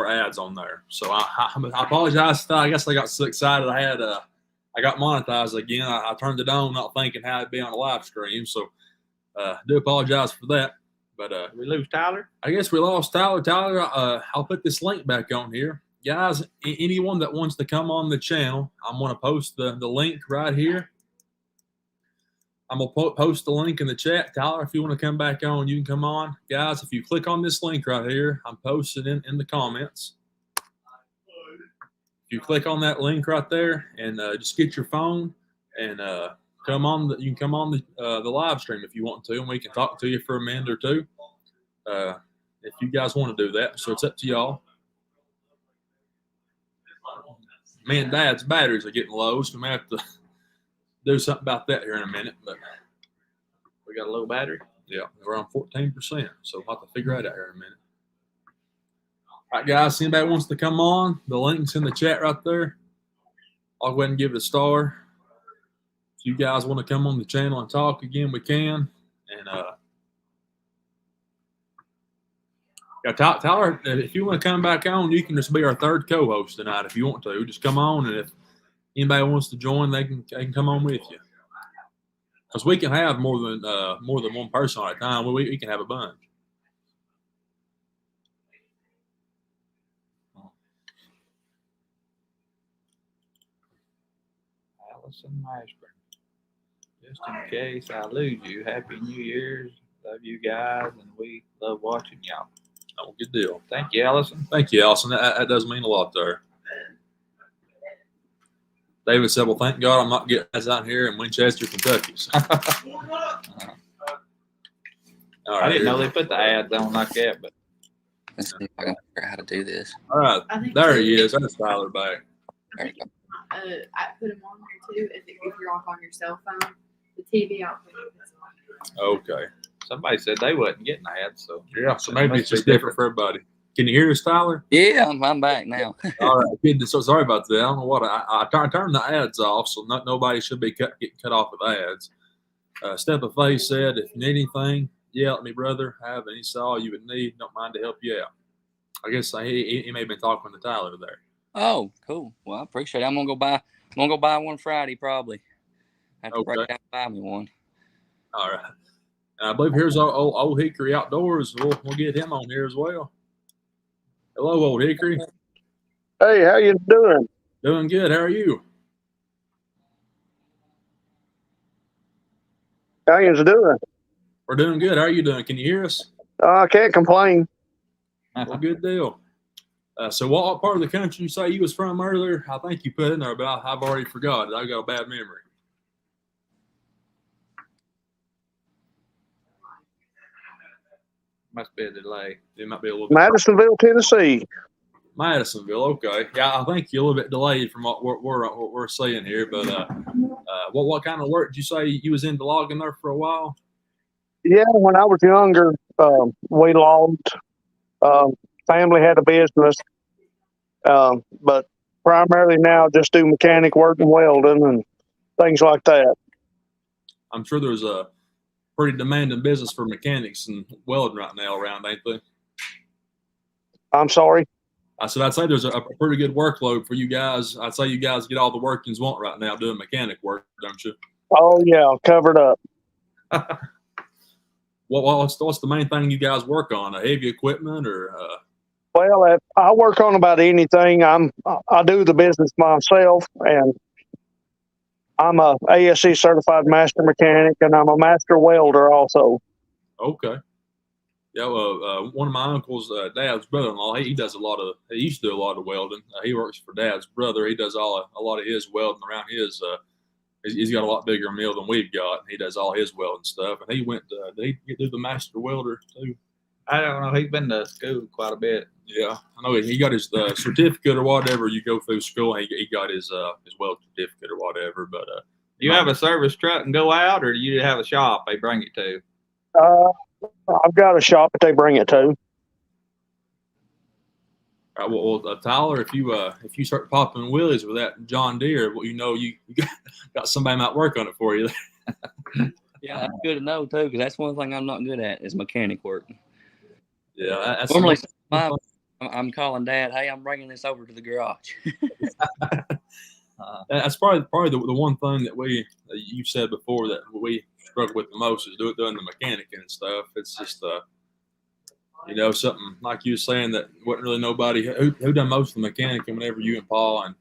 ads on there. So I apologize. I guess I got so excited. I got monetized again. I turned it on, not thinking how it'd be on a live stream. So do apologize for that. But Did we lose Tyler? I guess we lost Tyler. Tyler, I'll put this link back on here. Guys, anyone that wants to come on the channel, I'm going to post the link right here. I'm going to post the link in the chat. Tyler, if you want to come back on, you can come on. Guys, if you click on this link right here, I'm posted in the comments. If you click on that link right there and just get your phone and come on, you can come on the live stream if you want to, and we can talk to you for a minute or two if you guys want to do that. So it's up to y'all. Me and Dad's batteries are getting low, so we may have to do something about that here in a minute. But We got a low battery. yeah, we're on 14%, so we'll have to figure that out here in a minute. All right, guys, anybody wants to come on, the link's in the chat right there. I'll go ahead and give it a star. If you guys want to come on the channel and talk again, we can. And yeah, Tyler, if you want to come back on, you can just be our third co-host tonight if you want to. Just come on, and if anybody wants to join, they can come on with you. Because we can have more than one person at a time. We can have a bunch. Allison Mashburn. Just in case I lose you, Happy New Year's. Love you guys, and we love watching y'all. Oh, good deal. Thank you, Allison. Thank you, Allison. That does mean a lot there. David said, well, thank God I'm not getting us out here in Winchester, Kentucky. So. All right, I didn't know they put the ads on like that, but Let's see if I can figure out how to do this. All right, I think there he is. That's Tyler back. There you go. I put them on there too. If you're off on your cell phone, the TV I'll put it on. Okay. somebody said they wasn't getting ads, so Yeah, so maybe it's just different for everybody. Can you hear us, Tyler? Yeah, I'm back now. All right, kid. So sorry about that. I don't know what I turned the ads off, so nobody should be getting cut off with ads. Step of Faith said, "If you need anything, yell at me, brother. I have any saw you would need. Don't mind to help you out." I guess he may have been talking to Tyler there. Oh, cool. Well, I appreciate it. I'm gonna go buy one Friday probably. I have to break Okay. down and buy me one. All right. I believe here's our old Hickory Outdoors. We'll get him on here as well. Hello, old Hickory. Hey, how you doing? Doing good. How are you? How you doing? We're doing good. How are you doing? Can you hear us? I can't complain. Well, good deal. So what part of the country you say you was from earlier? I think you put in there, but I've already forgot. I've got a bad memory. Must be a delay. It might be a little bit. Madisonville, Tennessee. Madisonville. Okay. Yeah, I think you're a little bit delayed from what we're saying here. But what kind of work did you say you was into logging there for a while? Yeah, when I was younger, we logged. Family had a business, but primarily now just do mechanic work and welding and things like that. I'm sure there's a pretty demanding business for mechanics and welding right now around, ain't there? I'm sorry. I said I'd say there's a pretty good workload for you guys. I'd say you guys get all the work you want right now doing mechanic work, don't you? Oh yeah, covered up. What's the main thing you guys work on? Heavy equipment or? Well, I work on about anything. I do the business myself, and I'm a ASC certified master mechanic, and I'm a master welder also. Okay. Yeah, well, one of my uncle's dad's brother-in-law, he does he used to do a lot of welding. He works for dad's brother. He does a lot of his welding around his. He's got a lot bigger mill than we've got. And he does all his welding stuff. And he went. Did he do the master welder too? I don't know. He's been to school quite a bit. Yeah, I know he got his certificate or whatever. You go through school, he got his weld certificate or whatever. But Do you have a service truck and go out, or do you have a shop they bring it to? I've got a shop that they bring it to. All right, well, Tyler, if you start popping wheelies with that John Deere, well, you got somebody might work on it for you. Yeah, that's good to know too, because that's one thing I'm not good at is mechanic work. Yeah, that's Normally, I'm calling Dad. Hey, I'm bringing this over to the garage. That's probably the one thing that you said before that we struggle with the most is doing the mechanic and stuff. It's just something like you were saying that wasn't really nobody who done most of the mechanicing whenever you and Paul and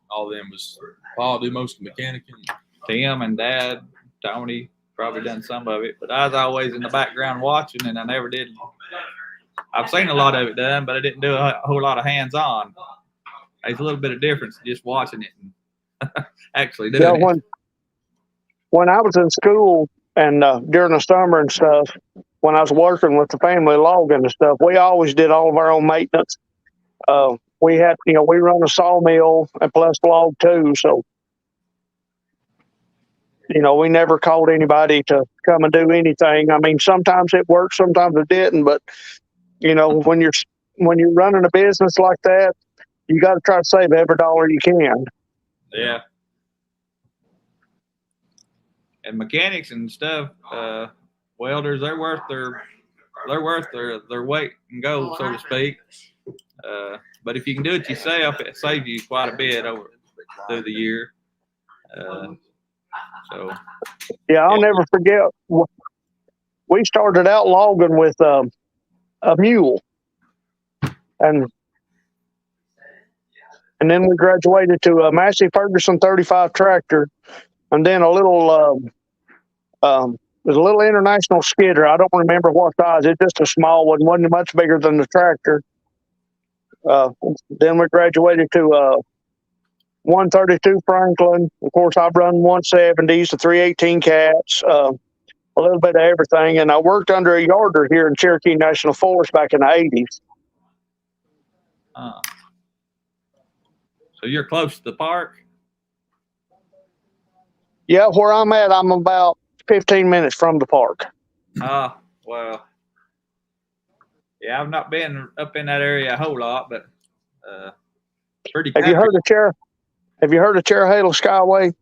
all of them was Paul do most of the mechanicing. Tim and Dad, Tony probably done some of it, but I was always in the background watching, and I never did. I've seen a lot of it done, but I didn't do a whole lot of hands-on. There's a little bit of difference just watching it and actually doing it. When I was in school and during the summer and stuff, when I was working with the family logging and stuff, we always did all of our own maintenance. We had, we run a sawmill and plus log too, so we never called anybody to come and do anything. I mean, sometimes it worked, sometimes it didn't, but when you're running a business like that, you got to try to save every dollar you can. Yeah. And mechanics and stuff, welders, they're worth their weight and gold, so to speak. But if you can do it yourself, it saves you quite a bit through the year. I'll never forget. We started out logging with a mule, and then we graduated to a Massey Ferguson 35 tractor, and then a little there's a little international skidder. I don't remember what size. It's just a small one, wasn't much bigger than the tractor. Then we graduated to 132 Franklin. Of course, I've run 170s, the 318 cats, a little bit of everything. And I worked under a yarder here in Cherokee National Forest back in the 80s. So you're close to the park? Yeah, where I'm at, I'm about 15 minutes from the park. Well, yeah, I've not been up in that area a whole lot, but pretty country. Have you heard of Cherahalo Skyway?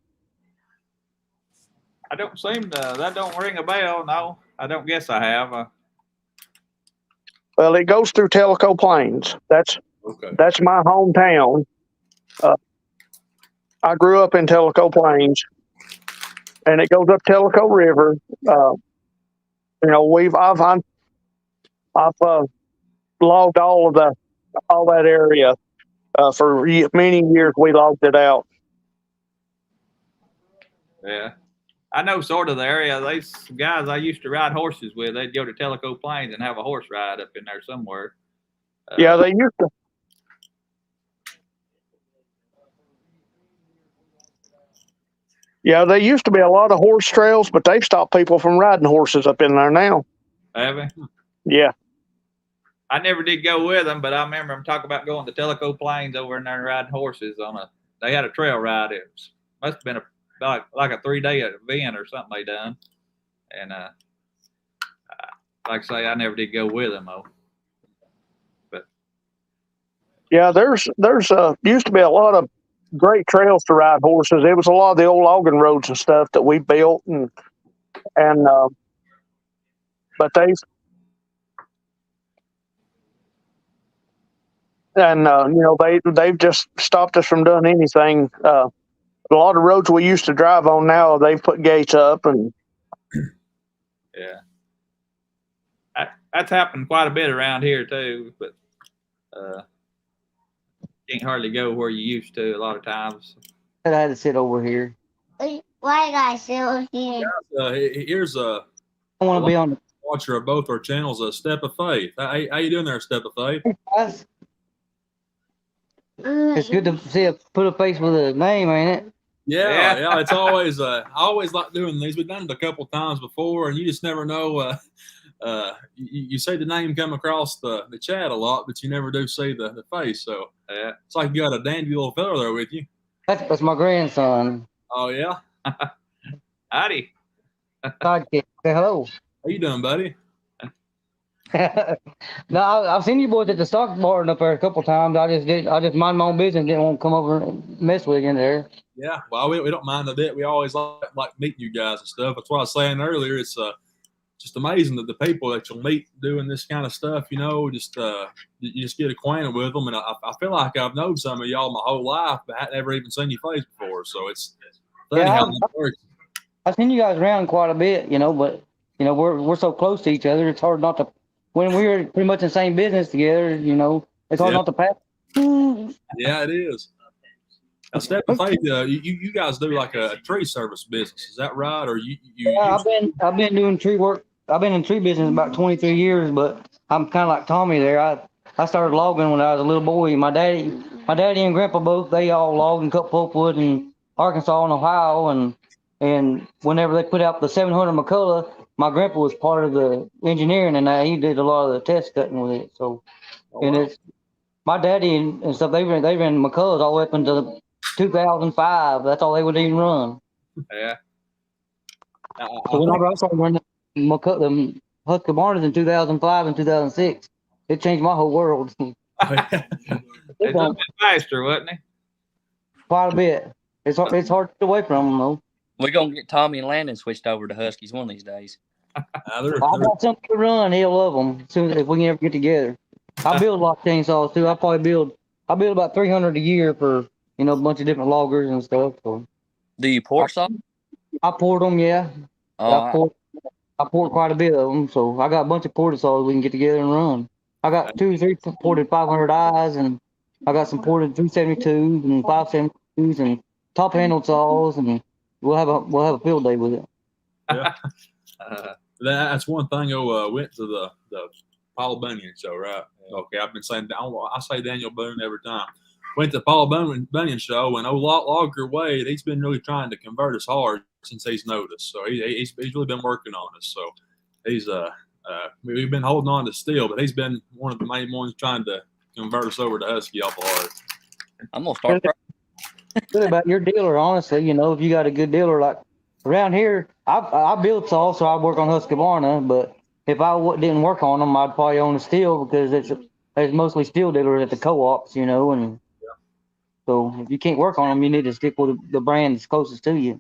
I don't that don't ring a bell. No, I don't guess I have. Well, it goes through Tellico Plains. Okay. That's my hometown. I grew up in Tellico Plains, and it goes up Tellico River. I've logged all that area for many years. We logged it out. Yeah. I know sort of the area. These guys I used to ride horses with, they'd go to Tellico Plains and have a horse ride up in there somewhere. Yeah, they used to. Yeah, there used to be a lot of horse trails, but they've stopped people from riding horses up in there now. Have they? Yeah. I never did go with them, but I remember them talking about going to Tellico Plains over in there and riding horses they had a trail ride. It must have been like a 3-day event or something they done. And like I say, I never did go with them though. But Yeah, there's used to be a lot of great trails to ride horses. It was a lot of the old logging roads and stuff that we built, but they've just stopped us from doing anything. A lot of roads we used to drive on now, they've put gates up, and yeah, that's happened quite a bit around here too. But can't hardly go where you used to a lot of times. I had to sit over here. Why I gotta sit over here? Here's I want to be on watcher of both our channels, a Step of Faith. How you doing there, Step of Faith? the. It's good to see put a face with a name, ain't it? Yeah. It's always I always like doing these. We've done it a couple times before, and you just never know. You see the name come across the chat a lot, but you never do see the face. So it's like you got a dandy little fella there with you. That's my grandson. Oh yeah. Howdy. Sidekick. Say hello. How you doing, buddy? No, I've seen you boys at the stock barn up there a couple times. I just mind my own business. Didn't want to come over and mess with you in there. Yeah, well, we don't mind a bit. We always like meeting you guys and stuff. That's what I was saying earlier. It's just amazing that the people that you'll meet doing this kind of stuff, you just get acquainted with them. And I feel like I've known some of y'all my whole life, but I never even seen your face before. So it's funny how that works. I've seen you guys around quite a bit, but we're so close to each other. It's hard not to. When we were pretty much in the same business together, it's hard not to pass. Yeah, it is. Now, Step of Faith, you guys do like a tree service business, is that right? Or Yeah, I've been doing tree work. I've been in tree business about 23 years, but I'm kind of like Tommy there. I started logging when I was a little boy. My daddy and Grandpa both, they all logged and cut pulpwood in Arkansas and Ohio, and whenever they put out the 700 McCullough, my grandpa was part of the engineering, and he did a lot of the test cutting with it. So, it's my daddy and stuff. They ran McCulloughs all the way up until 2005. That's all they would even run. Yeah. So whenever I started running the Husqvarnas in 2005 and 2006, it changed my whole world. It's a bit faster, wasn't it? Quite a bit. It's hard to get away from them though. We're gonna get Tommy and Landon switched over to Huskies one of these days. I got something to run. He'll love them soon if we can ever get together. I build a lot of chainsaws too. I build about 300 a year for a bunch of different loggers and stuff. So. Do you port saw? I poured them, yeah. I poured quite a bit of them, so I got a bunch of ported saws we can get together and run. I got 2 or 3 ported 500 eyes, and I got some ported 372s and 572s and top handled saws, and we'll have a field day with it. Yeah. That's one thing. Went to the Paul Bunyan show, right? Okay, I've been saying I say Daniel Boone every time. Went to the Paul Bunyan show, and Logger Wade, he's been really trying to convert us hard since he's noticed. So he's really been working on us. So he's we've been holding on to steel, but he's been one of the main ones trying to convert us over to Husky awful hard. I'm gonna start. Good about your dealer, honestly. If you got a good dealer like around here, I build saws, so I work on Husqvarna. But if I didn't work on them, I'd probably own a steel because there's mostly steel dealers at the co-ops, and so if you can't work on them, you need to stick with the brand that's closest to you.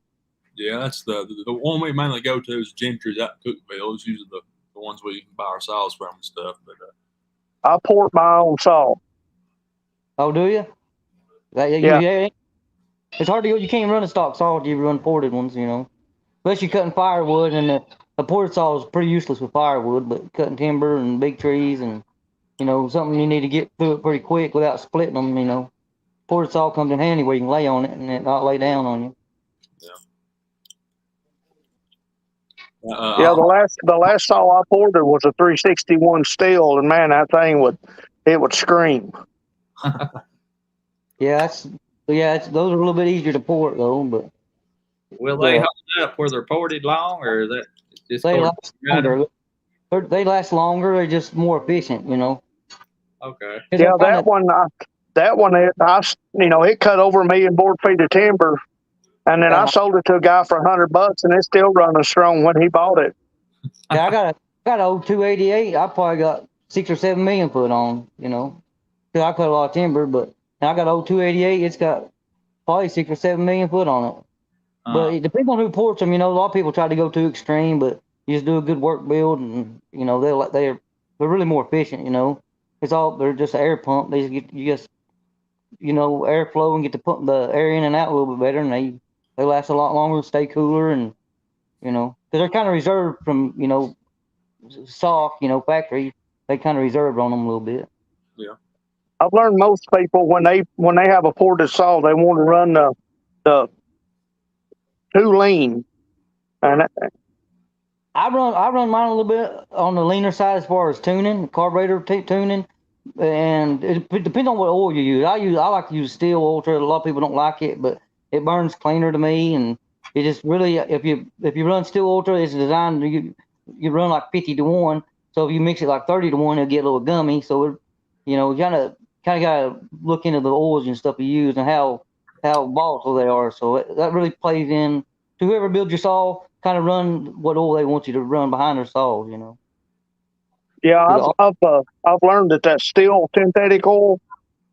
Yeah, that's the one we mainly go to is Gentry's out in Cookville. It's usually the ones we buy our saws from and stuff. But I port my own saw. Oh, do you? Yeah. It's hard to go. You can't run a stock saw if you run ported ones, you know. Unless you're cutting firewood, and the ported saw is pretty useless with firewood, but cutting timber and big trees and, you know, something you need to get through it pretty quick without splitting them, you know. Ported saw comes in handy where you can lay on it and it not lay down on you. Yeah, the last saw I ported was a 361 steel, and man, that thing would scream. Yeah, those are a little bit easier to port though, but Will they hold up where they're ported long, or is that just they according last to the longer. They last longer. They're just more efficient, you know. Okay. Yeah, that one, it cut over 1,000,000 board feet of timber, and then I sold it to a guy for $100, and it's still running strong when he bought it. Yeah, I got an old 288. I probably got 6 or 7 million put on, you know. 'Cause I cut a lot of timber, but I got an old 288. It's got probably 6 or 7 million put on it. But it depends on who ports them. You know, a lot of people try to go too extreme, but you just do a good work build, and you know they're really more efficient. You know, they're just an air pump. They just you know, airflow and get to put the air in and out a little bit better, and they last a lot longer, stay cooler, and you know, because they're kind of reserved from, you know, soft, you know, factory. They kind of reserved on them a little bit. Yeah. I've learned most people when they have a ported saw, they want to run the too lean, and I run mine a little bit on the leaner side as far as tuning, carburetor tuning, and it depends on what oil you use. I like to use steel ultra. A lot of people don't like it, but it burns cleaner to me, and it just really, if you run steel ultra, it's designed to you run like 50 to 1. So if you mix it like 30 to 1, it'll get a little gummy. So you know, kind of gotta look into the oils and stuff you use and how volatile they are. So that really plays in to whoever builds your saw. Kind of run what oil they want you to run behind their saws, you know. yeah, I've learned that steel synthetic oil,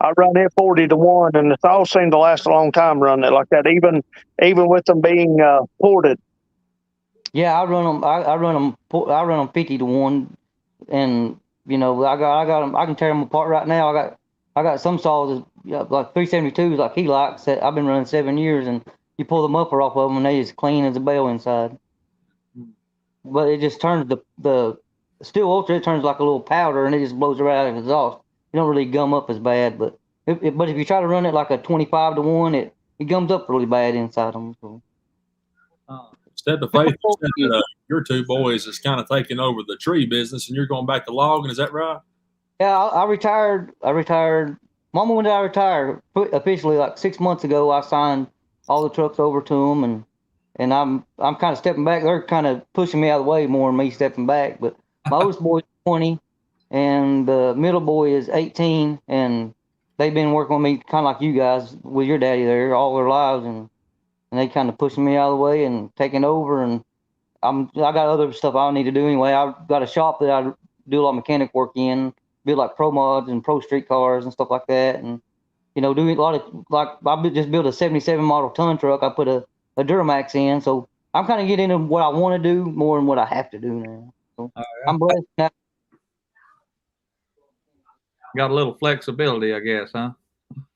I run it 40 to 1, and it's all seemed to last a long time running it like that, even with them being ported. Yeah, I run them. I run them 50 to 1, and you know I got them. I can tear them apart right now. I got some saws like 372s like he likes that I've been running 7 years, and you pull the muffler off of them and they just clean as a bell inside. But it just turns the steel ultra. It turns like a little powder, and it just blows right out of the exhaust. You don't really gum up as bad, but if you try to run it like a 25 to 1, it gums up really bad inside them. So. Instead of Faith, you said that your two boys is kind of taking over the tree business, and you're going back to logging. Is that right? Yeah, I retired. Mama, when did I retire? Officially, like 6 months ago, I signed all the trucks over to them, and I'm kind of stepping back. They're kind of pushing me out of the way more than me stepping back. But my oldest boy is 20, and the middle boy is 18, and they've been working with me kind of like you guys with your daddy there all their lives, and they kind of pushing me out of the way and taking over. And I got other stuff I need to do anyway. I've got a shop that I do a lot of mechanic work in, build like pro mods and pro street cars and stuff like that, and you know, do a lot of like just built a '77 model ton truck. I put a Duramax in, so I'm kind of getting into what I want to do more than what I have to do now. So I'm blessed now. Got a little flexibility, I guess, huh?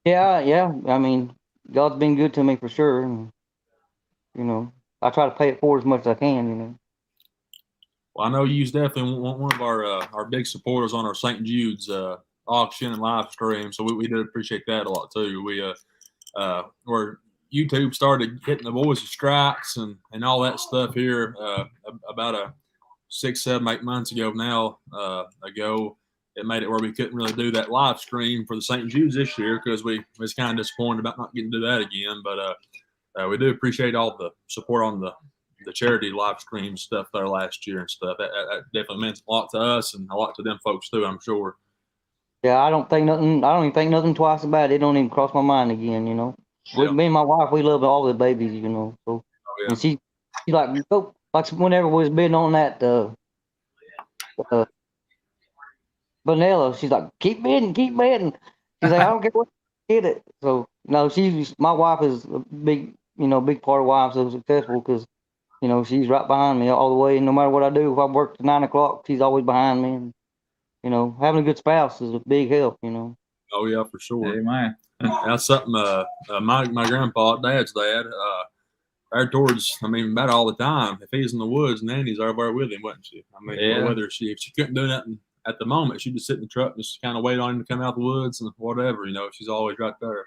Yeah. I mean, God's been good to me for sure. And, you know, I try to pay it forward as much as I can. You know. Well, I know you's definitely one of our big supporters on our St. Jude's auction and live stream, so we did appreciate that a lot too. Where YouTube started hitting the boys with strikes and all that stuff here about 6, 7, 8 months ago now ago. It made it where we couldn't really do that live stream for the St. Jude's this year because we was kind of disappointed about not getting to do that again. But we do appreciate all the support on the charity live stream stuff there last year and stuff. That definitely meant a lot to us and a lot to them folks too, I'm sure. Yeah, I don't even think nothing twice about it. It don't even cross my mind again, you know. Me and my wife, we love all the babies, you know. So, and she like go like whenever we was bidding on that vanilla, she's like, keep bidding. She's like, I don't care what you get it. So no, my wife is a big part of why I'm so successful because you know she's right behind me all the way. And no matter what I do, if I work to 9 o'clock, she's always behind me. And You know, having a good spouse is a big help. You know. Oh yeah, for sure. Amen. That's something. My grandpa, dad's dad, there towards. I mean, about all the time. If he's in the woods, Nanny's over there with him, wasn't she? I mean, Yeah. whether if she couldn't do nothing at the moment, she'd just sit in the truck and just kind of wait on him to come out the woods and whatever. You know, she's always right there.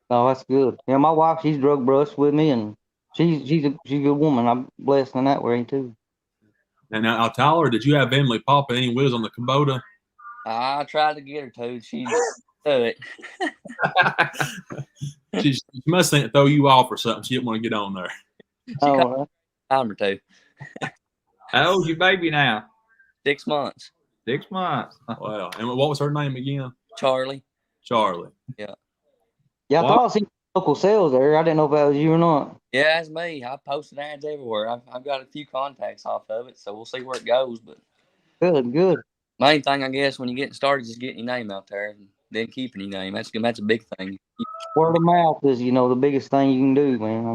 Oh, that's good. Yeah, my wife, she's drug brushed with me, and she's a good woman. I'm blessed in that way too. And now, Tyler, did you have Emily popping any wheels on the Kubota? I tried to get her to. She do it. She must think throw you off or something. She didn't want to get on there. Oh, Time or two. How old's your baby now? 6 months. 6 months. Wow. And what was her name again? Charlie. Charlie. yeah. I Wow. thought I seen local sales there. I didn't know if that was you or not. Yeah, that's me. I posted ads everywhere. I've got a few contacts off of it, so we'll see where it goes. But Good. main thing, I guess, when you're getting started, is getting your name out there and then keeping your name. That's a big thing. Word of mouth is, the biggest thing you can do, man.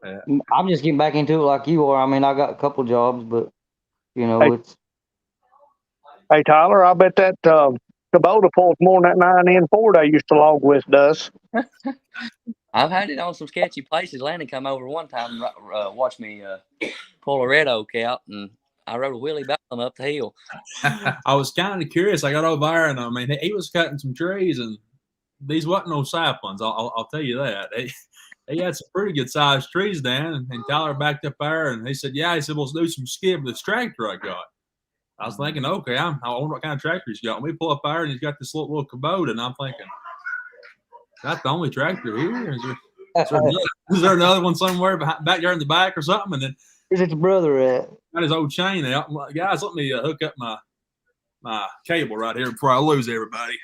I mean, I'm just getting back into it like you are. I mean, I got a couple jobs, but it's. Hey, Tyler, I bet that Kubota pulls more than that 9N Ford I used to log with does. I've had it on some sketchy places. Lanny come over one time, watch me pull a red oak out, and I rode a wheelie back up the hill. I was kind of curious. I got over there, and I mean, he was cutting some trees, and these wasn't no saplings. I'll tell you that. He had some pretty good sized trees down, and Tyler backed up there, and he said, "Yeah," he said, "We'll do some skid with this tractor I got." I was thinking, okay, I wonder what kind of tractor he's got. And we pull up there, and he's got this little Kubota, and I'm thinking, is that the only tractor here? Is there another one somewhere back there in the back or something? And then Where's his brother at? got his old chain out. I'm like, guys, let me hook up my cable right here before I lose everybody.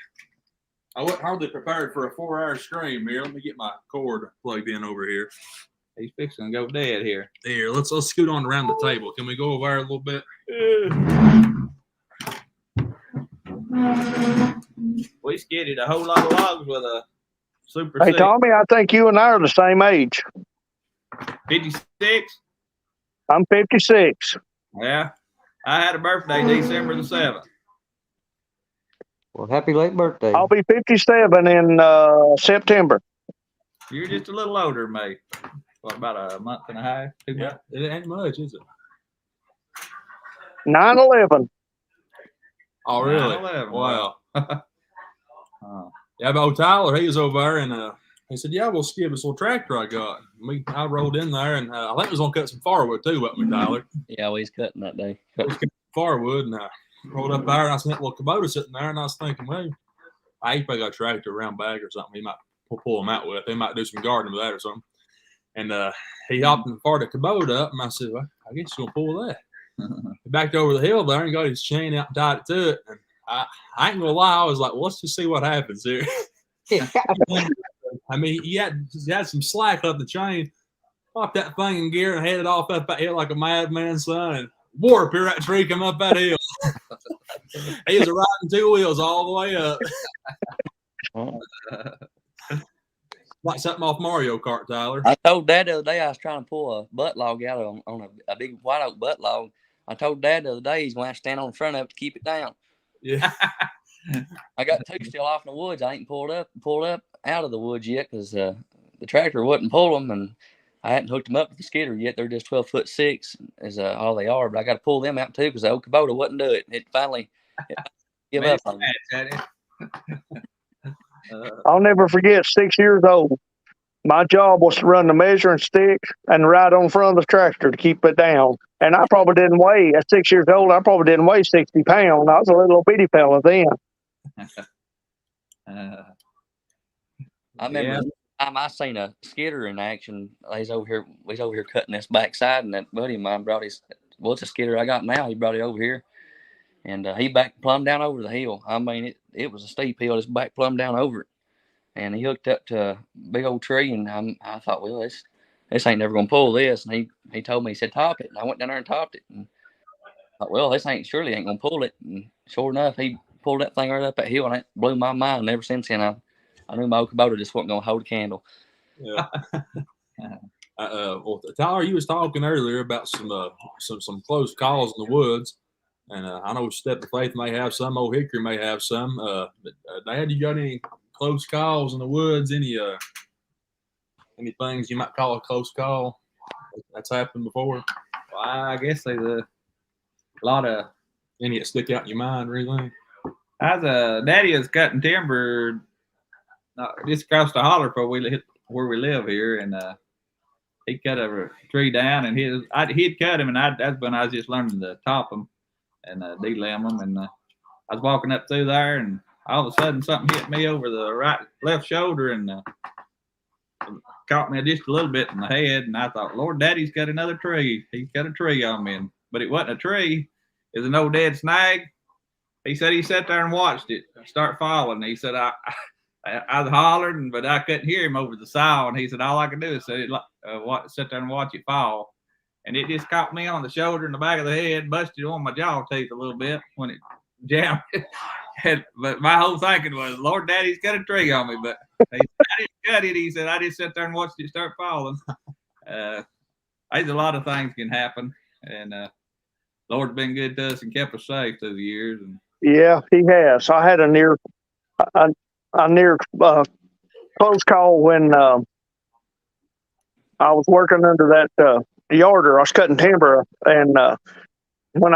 I wasn't hardly prepared for a 4-hour stream here. Let me get my cord plugged in over here. He's fixing to go dead here. Here, let's scoot on around the table. Can we go over there a little bit? We skidded a whole lot of logs with a Super Hey, 6. Tommy, I think you and I are the same age. 56? I'm 56. Yeah. I had a birthday December the 7th. Well, happy late birthday. I'll be 57 in September. You're just a little older than me. What, about a month and a half? 2 months? It ain't much, is it? 9/11. Oh, really? 9/11. Wow. Yeah, but Tyler, he was over there, and he said, "Yeah, we'll skip this little tractor I got." I rolled in there, and I think we was gonna cut some firewood too, wasn't we, Tyler? Yeah, we was cutting that day. Firewood, and I rolled up there, and I seen that little Kubota sitting there, and I was thinking, well, I probably got a tractor around back or something. He might pull them out with. They might do some gardening with that or something. And he hopped in the part of the Kubota up, and I said, well, I guess you're gonna pull that. He backed over the hill there and got his chain out and tied it to it. And I ain't gonna lie, I was like, well, let's just see what happens here. I mean, he had some slack up the chain, popped that thing in gear and headed off up that hill like a madman, son. And warp here, that tree come up that hill. He was riding 2 wheels all the way up. Like something off Mario Kart, Tyler. I told Dad the other day I was trying to pull a butt log out on a big white oak butt log. I told Dad the other day he's going to have to stand on the front of it to keep it down. Yeah. I got 2 still off in the woods. I ain't pulled up out of the woods yet because the tractor wouldn't pull them, and I hadn't hooked them up with the skidder yet. They're just 12'6" is all they are, but I got to pull them out too because the old Kubota wouldn't do it. It finally give up on me. I'll never forget 6 years old. My job was to run the measuring stick and ride on front of the tractor to keep it down. And I probably didn't weigh, at 6 years old, I probably didn't weigh 60 pounds. I was a little bitty fella then. I remember the time I seen a skidder in action. He's over here cutting this backside, and that buddy of mine brought his, it's a skidder I got now. He brought it over here, and he backed plumb down over the hill. I mean, it was a steep hill, just back plumb down over it. And he hooked up to a big old tree, and I thought, well, this ain't never gonna pull this. And he told me, he said, top it. And I went down there and topped it. And I thought, well, this surely ain't gonna pull it. And sure enough, he pulled that thing right up that hill, and it blew my mind. And ever since then, I knew my Kubota just wasn't gonna hold a candle. Yeah. Well, Tyler, you was talking earlier about some close calls in the woods. And I know Step of Faith may have some, Old Hickory may have some. But Dad, you got any close calls in the woods? Any things you might call a close call that's happened before? Well, I guess there's a lot of. Any that stick out in your mind or anything? Daddy was cutting timber just across the holler where we live here, and he cut a tree down, and he'd cut him, and that's when I was just learning to top them and de-limb them, and I was walking up through there, and all of a sudden something hit me over the left shoulder, and caught me just a little bit in the head, and I thought, Lord, Daddy's got another tree. He cut a tree on me, but it wasn't a tree. It was an old dead snag. He said he sat there and watched it start falling. He said, I was hollering, but I couldn't hear him over the sound. He said, all I could do is sit there and watch it fall. And it just caught me on the shoulder and the back of the head, busted on my jaw teeth a little bit when it jammed. But my whole thinking was, Lord, Daddy's got a tree on me. But he said, I didn't cut it. He said, I just sat there and watched it start falling. There's a lot of things can happen. And Lord's been good to us and kept us safe through the years. And Yeah, he has. I had a near close call when I was working under that yarder. I was cutting timber, and when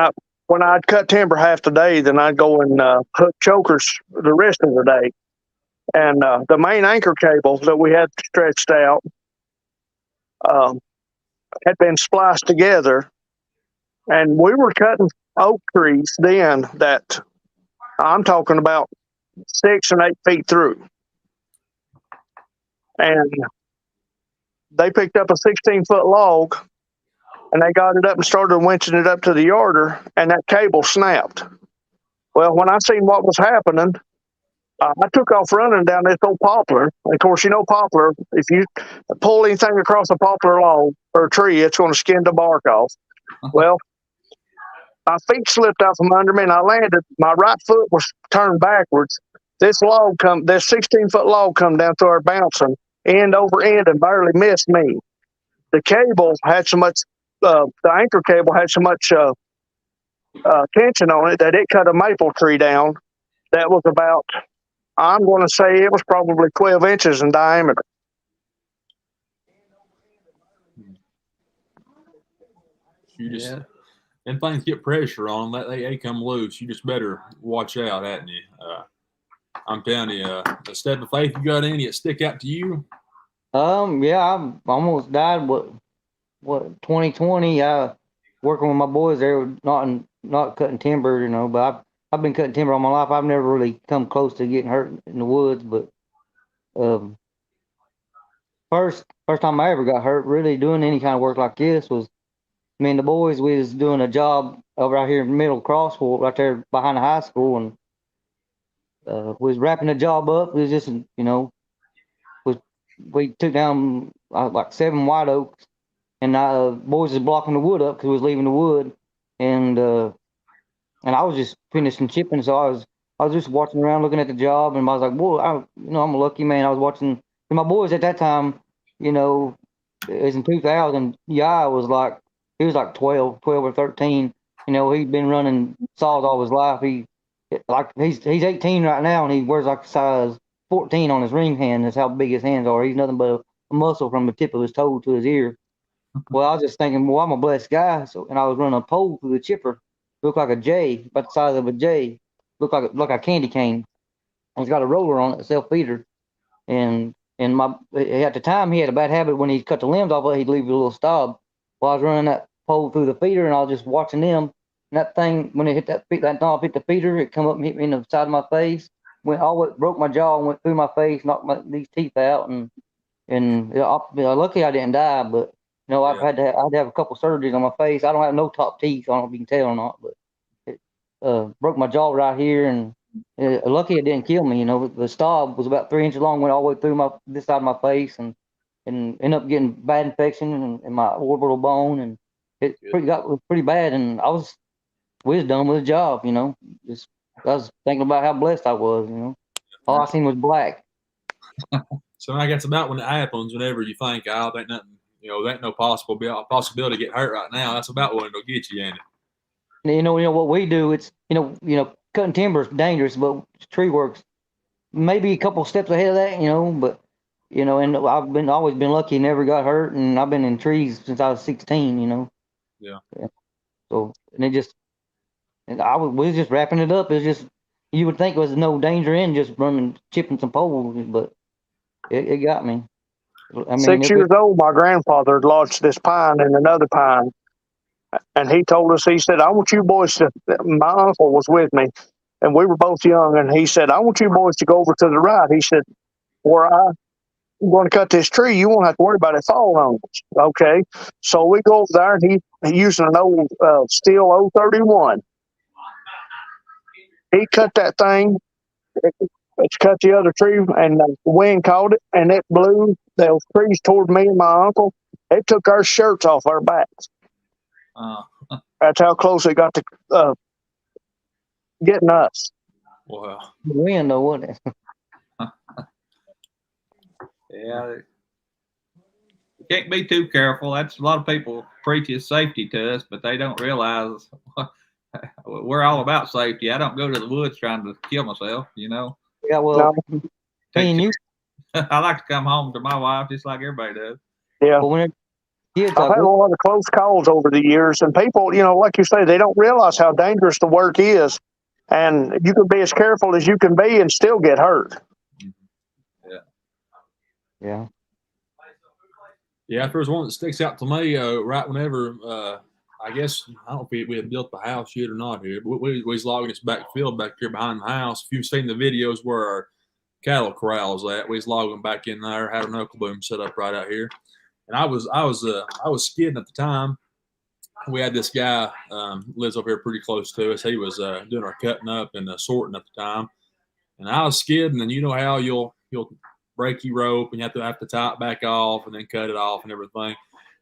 I'd cut timber half the day, then I'd go and hook chokers the rest of the day. And the main anchor cable that we had stretched out had been spliced together, and we were cutting oak trees then that I'm talking about 6 and 8 feet through. And they picked up a 16-foot log, and they got it up and started winching it up to the yarder, and that cable snapped. Well, when I seen what was happening, I took off running down this old poplar. And of course, you know poplar, if you pull anything across a poplar log or a tree, it's going to skin the bark off. Well, my feet slipped out from under me, and I landed. My right foot was turned backwards. This 16-foot log come down through our bouncing end over end and barely missed me. The cable had so much, the anchor cable had so much tension on it that it cut a maple tree down that was about, I'm going to say it was probably 12 inches in diameter. And things get pressure on them, they come loose. You just better watch out, hadn't you? I'm telling you, a Step of Faith, you got any that stick out to you? Yeah, I almost died. What 2020? Working with my boys there, not cutting timber, you know. But I've been cutting timber all my life. I've never really come close to getting hurt in the woods. But first time I ever got hurt, really doing any kind of work like this was me and the boys. We was doing a job over out here in Middle Crossville, right there behind the high school, and we was wrapping the job up. It was just, you know, we took down like 7 white oaks, and boys was blocking the wood up because we was leaving the wood, and I was just finishing chipping, so I was just watching around, looking at the job, and I was like, "Boy, I'm a lucky man." I was watching, and my boys at that time, you know, it was in 2000. Yeah, he was like 12 or 13. You know, he'd been running saws all his life. He's 18 right now, and he wears like a size 14 on his ring hand. That's how big his hands are. He's nothing but a muscle from the tip of his toe to his ear. Well, I was just thinking, well, I'm a blessed guy. And I was running a pole through the chipper. Looked like a J, about the size of a J. Looked like a candy cane. It's got a roller on it, self-feeder. And at the time, he had a bad habit when he cut the limbs off, he'd leave a little stub. Well, I was running that pole through the feeder, and I was just watching them. And that thing, when it hit that knob hit the feeder, it come up and hit me in the side of my face. Broke my jaw and went through my face, knocked these teeth out, and luckily I didn't die. But you know, I'd have a couple surgeries on my face. I don't have no top teeth. I don't know if you can tell or not, but it broke my jaw right here, and lucky it didn't kill me. You know, the stab was about 3 inches long, went all the way through this side of my face, and ended up getting bad infection in my orbital bone, and it got pretty bad. And we was done with the job. You know, I was thinking about how blessed I was. You know, all I seen was black. So I guess about when it happens, whenever you think, oh, that ain't no possibility to get hurt right now. That's about when it'll get you, ain't it? You know what we do. It's cutting timber is dangerous, but tree work's maybe a couple steps ahead of that. But and I've always been lucky, never got hurt, and I've been in trees since I was 16. Yeah. So we was just wrapping it up. It's just you would think there was no danger in just running chipping some poles, but it got me. I mean, 6 years old, my grandfather had lodged this pine in another pine. And he told us, he said, I want you boys to, my uncle was with me, and we were both young. And he said, I want you boys to go over to the right. He said, where I'm going to cut this tree, you won't have to worry about it falling on us. Okay. So we go over there, and he using an old steel 031. He cut that thing. It's cut the other tree, and the wind caught it, and it blew those trees toward me and my uncle. It took our shirts off our backs. That's how close it got to getting us. Wow. The wind, though, wasn't it? Yeah. You can't be too careful. That's a lot of people preaches safety to us, but they don't realize we're all about safety. I don't go to the woods trying to kill myself, Yeah, well, No. me and you. I like to come home to my wife just like everybody does. Yeah. But when kids, I've had a lot of close calls over the years, and people, like you say, they don't realize how dangerous the work is. And you can be as careful as you can be and still get hurt. yeah. Yeah, if there's one that sticks out to me, right whenever, I guess, I don't know if we had built the house yet or not here, but we was logging this back field back here behind the house. If you've seen the videos where our cattle corrals at, we was logging back in there, had a knuckle boom set up right out here. And I was skidding at the time. We had this guy lives over here pretty close to us. He was doing our cutting up and sorting at the time, and I was skidding. And you know how you'll break your rope and you have to tie it back off and then cut it off and everything.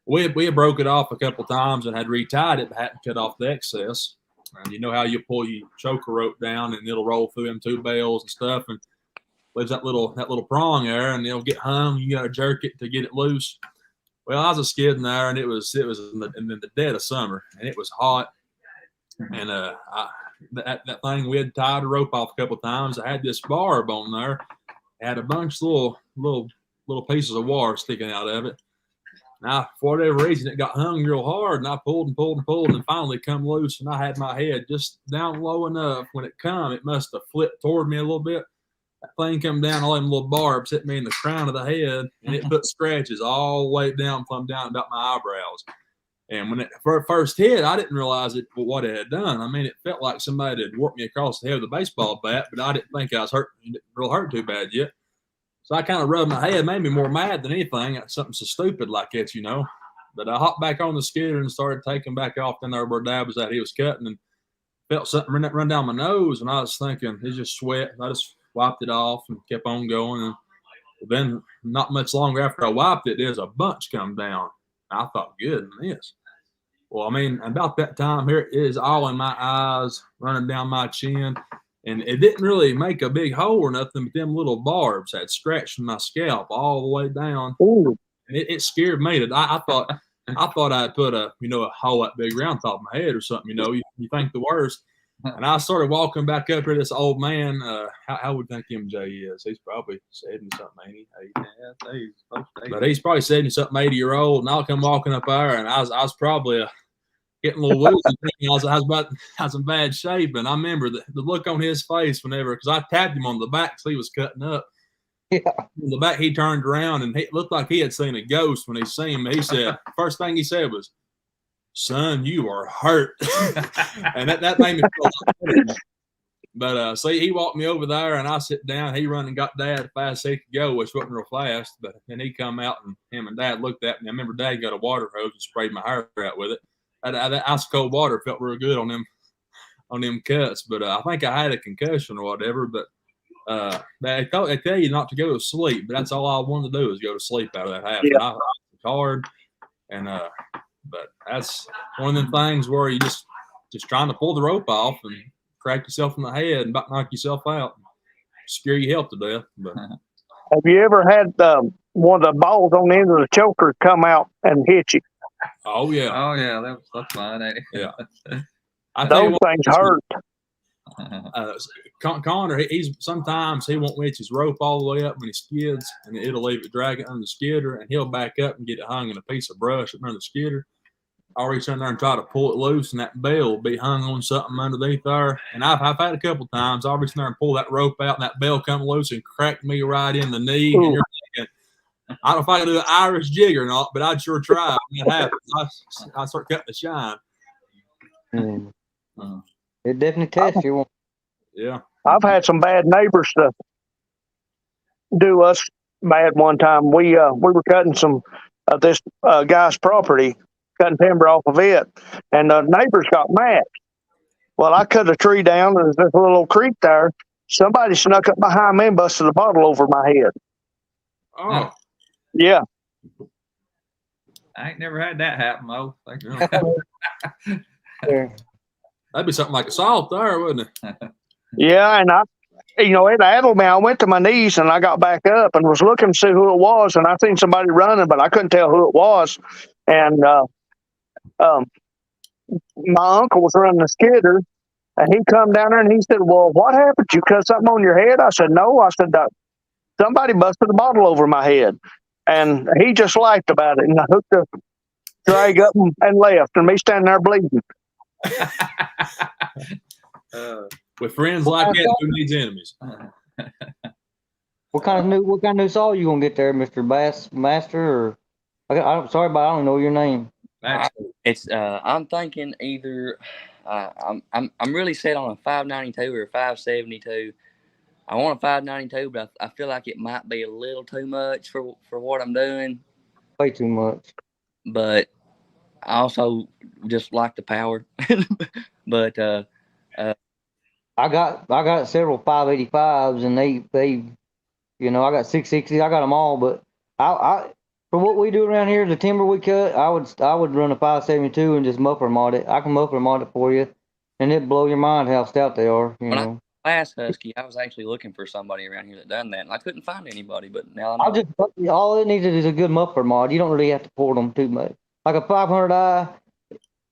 We had broke it off a couple times and had retied it, but hadn't cut off the excess. And you know how you pull your choker rope down and it'll roll through them two bales and stuff, and leaves that little prong there, and it'll get hung. You got to jerk it to get it loose. Well, I was a skidding there, and it was in the dead of summer, and it was hot. And that thing, we had tied the rope off a couple of times. I had this barb on there. It had a bunch of little pieces of wire sticking out of it. Now, for whatever reason, it got hung real hard, and I pulled and pulled and pulled, and finally come loose. And I had my head just down low enough. When it come, it must have flipped toward me a little bit. That thing come down, all them little barbs hit me in the crown of the head, and it put scratches all the way down from down about my eyebrows. And when it first hit, I didn't realize what it had done. I mean, it felt like somebody had worked me across the head with a baseball bat, but I didn't think I was hurt too bad yet. So I kind of rubbed my head, made me more mad than anything. Something so stupid like that, But I hopped back on the skidder and started taking back off in there where Dad was at. He was cutting, and felt something run down my nose, and I was thinking, it's just sweat. I just wiped it off and kept on going. And then not much longer after I wiped it, there's a bunch come down. I thought, goodness. Well, I mean, about that time here, it is all in my eyes, running down my chin. And it didn't really make a big hole or nothing, but them little barbs had scratched my scalp all the way down. Ooh. And it scared me. I thought I'd put a hole that big around top of my head or something. You think the worst. And I started walking back up here. This old man, how would you think MJ is? He's probably 70-something, 80. But he's probably 70-something, 80-year-old. And I'll come walking up there, and I was probably getting a little woozy. I was in bad shape. And I remember the look on his face whenever, because I tapped him on the back because he was cutting up. Yeah. On the back, he turned around, and it looked like he had seen a ghost when he seen me. He said, first thing he said was, "Son, you are hurt." And that made me feel better. But see, he walked me over there, and I sit down. He run and got Dad as fast as he could go, which wasn't real fast. But then he come out, and him and Dad looked at me. I remember Dad got a water hose and sprayed my hair out with it. That ice cold water felt real good on them cuts. But I think I had a concussion or whatever. But they tell you not to go to sleep, but that's all I wanted to do is go to sleep out of that half. Yeah. And I was hard, and but that's one of them things where you just trying to pull the rope off and crack yourself in the head and about knock yourself out, scare your health to death. But Have you ever had one of the balls on the end of the choker come out and hit you? oh yeah, that's fine, ain't it? yeah. I tell you Those what, things hurt. Connor, he's sometimes he won't reach his rope all the way up when he skids, and it'll leave it dragging under the skidder, and he'll back up and get it hung in a piece of brush under the skidder. I'll reach in there and try to pull it loose, and that bell will be hung on something underneath there. And I've had a couple times. I'll reach in there and pull that rope out, and that bell come loose and crack me right in the knee. Ooh. And you're thinking, I don't know if I can do an Irish jig or not, but I'd sure try when that happens. I start cutting the shine. It definitely tests you. Yeah. I've had some bad neighbors to do us bad one time. We were cutting some of this guy's property, cutting timber off of it, and the neighbors got mad. Well, I cut a tree down, and there's a little creek there. Somebody snuck up behind me and busted a bottle over my head. Oh. Yeah. I ain't never had that happen, though. That'd be something like assault there, wouldn't it? Yeah, and it addled me. I went to my knees and I got back up and was looking to see who it was, and I seen somebody running, but I couldn't tell who it was. And my uncle was running the skidder, and he come down there and he said, "Well, what happened? You cut something on your head?" I said, "No." I said, "Somebody busted a bottle over my head," and he just laughed about it. And I hooked the drag up and left, and me standing there bleeding. With friends like that, who needs enemies? What kind of new saw you gonna get there, Mr. Bassmaster? Or I'm sorry, but I don't know your name. It's I'm thinking either I'm really set on a 592 or a 572. I want a 592, but I feel like it might be a little too much for what I'm doing. Way too much. But I also just like the power. But I got several 585s, and they I got 660s. I got them all, but I for what we do around here, the timber we cut, I would run a 572 and just muffler mod it. I can muffler mod it for you, and it'd blow your mind how stout they are. Last Husky, I was actually looking for somebody around here that done that, and I couldn't find anybody. But now I know. All it needed is a good muffler mod. You don't really have to port them too much. Like a 500i,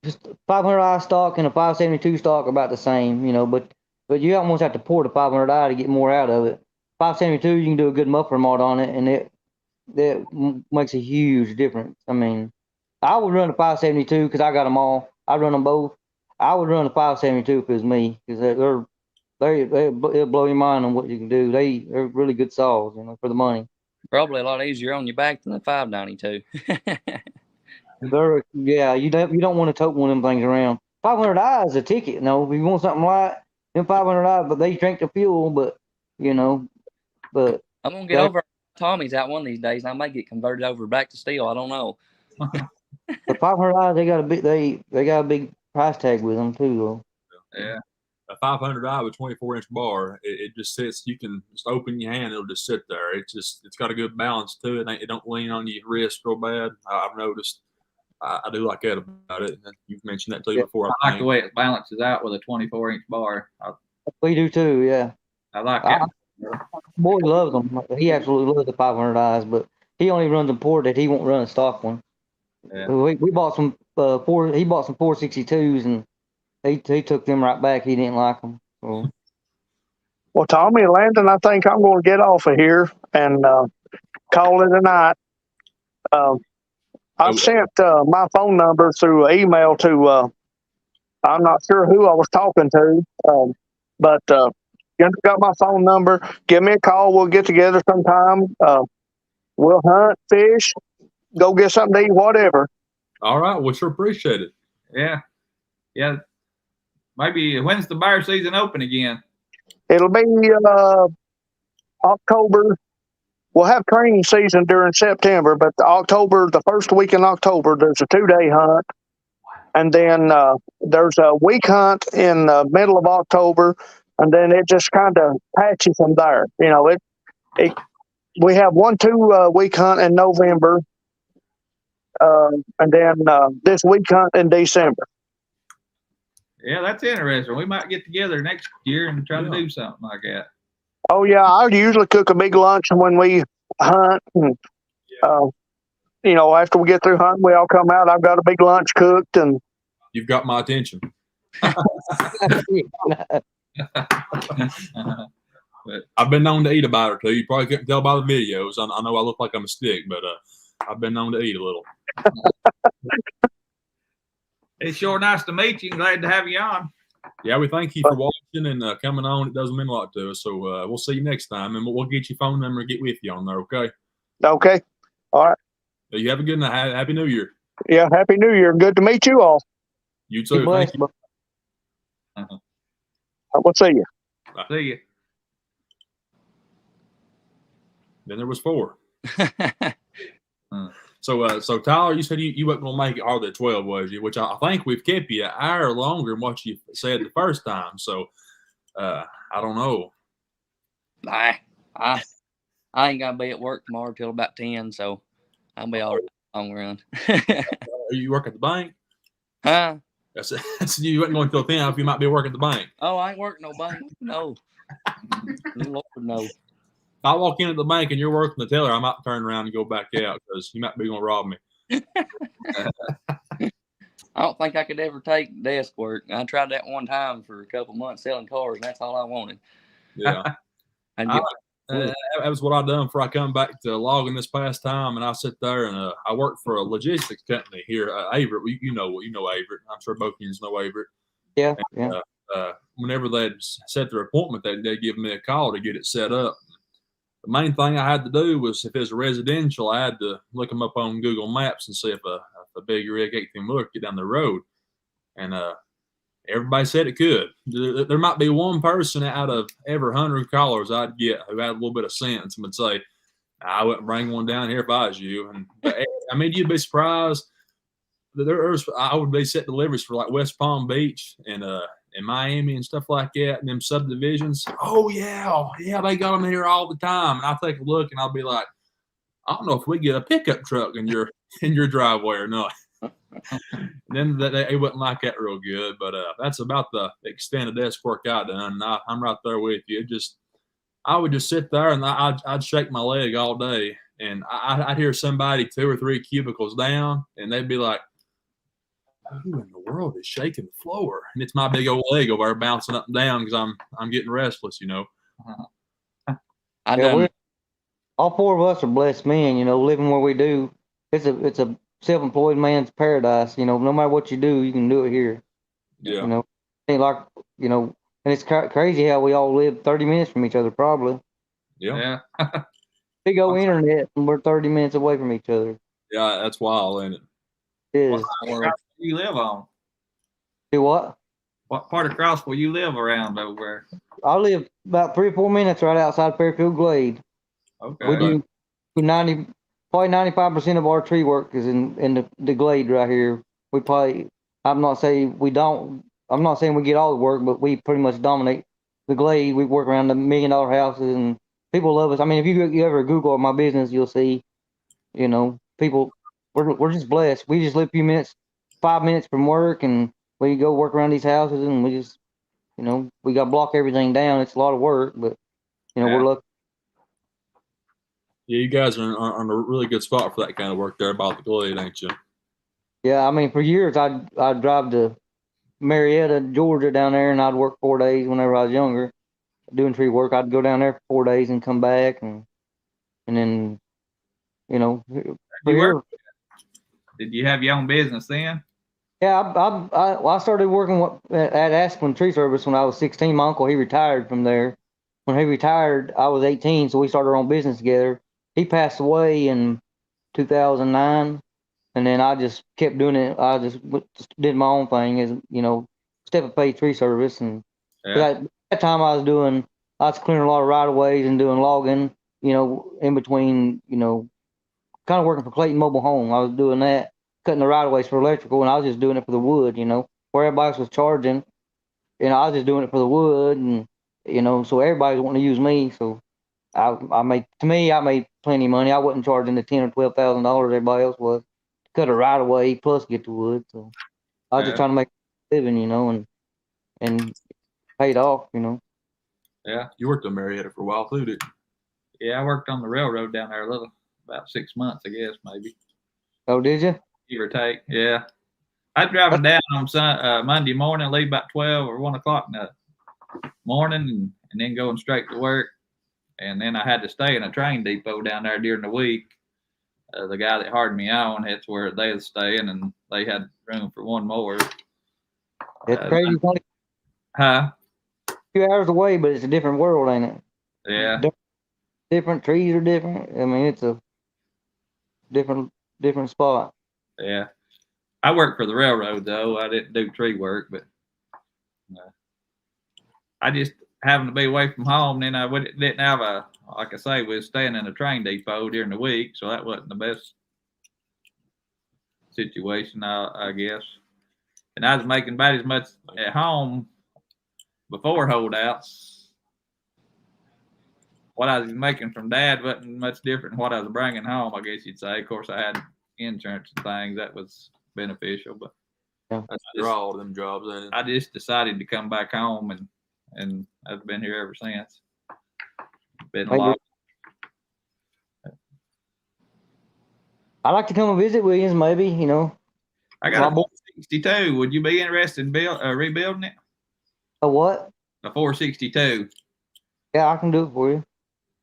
just 500i stock and a 572 stock are about the same, but you almost have to port a 500i to get more out of it. 572, you can do a good muffler mod on it, and it makes a huge difference. I mean, I would run a 572 because I got them all. I run them both. I would run a 572 if it was me, because it'll blow your mind on what you can do. They're really good saws, for the money. Probably a lot easier on your back than the 592. You don't want to tote one of them things around. 500i is a ticket. If you want something light, them 500i, but they drink the fuel. But but I'm gonna get over Tommy's out one of these days, and I might get converted over back to steel. I don't know. The 500i, they got a big price tag with them too, though. Yeah. A 500i with 24-inch bar, it just sits. You can just open your hand; it'll just sit there. It's got a good balance to it. It don't lean on your wrist real bad. I've noticed. I do like that about it. You've mentioned that to you before. I like the way it balances out with a 24-inch bar. We do too. Yeah. I like it. Boy loves them. He absolutely loves the 500i's, but he only runs them ported. He won't run a stock one. Yeah. We bought some he bought some 462s, and he took them right back. He didn't like them. So. Well, Tommy and Landon, I think I'm going to get off of here and call it a night. I've sent my phone number through email to I'm not sure who I was talking to, but you got my phone number. Give me a call. We'll get together sometime. We'll hunt, fish, go get something to eat, whatever. All right. Well, sure appreciate it. Yeah. Yeah. Maybe when's the bear season open again? It'll be October. We'll have training season during September, but the first week in October, there's a 2-day hunt. And then there's a week hunt in the middle of October, and then it just kind of patches from there. We have 1-2 week hunt in November, and then this week hunt in December. Yeah, that's interesting. We might get together next year and try to do something like that. Oh yeah, I usually cook a big lunch when we hunt, and after we get through hunting, we all come out. I've got a big lunch cooked, and you've got my attention. I've been known to eat a bite or two. You probably couldn't tell by the videos. I know I look like I'm a stick, but I've been known to eat a little. It's sure nice to meet you. Glad to have you on. Yeah, we thank you for watching and coming on. It does mean a lot to us. So we'll see you next time, and we'll get your phone number and get with you on there, okay? Okay. All right. You have a good night. Happy New Year. Yeah. Happy New Year. Good to meet you all. You Be too. Thank blessed. you. We'll see you. See you. Then there was 4. So Tyler, you said you wasn't gonna make it harder than 12, was you? Which I think we've kept you an hour longer than what you said the first time. So I don't know. I ain't gonna be at work tomorrow till about 10, so I'll be all right long run. You work at the bank? Huh? That's you wasn't going till 10 if you might be working at the bank. Oh, I ain't working no bank. No. Lord, no. If I walk in at the bank and you're working the teller, I might turn around and go back out because you might be gonna rob me. I don't think I could ever take desk work. I tried that one time for a couple months selling cars, and that's all I wanted. Yeah. That was what I done before I come back to logging this past time, and I sit there and I work for a logistics company here, Averett. You know Averett. I'm sure both of you know Averett. Yeah. And, Yeah. Whenever they'd set their appointment, they'd give me a call to get it set up. The main thing I had to do was, if it's a residential, I had to look them up on Google Maps and see if a big rig 18-wheeler could get down the road. And everybody said it could. There might be one person out of every 100 callers I'd get who had a little bit of sense and would say, I wouldn't bring one down here if I was you. And I mean, you'd be surprised that I would be set deliveries for like West Palm Beach and Miami and stuff like that, and them subdivisions. Oh yeah, they got them here all the time. And I'll take a look and I'll be like, I don't know if we get a pickup truck in your driveway or not. Then they wouldn't like that real good, but that's about the extent of desk work I done. And I'm right there with you. I would just sit there and I'd shake my leg all day, and I'd hear somebody 2 or 3 cubicles down, and they'd be like, who in the world is shaking the floor? And it's my big old leg over there bouncing up and down because I'm getting restless, you know. All 4 of us are blessed men, living where we do. It's a self-employed man's paradise, no matter what you do, you can do it here. Yeah. Ain't like, and it's crazy how we all live 30 minutes from each other, probably. Yeah. Big old internet, and we're 30 minutes away from each other. Yeah, that's wild, ain't it? It is. What house do you live on? Do what? What part of Crossville you live around over there? I live about 3 or 4 minutes right outside Fairfield Glade. Okay. We do probably 95% of our tree work is in the glade right here. I'm not saying we get all the work, but we pretty much dominate the glade. We work around the $1 million houses, and people love us. I mean, if you ever Google my business, you'll see, people, we're just blessed. We just live a few minutes, 5 minutes from work, and we go work around these houses, and we just, we got to block everything down. It's a lot of work, but, we're lucky. Yeah, you guys are in a really good spot for that kind of work there about the glade, ain't you? Yeah, I mean, for years I'd drive to Marietta, Georgia down there, and I'd work 4 days whenever I was younger doing tree work. I'd go down there for 4 days and come back, and then, Did you have your own business then? Yeah, I started working at Aspen Tree Service when I was 16. My uncle, he retired from there. When he retired, I was 18, so we started our own business together. He passed away in 2009, and then I just kept doing it. I just did my own thing as, step of faith tree service. And at that time I was clearing a lot of right-of-ways and doing logging, in between, kind of working for Clayton Mobile Home. I was doing that, cutting the right-of-ways for electrical, and I was just doing it for the wood, where everybody else was charging. I was just doing it for the wood, and, so everybody's wanting to use me. So I made plenty of money. I wasn't charging the $10,000 or $12,000 everybody else was to cut a right-of-way plus get the wood. So I was just trying to make a living, and paid off, Yeah, you worked in Marietta for a while too, didn't you? Yeah, I worked on the railroad down there about 6 months, I guess, maybe. Oh, did you? Give or take, yeah. I'm driving down on Monday morning, leave about 12 or 1 o'clock in the morning, and then going straight to work. And then I had to stay in a train depot down there during the week. The guy that hired me on, that's where they was staying, and they had room for one more. It's crazy. It's only Huh? a few hours away, but it's a different world, ain't it? Yeah. Different trees are different. I mean, it's a different spot. Yeah. I worked for the railroad though. I didn't do tree work, but I just happened to be away from home. Then I didn't have like I say, we was staying in a train depot during the week, so that wasn't the best situation, I guess. And I was making about as much at home before holdouts. What I was making from Dad wasn't much different than what I was bringing home, I guess you'd say. Of course, I had insurance and things that was beneficial, but That's draw all them jobs in it. I just decided to come back home, and I've been here ever since. Been a lot. I'd like to come and visit Williams, maybe, you know. I got a 462. Would you be interested in rebuilding it? A what? A 462. Yeah, I can do it for you.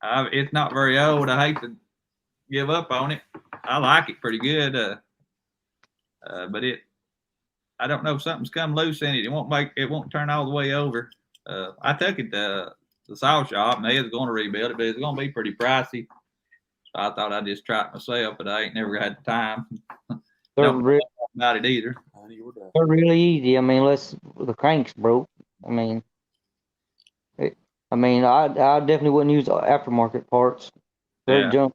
It's not very old. I hate to give up on it. I like it pretty good. But I don't know if something's come loose in it. It won't turn all the way over. I took it to the saw shop, and they was going to rebuild it, but it's going to be pretty pricey. So I thought I'd just try it myself, but I ain't never had the time. Don't know about it either. They're really easy. I mean, unless the crank's broke. I mean, I definitely wouldn't use aftermarket parts. They're junk.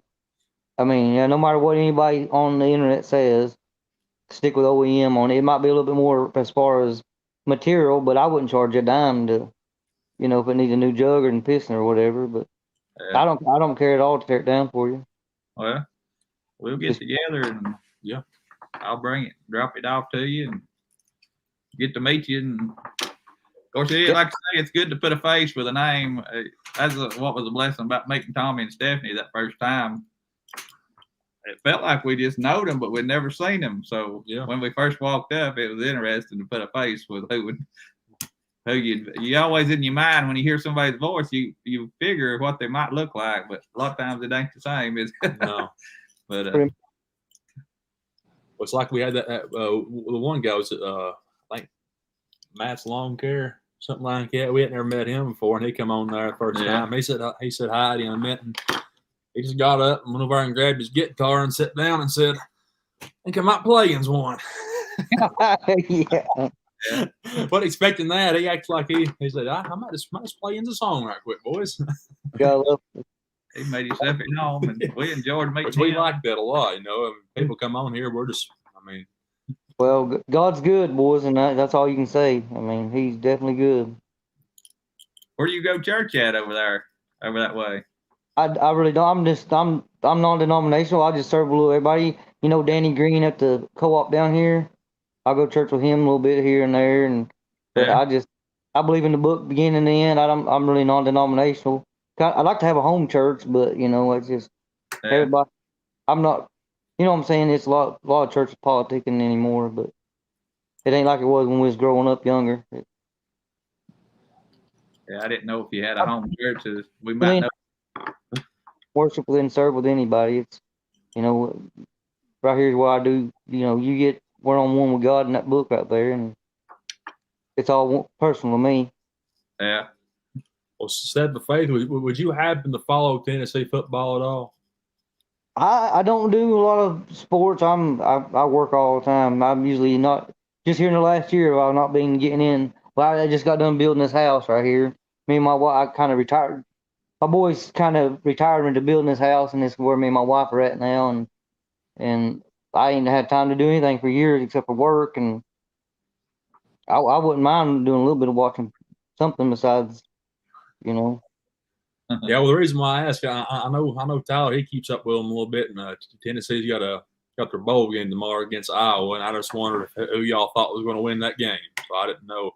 I mean, no matter what anybody on the internet says, stick with OEM on it. It might be a little bit more as far as material, but I wouldn't charge a dime to, you know, if it needs a new jug or piston or whatever. But I don't care at all to tear it down for you. Well, we'll get together and I'll bring it, drop it off to you, and get to meet you. And of course, like I say, it's good to put a face with a name. That's what was a blessing about meeting Tommy and Stephanie that first time. It felt like we just knowed them, but we'd never seen them. So when we first walked up, it was interesting to put a face with who you always in your mind when you hear somebody's voice, you figure what they might look like, but a lot of times it ain't the same. No. But it's like we had that the one guy was I think Matt's Lawn Care, something like that. We had never met him before, and he come on there the first time. He said hi to him, and he just got up and went over and grabbed his guitar and sat down and said, "I think I might play one." Wasn't expecting that. He acted like he said, "I might just play in the song right quick, boys." He made himself at home, and we enjoyed meeting him. We like that a lot, you know. People come on here, we're just, Well, God's good, boys, and that's all you can say. I mean, He's definitely good. Where do you go church at over that way? I really don't. I'm non-denominational. I just serve a little everybody. You know, Danny Green at the co-op down here. I go to church with him a little bit here and there, but I believe in the book, beginning and the end. I'm really non-denominational. I like to have a home church, but you know, it's just everybody. I'm not. You know what I'm saying? It's a lot of church politicking anymore, but it ain't like it was when we was growing up younger. I didn't know if you had a home church. We might know. Worship and serve with anybody. It's, you know, right here's what I do. You know, you get one-on-one with God in that book right there, and it's all personal to me. Yeah. Well, said the faith. Would you happen to follow Tennessee football at all? I don't do a lot of sports. I work all the time. I'm usually not. Just here in the last year, I've not been getting in. Well, I just got done building this house right here. Me and my wife, I kind of retired. My boys kind of retired into building this house, and this is where me and my wife are at now. And I ain't had time to do anything for years except for work. And I wouldn't mind doing a little bit of watching something besides, you know. Yeah, well, the reason why I ask, I know Tyler, he keeps up with them a little bit, and Tennessee's got their bowl game tomorrow against Iowa, and I just wondered who y'all thought was going to win that game. So I didn't know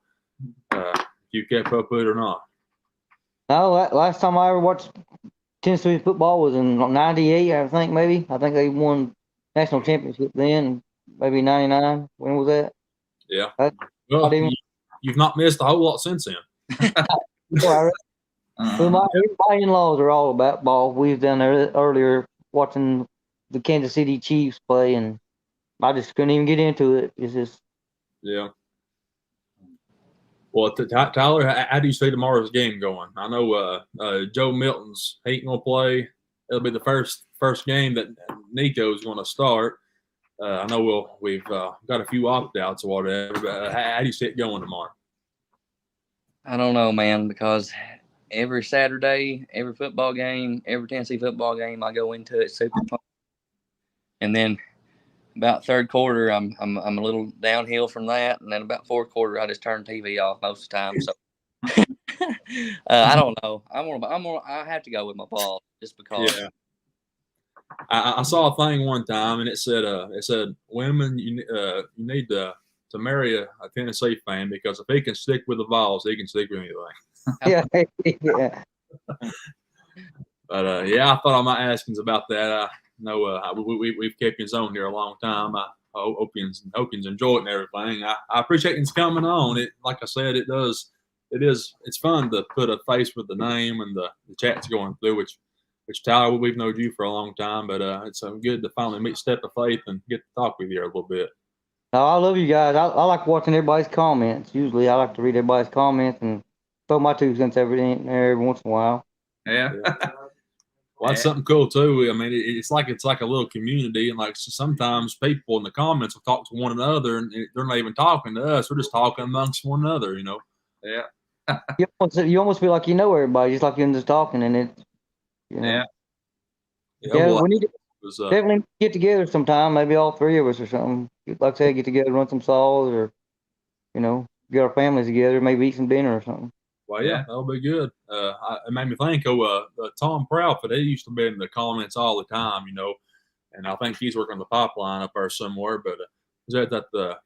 if you kept up with it or not. No, last time I ever watched Tennessee football was in '98, I think maybe. I think they won national championship then, maybe '99. When was that? Yeah. That's Well, not even- you've not missed a whole lot since then. Well, Uh, my in-laws are all about ball. We was down there earlier watching the Kansas City Chiefs play, and I just couldn't even get into it. It's just Yeah. Well, Tyler, how do you see tomorrow's game going? I know Joe Milton's he ain't gonna play. It'll be the first game that Nico's going to start. I know we've got a few opt outs or whatever. But how do you see it going tomorrow? I don't know, man, because every Saturday, every football game, every Tennessee football game, I go into it super fun. And then about third quarter, I'm a little downhill from that, and then about fourth quarter, I just turn TV off most of the time. So I don't know. I have to go with my ball just because. Yeah. I saw a thing one time, and it said women, you need to marry a Tennessee fan because if he can stick with the Vols, he can stick with anything. yeah. But yeah, I thought I might ask you about that. I know we've kept you on here a long time. I hope you enjoy it and everything. I appreciate you coming on. It, like I said, it's fun to put a face with the name and the chats going through, which Tyler, we've known you for a long time, but it's good to finally meet Step of Faith and get to talk with you a little bit. No, I love you guys. I like watching everybody's comments. Usually, I like to read everybody's comments and throw my 2 cents every once in a while. yeah. Well, that's something cool too. I mean, it's like a little community, and like sometimes people in the comments will talk to one another, and they're not even talking to us. We're just talking amongst one another, you know. Yeah. You almost feel like you know everybody, just like you're just talking, and it's Yeah. Yeah, Well, we need to was, definitely get together sometime. Maybe all 3 of us or something. Like I said, get together, run some saws, or get our families together, maybe eat some dinner or something. Well, yeah, that'll be good. It made me think Tom Proudfoot. He used to be in the comments all the time, and I think he's working the pipeline up there somewhere. But was at the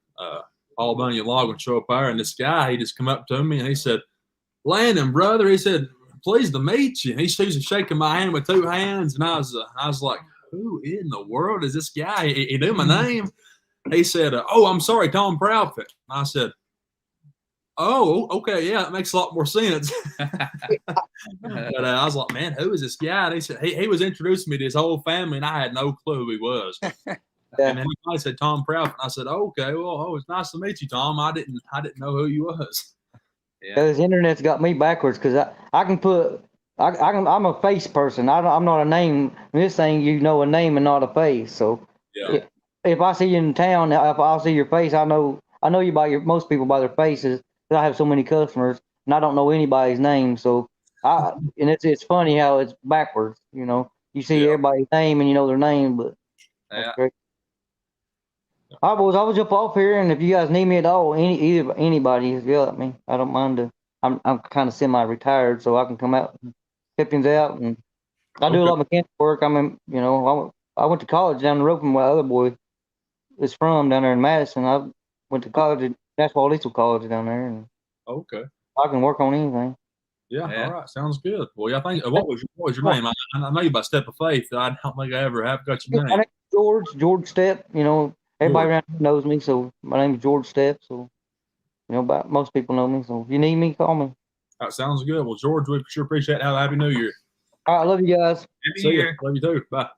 Paul Bunyan logging show up there, and this guy, he just come up to me and he said, "Landon, brother," he said, "pleased to meet you." And he's shaking my hand with 2 hands, and I was like, "Who in the world is this guy?" He knew my name. He said, "Oh, I'm sorry, Tom Proudfoot." And I said, "Oh, okay, yeah, that makes a lot more sense." But I was like, "Man, who is this guy?" And he said he was introducing me to his whole family, and I had no clue who he was. And then he said Tom Proudfoot, and I said, "Okay, well, it's nice to meet you, Tom. I didn't know who you was." Yeah. This internet's got me backwards because I can put I'm a face person. I'm not a name. This thing, a name and not a face. So Yeah. if I see you in town, if I'll see your face, I know you by most people by their faces. I have so many customers, and I don't know anybody's name. So and it's funny how it's backwards. You see everybody's name and you know their name, but that's great. All right, boys, I was jump off here, and if you guys need me at all, anybody, yell at me. I don't mind to. I'm kind of semi-retired, so I can come out and help things out, and I do a lot of mechanical work. I went to college down the road from where my other boy is from down there in Madison. I went to college at Nashville Diesel College down there, and I can work on anything. Yeah. All right, sounds good. Well, I think what was your name? I know you by Step of Faith. I don't think I ever have got your name. My name's George Step. Everybody around here knows me, so my name is George Step. So, about most people know me. So if you need me, call me. That sounds good. Well, George, we sure appreciate it. Have a happy New Year. All right, love you guys. See you. Love you too. Bye.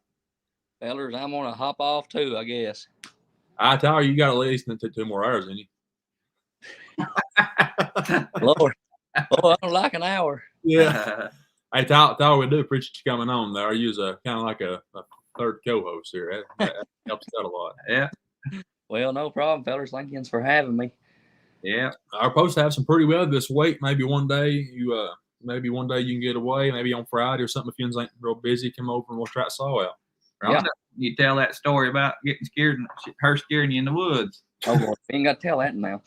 Fellers, I'm gonna hop off too, I guess. Tyler, you got at least 2 more hours in you. Lord, I don't like an hour. Yeah. Hey, Tyler, we do appreciate you coming on there. You was kind of like a third co-host here. That helps out a lot. Yeah. Well, no problem, fellers. Thank you for having me. Yeah. We're supposed to have some pretty weather this week. Maybe one day you can get away. Maybe on Friday or something. If you ain't real busy, come over and we'll try to saw out. Yeah. You tell that story about getting scared, her scaring you in the woods. Oh, boy. You ain't got to tell that now.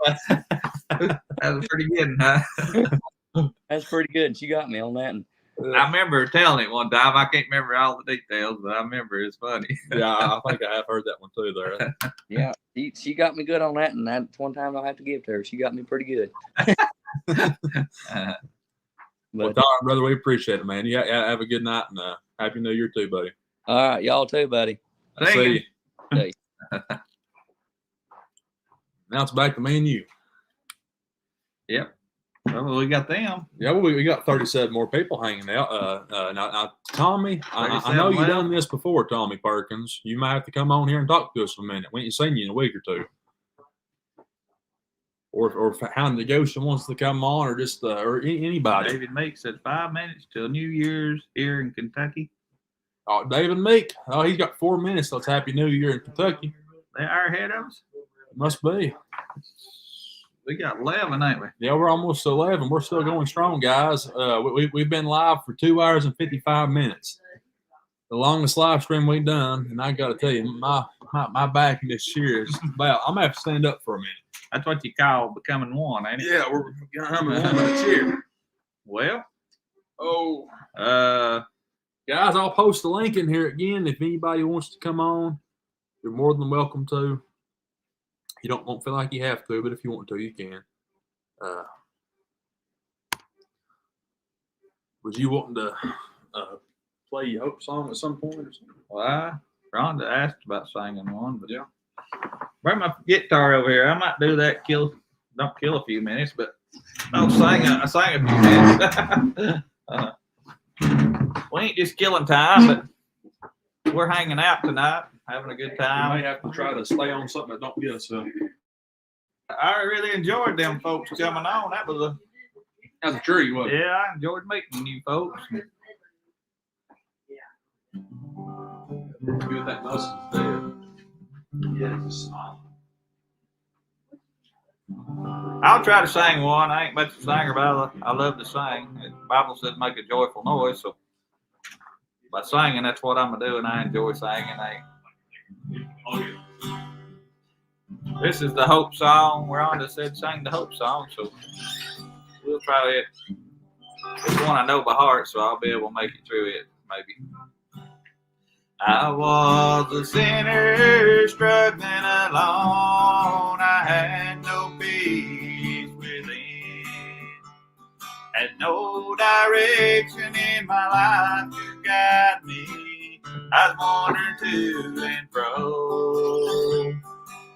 That was pretty good, huh? That's pretty good. She got me on that. I remember telling it one time. I can't remember all the details, but I remember it's funny. Yeah, I think I have heard that one too there. Yeah, she got me good on that, and that's one time I'll have to give to her. She got me pretty good. Well, Tyler, brother, we appreciate it, man. You have a good night, and Happy New Year too, buddy. All right, y'all too, buddy. See you. See you. Now it's back to me and you. Yep. Well, we got them. Yeah, well, we got 37 more people hanging out. Now, Tommy, I know you've done this before, Tommy Perkins. You might have to come on here and talk to us for a minute. We ain't seen you in a week or two. Or if Hound Negotiation wants to come on, or just or anybody. David Meek said 5 minutes till New Year's here in Kentucky. Oh, David Meek. Oh, he's got 4 minutes. So it's Happy New Year in Kentucky. They are ahead of us. Must be. We got 11, ain't we? Yeah, we're almost to 11. We're still going strong, guys. We've been live for 2 hours and 55 minutes. The longest live stream we've done. And I got to tell you, my back this year is about, I'm going to have to stand up for a minute. That's what you call becoming one, ain't it? Yeah, we're becoming one by cheer. Well, guys, I'll post the link in here again. If anybody wants to come on, you're more than welcome to. You won't feel like you have to, but if you want to, you can. Was you wanting to play your hope song at some point or something? well, Rhonda asked about singing one, but yeah. Bring my guitar over here. I might do that. Don't kill a few minutes, but I'll sing a few minutes. We ain't just killing time, but we're hanging out tonight, having a good We time. may have to try to stay on something that don't get us. I really enjoyed them folks coming on. That was That's a treat, wasn't it? yeah, I enjoyed meeting you folks. Good that Nelson's dead. Yes. I'll try to sing one. I ain't much of a singer, but I love to sing. The Bible says make a joyful noise, so by singing, that's what I'm gonna do, and I enjoy singing. This is the hope song. Rhonda said sing the hope song, so we'll try it. It's one I know by heart, so I'll be able to make it through it, maybe. I was a sinner struggling alone. I had no peace within, had no direction in my life to guide me. I was wandering to and fro.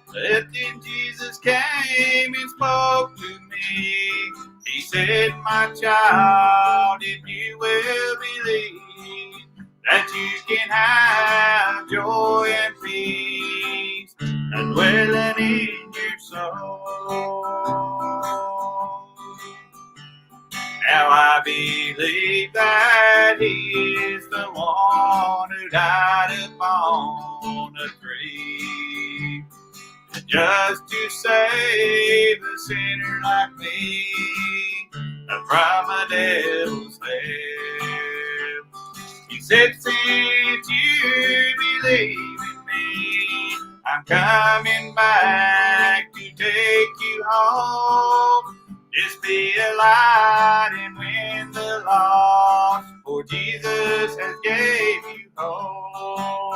But then Jesus came and spoke to me. He said, my child, if you will believe, that you can have joy and peace and dwelling in your soul. Now I believe that He is the one who died upon a tree, just to save a sinner like me from a devil's hell. He said, since you believe in me, I'm coming back to take you home. Just be a light and win the lost, for Jesus has gave you home.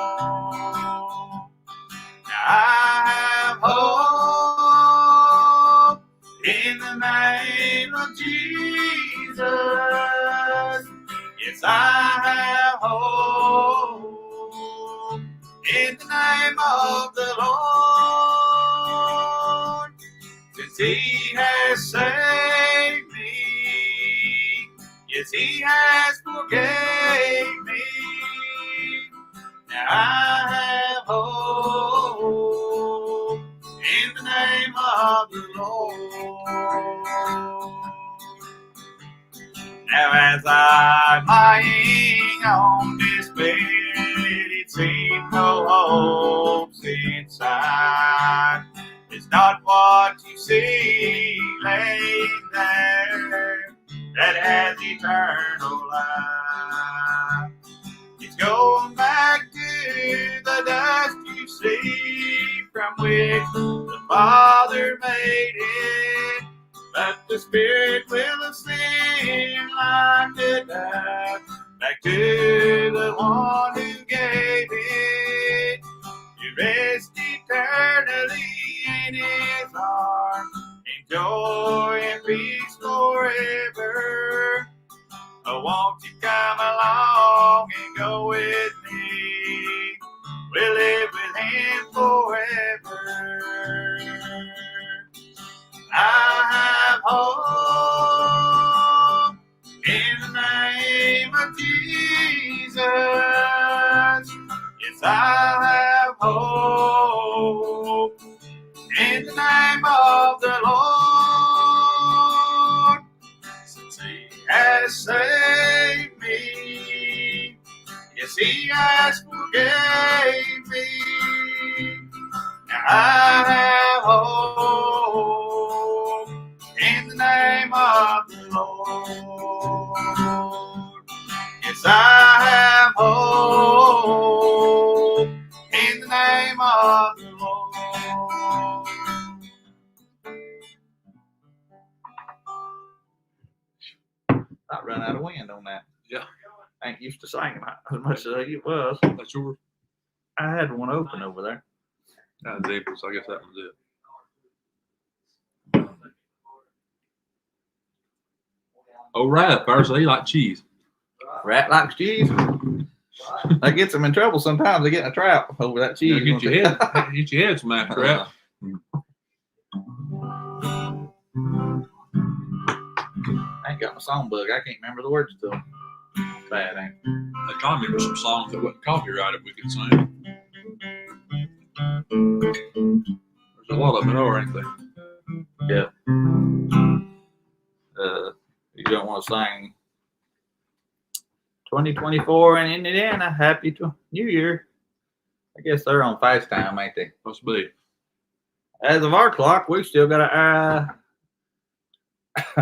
Now I have hope in the name of Jesus. Yes, I have hope in the name of the Lord, since He has saved me. Yes, He has forgave me. Now I have hope in the name of the Lord. Now as I'm lying on this bed, it seems no hope's inside. It's not what you see laying there that has eternal life. It's going back to the dust you see, from which the Father made it. But the Spirit will ascend like a dove back to the one who gave it, to rest eternally in His arms, in joy and peace forever. Oh, won't you come along and go with me? We'll live with Him forever. hope in the name of Jesus. Yes, I have hope in the name of the Lord. Since He has saved me, yes, He has forgave me. Now I have hope in the name of the Lord. Yes, I have hope in the name of the Lord. I run out of wind on that. Yeah. I ain't used to singing as much as it was. That's yours. I had one open over there. That's April, so I guess that was it. Oh, rat first, they like cheese. Rat likes cheese. That gets them in trouble sometimes. They get in a trap over that cheese. Get your head smacked, crap. I ain't got my songbook. I can't remember the words to them. Bad, ain't it? They called me for some songs that wasn't copyrighted we could sing. There's a lot of them are, ain't they? Yeah. You don't want to sing 2024 in Indiana. Happy New Year. I guess they're on fast time, ain't they? Must be. As of our clock, we've still got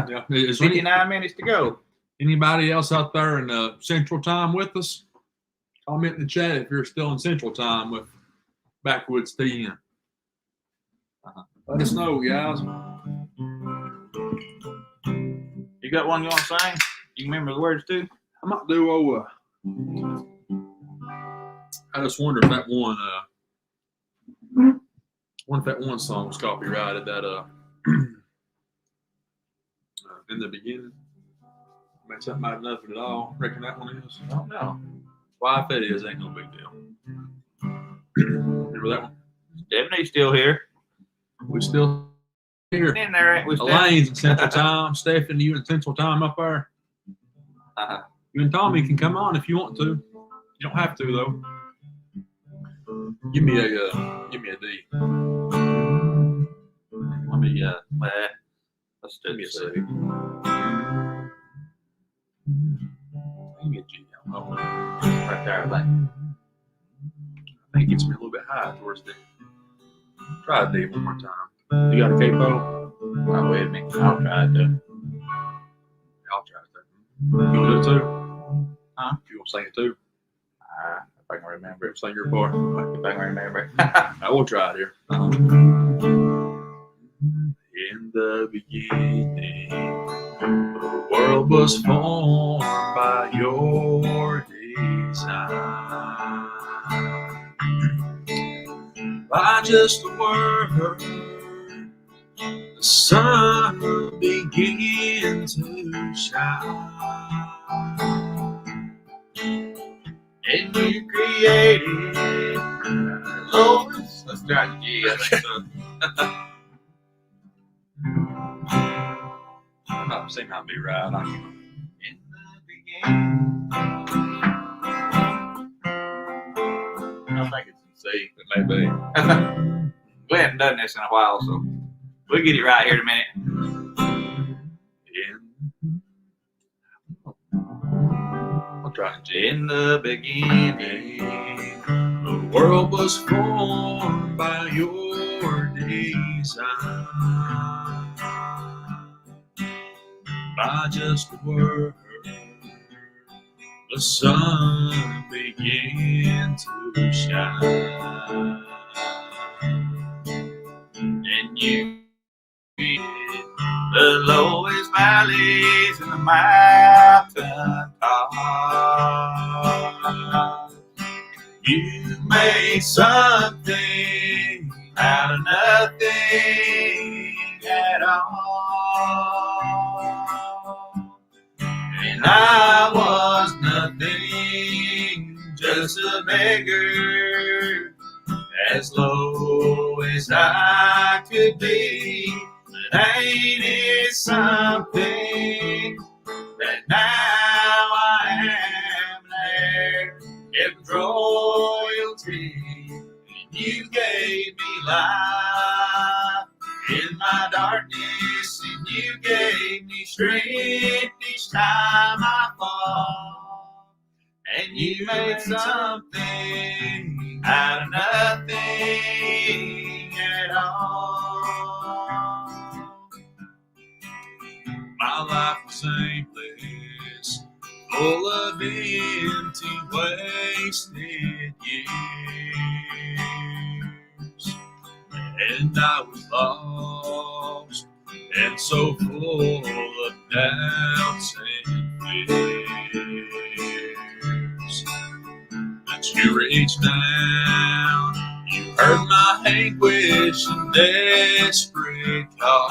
Yeah. Is there 59 minutes to go. anybody else out there in Central Time with us? Comment in the chat if you're still in Central Time with Backwoods TN. Let us know, guys. You got one you want to sing? You can remember the words too? I might do I just wonder if that one song was copyrighted that in the beginning. Maybe something might have nothing at all. Reckon that one is? I don't know. Well, if it is, ain't no big deal. Remember that one? Stephanie's still here. We still here. In there, ain't we? Elaine's in Central Time. Stephanie, you in Central Time up there? Uh-huh. You and Tommy can come on if you want to. You don't have to though. Give me a D. Let me let's do Give me a this. C. Give me a G. Oh, Right there, I think. I think it gets me a little bit high towards the. Try a D one more time. You got a capo? Not with me. I'll try it too. I'll try it too. You want to do it too? Huh? You want to sing it too? If I can remember it. Sing your part. If I can remember it. I will try it here. In the beginning, the world was formed by your design. By just a word, the sun began to shine. And you created Lois. Let's try the G. I think so. I'm not saying I'll be right. In the beginning. I think it's in C. It may be. We haven't done this in a while, so we'll get it right here in a minute. I'll try it, G. In the beginning, The world was formed by your design. By just a word, the sun began to shine. and you created the lowest valleys and the mountain tops. You made something out of nothing at all. And I was nothing, just a beggar, as low as I could be. But ain't it something that now I am there? It was royalty, and you gave me life in my darkness, and you gave me strength each time I fall. And you made something out of nothing at all. My life was aimless, full of empty, wasted years. And I was lost and so full of doubts and fears. But you reached down, you heard my anguish and desperate call.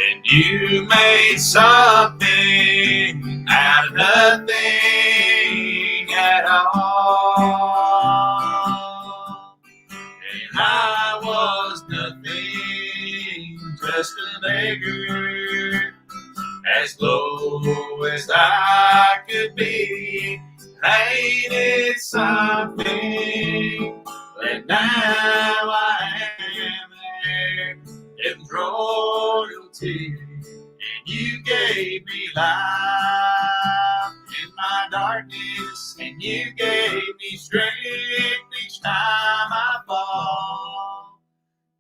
And you made something out of nothing at all. And I was nothing, just a beggar, as low as I could be. Ain't it something that now I am there? It was royalty, and you gave me life in my darkness, and you gave me strength each time I fall.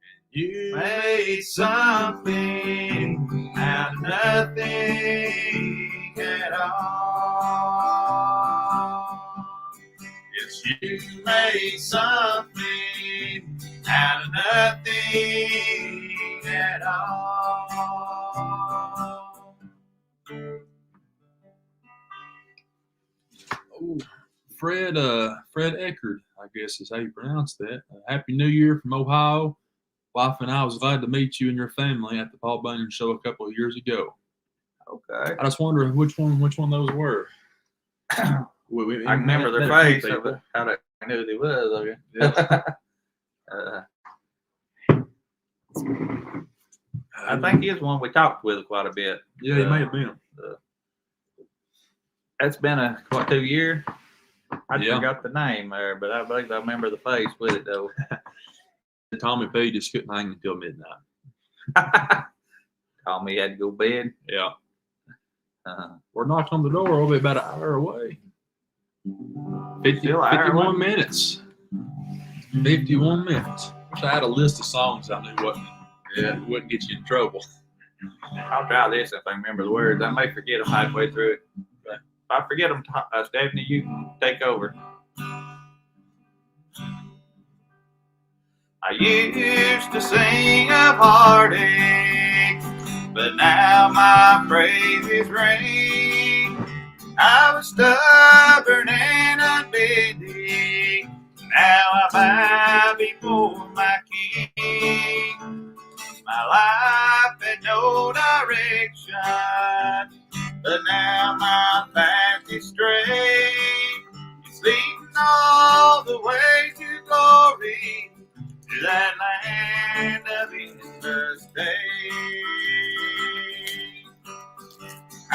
And you made something out of nothing at all. Yes, you made something out of nothing at all. Oh, Fred Eckerd, I guess is how you pronounce that. Happy New Year from Ohio. Wife and I was glad to meet you and your family at the Paul Bunyan show a couple of years ago. Okay. I just wonder which one those were. I remember their face. How they knew who they was. Okay. Yeah. I think he is one we talked with quite a bit. Yeah, he may have been. That's been 2 years. I Yeah. forgot the name there, but I believe I remember the face with it though. Tommy P just couldn't hang until midnight. Tommy had to go to bed. Yeah. We're knocked on the door. We'll be about an hour away. 51 minutes. 51 minutes. Wish I had a list of songs I knew wouldn't get you in trouble. I'll try this if I remember the words. I may forget them halfway through it. If I forget them, Stephanie, you take over. I used to sing of heartache, but now my praises ring. I was stubborn and unbending. Now I bow before my King. My life had no direction, but now my path is straight. It's leading all the way to glory, to that land of endless day. I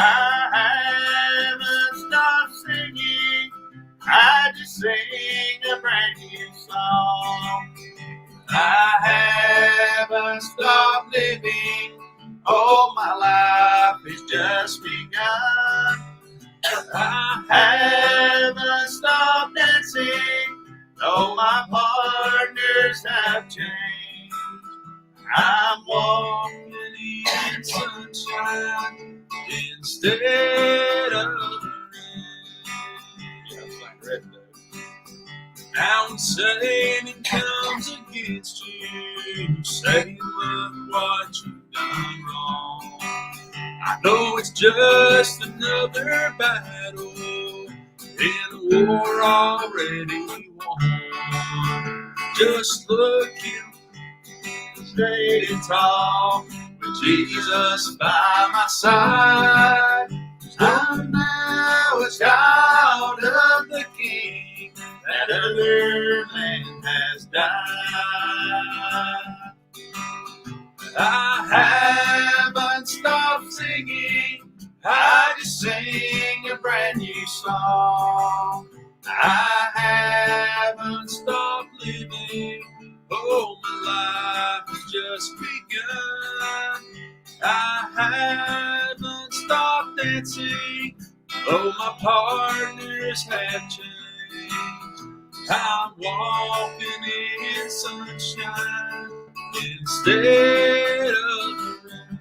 haven't stopped singing, I just sing a brand new song. I haven't stopped living, oh, my life has just begun. I haven't stopped dancing, though my partners have changed. I'm walking in sunshine instead of rain. Now when Satan comes against you, saying, look what you've done wrong. I know it's just another battle in a war already won. Just looking straight and tall, with Jesus by my side. I'm now a child of the King, that other man has died. dancing. Oh, my partners have changed. I'm walking in sunshine instead of rain.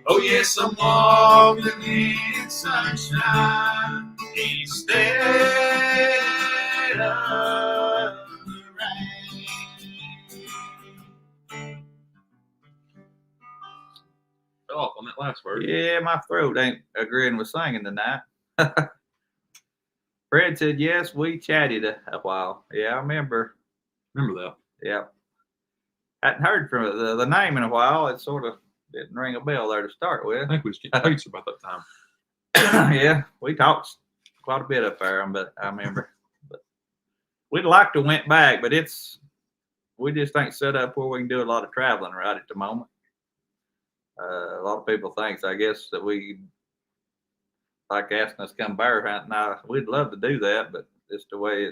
Oh, yes, I'm walking in sunshine instead of the rain. Fell off on that last word. Yeah, my throat ain't agreeing with singing tonight. Fred said, yes, we chatted a while. Yeah, I remember. Remember that? Yeah. Hadn't heard from the name in a while. It sort of didn't ring a bell there to start with. I think we was getting pizza about that time. Yeah, we talked quite a bit up there, but I remember. But we'd like to went back, but we just ain't set up where we can do a lot of traveling right at the moment. A lot of people thinks, I guess, that we like asking us to come bear hunting. Now, we'd love to do that, but just the way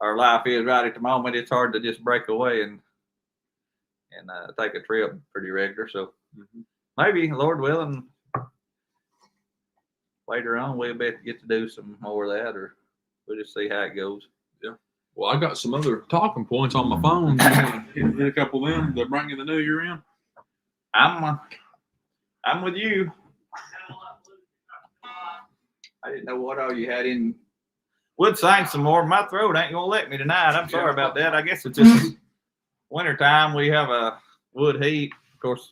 our life is right at the moment, it's hard to just break away and take a trip pretty regular. So maybe, Lord willing, later on we'll be able to get to do some more of that, or we'll just see how it goes. Yeah. Well, I got some other talking points on my phone. Hit a couple of them to bring in the new year in. I'm with you. I didn't know what all you had in. Would sing some more. My throat ain't gonna let me tonight. I'm sorry about that. I guess it's just winter time. We have a wood heat. Of course,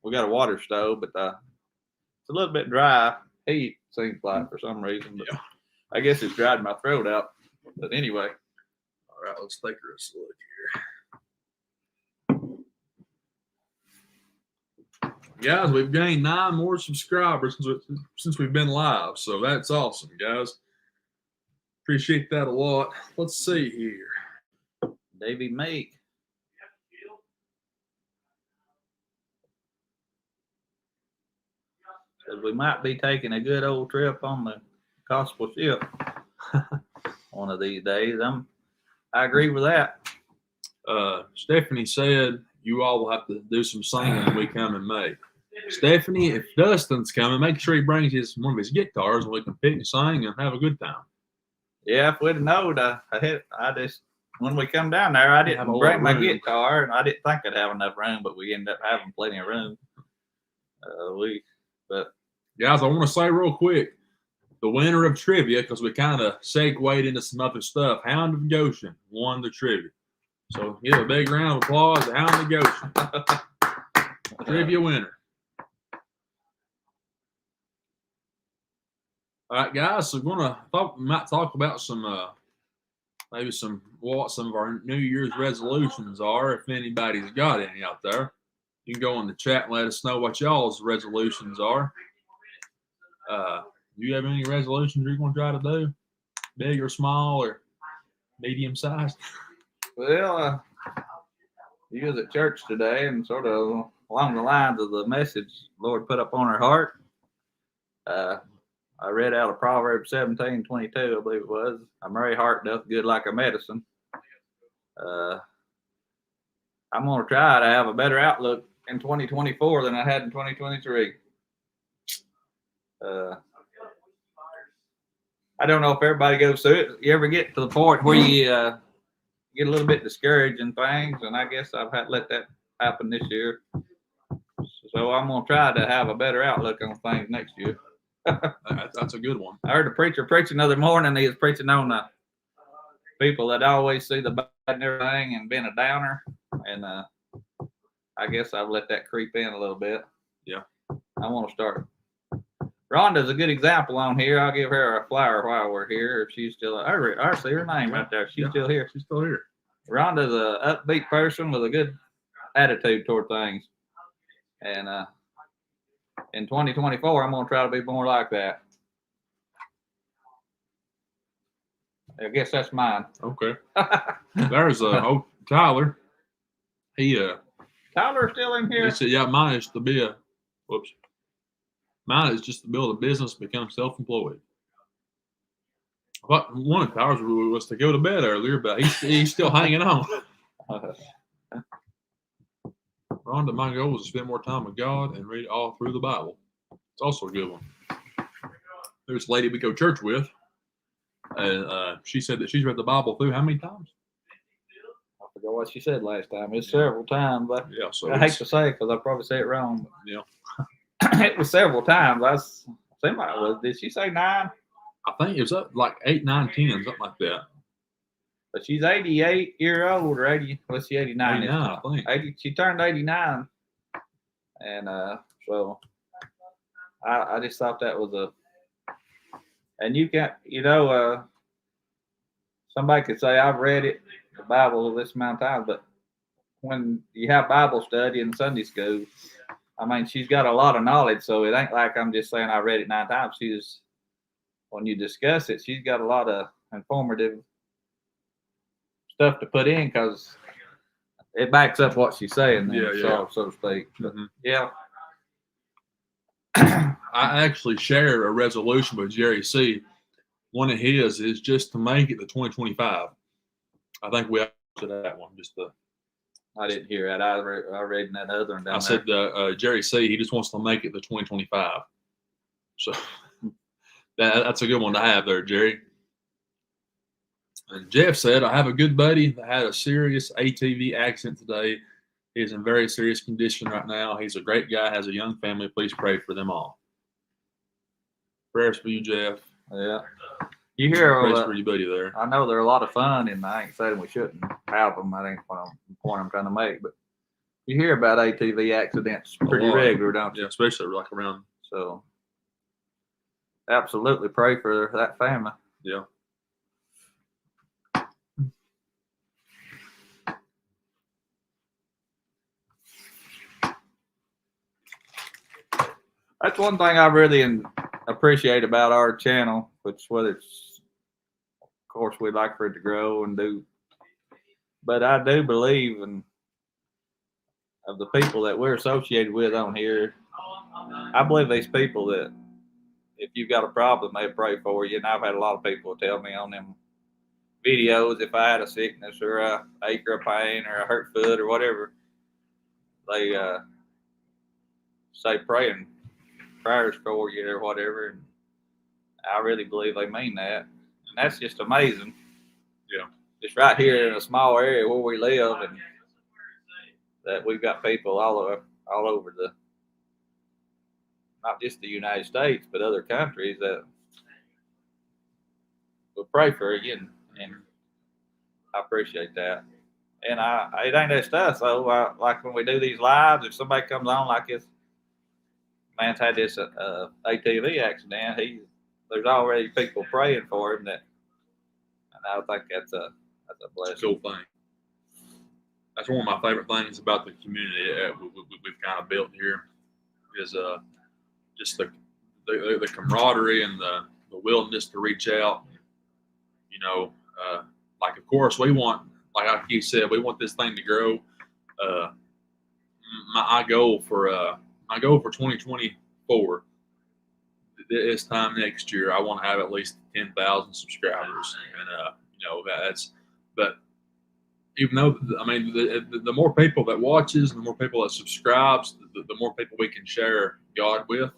we got a water stove, but it's a little bit dry heat, seems like, for some reason. But I guess it's dried my throat out. But anyway. All right, let's take a look here. Guys, we've gained 9 more subscribers since we've been live, so that's awesome, guys. Appreciate that a lot. Let's see here. Davey Meek. Said we might be taking a good old trip on the gospel ship one of these days. I agree with that. Stephanie said you all will have to do some singing when we come in May. Stephanie, if Dustin's coming, make sure he brings one of his guitars and we can pick and sing and have a good time. Yeah, if we'd have known, I just, when we come down there, I didn't bring my guitar, and I didn't think I'd have enough room, but we ended up having plenty of room. Guys, I want to say real quick, the winner of trivia, because we kind of segued into some other stuff, Hound of Goshen won the trivia. So give a big round of applause to Hound of Goshen. Trivia winner. All right, guys, so we might talk about some maybe what some of our New Year's resolutions are, if anybody's got any out there. You can go in the chat and let us know what y'all's resolutions are. Do you have any resolutions you're going to try to do? Big or small or medium sized? Well, you was at church today, and sort of along the lines of the message the Lord put up on her heart. I read out of Proverbs 17:22, I believe it was. A merry heart doth good like a medicine. I'm going to try to have a better outlook in 2024 than I had in 2023. I don't know if everybody goes through it. You ever get to the point where you get a little bit discouraged in things, and I guess I've had to let that happen this year. So I'm going to try to have a better outlook on things next year. That's a good one. I heard a preacher preaching the other morning. He was preaching on the people that always see the bad and everything and being a downer. And I guess I've let that creep in a little bit. Yeah. I want to start. Rhonda's a good example on here. I'll give her a flower while we're here. If she's still, I see her name right there. She's still here. She's still here. Rhonda's a upbeat person with a good attitude toward things. And in 2024, I'm going to try to be more like that. I guess that's mine. Okay. There's Tyler. Tyler's still in here. He said, yeah, mine is to build a business, become self-employed. But one of Tyler's was to go to bed earlier, but he's still hanging on. All Rhonda, my goal is to spend more time with God and read all through the Bible. It's also a good one. There's a lady we go to church with, and she said that she's read the Bible through how many times? I forgot what she said last time. It's several times. Yeah, so I hate to say it because I probably say it wrong. Yeah. It was several times. Did she say 9? I think it was up like 8, 9, 10, something like that. But she's 88 year old or 80. What's she 89? 89, I think. 80. She turned 89, and so I just thought that was and you can't, somebody could say I've read the Bible this amount of times, but when you have Bible study in Sunday school, I mean, she's got a lot of knowledge, so it ain't like I'm just saying I read it 9 times. When you discuss it, she's got a lot of informative stuff to put in because it backs up what she's saying, so to speak. But, yeah. I actually share a resolution with Jerry C. One of his is just to make it to 2025. I think we have to that one. I didn't hear that. I read that other one down I said Jerry C. He just wants to make it to 2025. So that's a good one to have there, Jerry. And Jeff said, I have a good buddy that had a serious ATV accident today. He is in very serious condition right now. He's a great guy, has a young family. Please pray for them all. Prayers for you, Jeff. Yeah. You hear all Prayers that. for your buddy there. I know they're a lot of fun, and I ain't saying we shouldn't have them. I think that's the point I'm trying to make. But you hear about ATV accidents pretty regular, don't you? Yeah, especially like around. So absolutely pray for that family. Yeah. That's one thing I really appreciate about our channel, which whether it's, of course, we'd like for it to grow and do, but I do believe in of the people that we're associated with on here. I believe these people that if you've got a problem, they pray for you. And I've had a lot of people tell me on them videos if I had a sickness or a ache or a pain or a hurt foot or whatever, they say prayers for you or whatever. And I really believe they mean that. And that's just amazing. Yeah. Just right here in a small area where we live, and that we've got people all over not just the United States, but other countries that will pray for you, and I appreciate that. And it ain't just us though. Like when we do these lives, if somebody comes on like this, man's had this ATV accident, there's already people praying for him, and I think that's a blessing. It's a cool thing. That's one of my favorite things about the community we've kind of built here is just the camaraderie and the willingness to reach out. You know, like of course we want, like you said, we want this thing to grow. My goal for 2024, this time next year, I want to have at least 10,000 subscribers, and you know but even though I mean the more people that watches, the more people that subscribes, the more people we can share God with,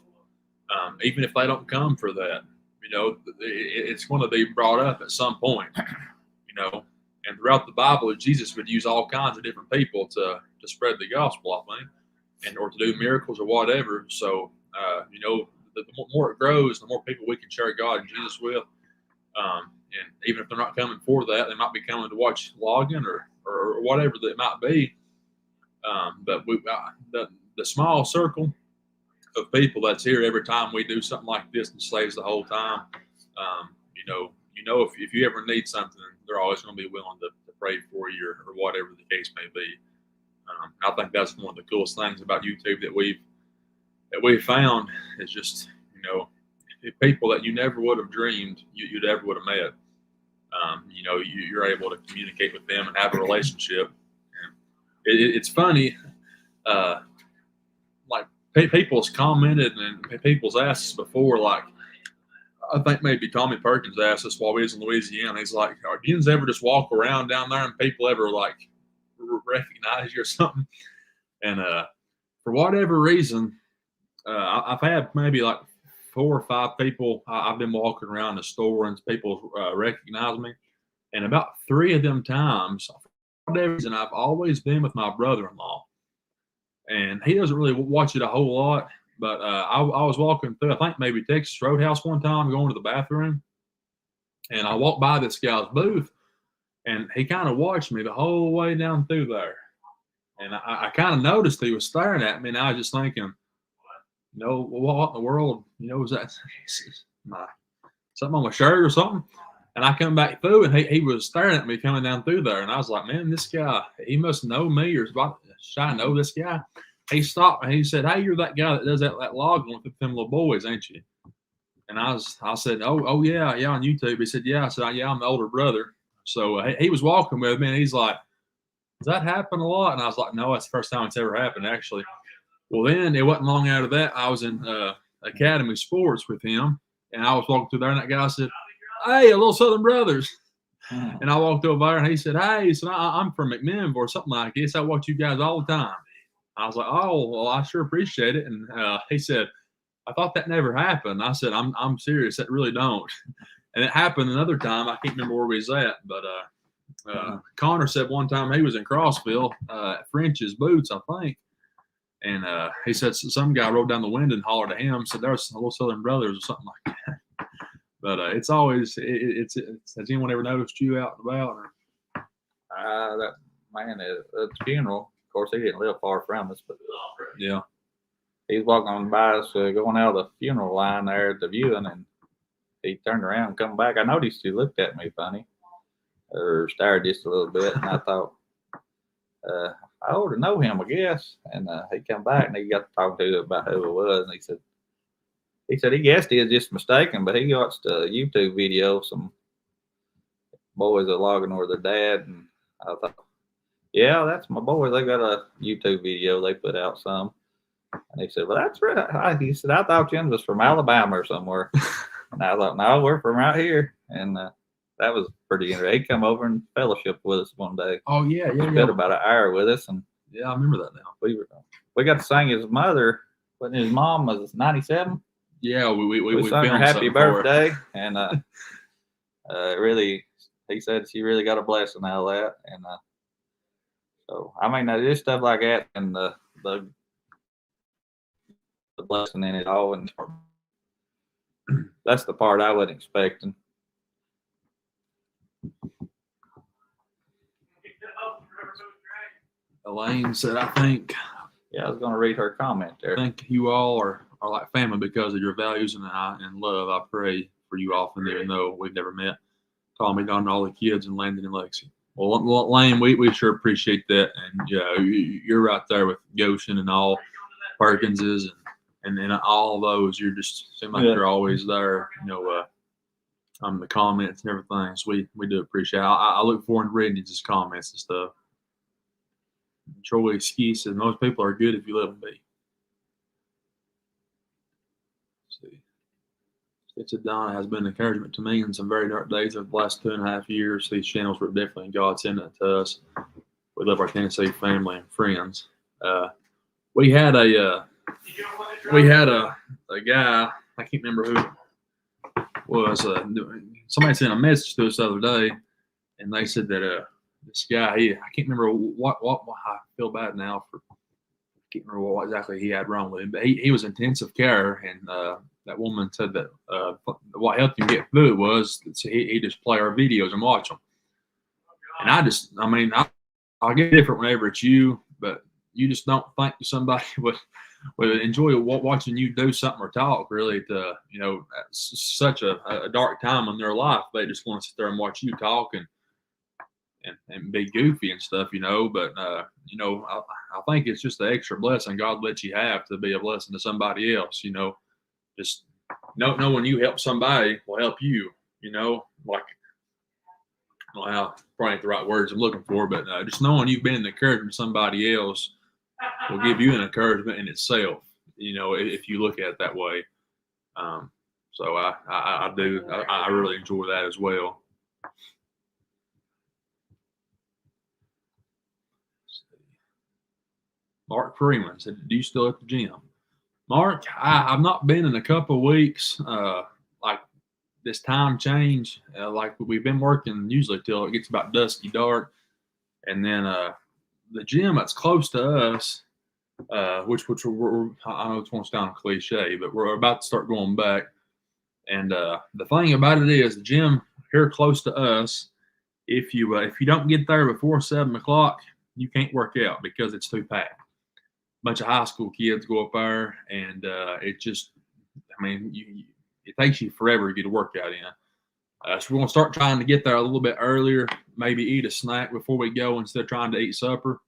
even if they don't come for that, you know, it's going to be brought up at some point, you know. And throughout the Bible, Jesus would use all kinds of different people to spread the gospel, I think, and or to do miracles or whatever. So, you know, the more it grows, the more people we can share God and Jesus with. And even if they're not coming for that, they might be coming to watch logging or whatever that might be. But the small circle of people that's here every time we do something like this and stays the whole time. You know, if you ever need something, they're always going to be willing to pray for you or whatever the case may be. I think that's one of the coolest things about YouTube that we've found is just, you know, people that you never would have dreamed you'd ever would have met. You know, you're able to communicate with them and have a relationship. It's funny, like people's commented and people's asked us before, like, I think maybe Tommy Perkins asked us while we was in Louisiana. He's like, "Are you ever just walk around down there and people ever like recognize you or something?" And for whatever reason, I've had maybe like 4 or 5 people. I've been walking around the store and people recognize me. And about 3 of them times, for whatever reason, I've always been with my brother-in-law. And he doesn't really watch it a whole lot. But I was walking through, I think maybe Texas Roadhouse one time, going to the bathroom. And I walked by this guy's booth. And he kind of watched me the whole way down through there. And I kind of noticed he was staring at me, and I was just thinking, what in the world, was that something on my shirt or something? And I come back through, and he was staring at me coming down through there, and I was like, man, this guy, he must know me, or should I know this guy? He stopped, and he said, hey, you're that guy that does that logging with them little boys, ain't you? And I said, oh yeah, on YouTube. He said, yeah. I said, yeah, I'm the older brother. So he was walking with me, and he's like, does that happen a lot? And I was like, no, that's the first time it's ever happened, actually. Well, then it wasn't long out of that. I was in Academy Sports with him, and I was walking through there, and that guy said, hey, a little Southern Brothers. And I walked over there, and he said, hey, he said, I'm from McMinnville or something like this. I watch you guys all the time. I was like, oh, well, I sure appreciate it. And he said, I thought that never happened. I said, I'm serious. That really don't. And it happened another time. I can't remember where we was at, but Connor said one time he was in Crossville at French's Boots, I think. And he said some guy rolled down the window and hollered at him, said there's a little Southern Brothers or something like that. But it's always, it's has anyone ever noticed you out and about? Or? That man at the funeral, of course, he didn't live far from us, but yeah, he's walking by us going out of the funeral line there at the viewing, and he turned around and come back. I noticed he looked at me funny, or stared just a little bit, and I thought, I ought to know him, I guess. And he come back and he got to talk to about who it was, and he said he guessed he was just mistaken, but he watched a YouTube video of some boys are logging over their dad, and I thought, yeah, that's my boys. They got a YouTube video they put out some. And he said, well, that's right. He said, I thought you was from Alabama or somewhere. And I thought, no, we're from right here. And that was pretty interesting. He come over and fellowship with us one day. Oh, yeah. Spent about an hour with us. And yeah, I remember that now. We got to sing his mother when his mom was 97. Yeah, we sung her happy birthday. And really, he said she really got a blessing out of that. And so, I mean, just stuff like that and the blessing in it all. And that's the part I wasn't expecting. Elaine said, I think. Yeah, I was going to read her comment there. I think you all are like family because of your values and love. I pray for you often, even though we've never met. Tommy, Don, and all the kids in Landon and Lexi. Well, Lane, we sure appreciate that. And you're right there with Goshen and all Perkinses and all those. You're just seem like you're always there. The comments and everything. So we do appreciate it. I look forward to reading his comments and stuff. Troy Ski says most people are good if you let them be. Let's see. It's Donna has been an encouragement to me in some very dark days of the last 2.5 years. These channels were definitely God sending it to us. We love our Tennessee family and friends. We had a guy, I can't remember who it was. Somebody sent a message to us the other day, and they said that this guy, I can't remember what I feel bad now for. I can't remember what exactly he had wrong with him, but he was intensive care, and that woman said that what helped him get through it was he just play our videos and watch them. And I'll get different whenever it's you, but you just don't think somebody would enjoy watching you do something or talk really at such a dark time in their life. They just want to sit there and watch you talk and be goofy and stuff, but I think it's just the extra blessing God lets you have to be a blessing to somebody else, just knowing you help somebody will help you, like, well, probably ain't the right words I'm looking for, but just knowing you've been an encouragement to somebody else will give you an encouragement in itself, if you look at it that way. So I do. I really enjoy that as well. Mark Freeman said, "Do you still at the gym?" Mark, I've not been in a couple of weeks. Like this time change, like we've been working usually till it gets about dusky dark, and then the gym that's close to us, which I know it's going to sound cliche, but we're about to start going back. And the thing about it is, the gym here close to us, if you don't get there before 7 o'clock, you can't work out because it's too packed. Bunch of high school kids go up there, and it just, I mean, it takes you forever to get a workout in. So we're going to start trying to get there a little bit earlier, maybe eat a snack before we go instead of trying to eat supper.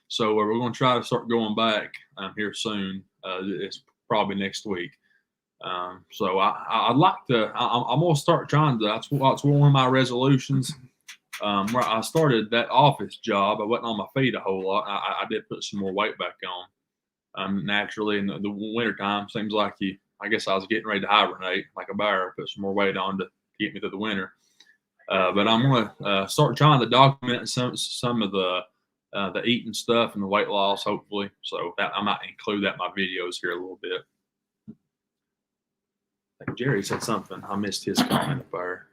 So we're going to try to start going back here soon. It's probably next week. So I'd like to, I'm going to start trying to, that's one of my resolutions. Where I started that office job, I wasn't on my feet a whole lot. I did put some more weight back on. Naturally, in the wintertime, seems like I guess I was getting ready to hibernate like a bear, put some more weight on to get me through the winter. But I'm going to start trying to document some of the eating stuff and the weight loss, hopefully. So that I might include that in my videos here a little bit. I think Jerry said something. I missed his comment up there.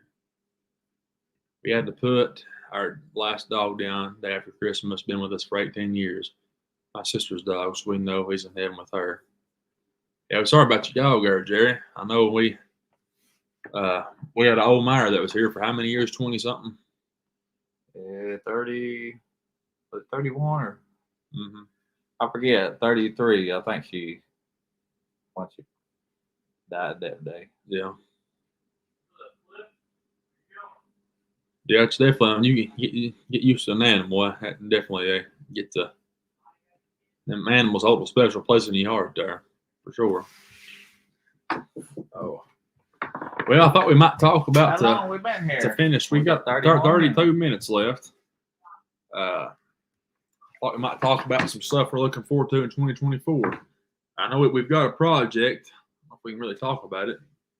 We had to put our last dog down day after Christmas. Been with us for 18 years. My sister's dog, so we know he's in heaven with her. Yeah, sorry about your dog there, Jerry. I know we had an old mare that was here for how many years? 20 something. 30, was it 31 or Mm-hmm. I forget. 33. I think she died that day. Yeah. Yeah, it's definitely when you get used to an animal. Definitely get to them animals hold a special place in your heart there, for sure. Oh, well, I thought we might talk about How long we been here? to finish. We got 32 minutes left. Thought we might talk about some stuff we're looking forward to in 2024. I know we've got a project. I don't know if we can really talk about it.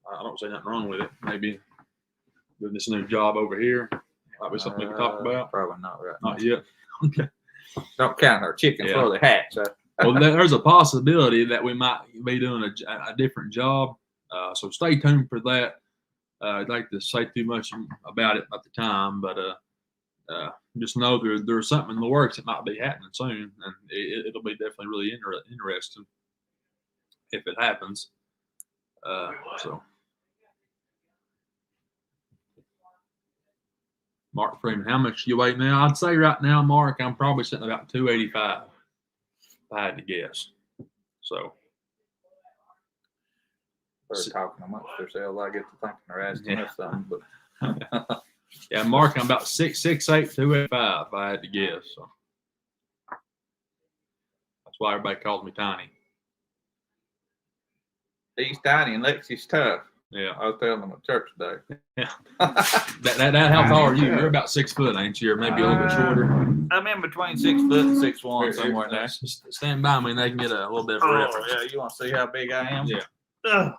I don't see nothing wrong with it. Maybe doing this new job over here might be something we can talk about. Probably not right Not now. yet. Okay. Don't count our chicken for the hatch. Well, there's a possibility that we might be doing a different job. So stay tuned for that. I'd like to say too much about it at the time, but just know there's something in the works that might be happening soon, and it'll be definitely really interesting if it happens. So, Mark Freeman, how much do you weigh now? I'd say right now, Mark, I'm probably sitting about 285. If I had to guess. So. They're talking amongst themselves. I get to thinking they're asking us something, but yeah, Mark, I'm about 6'8", 285. If I had to guess. So that's why everybody calls me Tiny. he's tiny and Lexi's tough. Yeah, I was telling them at church today. Yeah, that how tall are you? You're about 6 foot, ain't you? Or maybe a little bit shorter. I'm in between 6 foot and 6'1", somewhere in there. Stand by me, and they can get a little bit of a reference. Yeah, you want to see how big I am? Yeah. Ugh.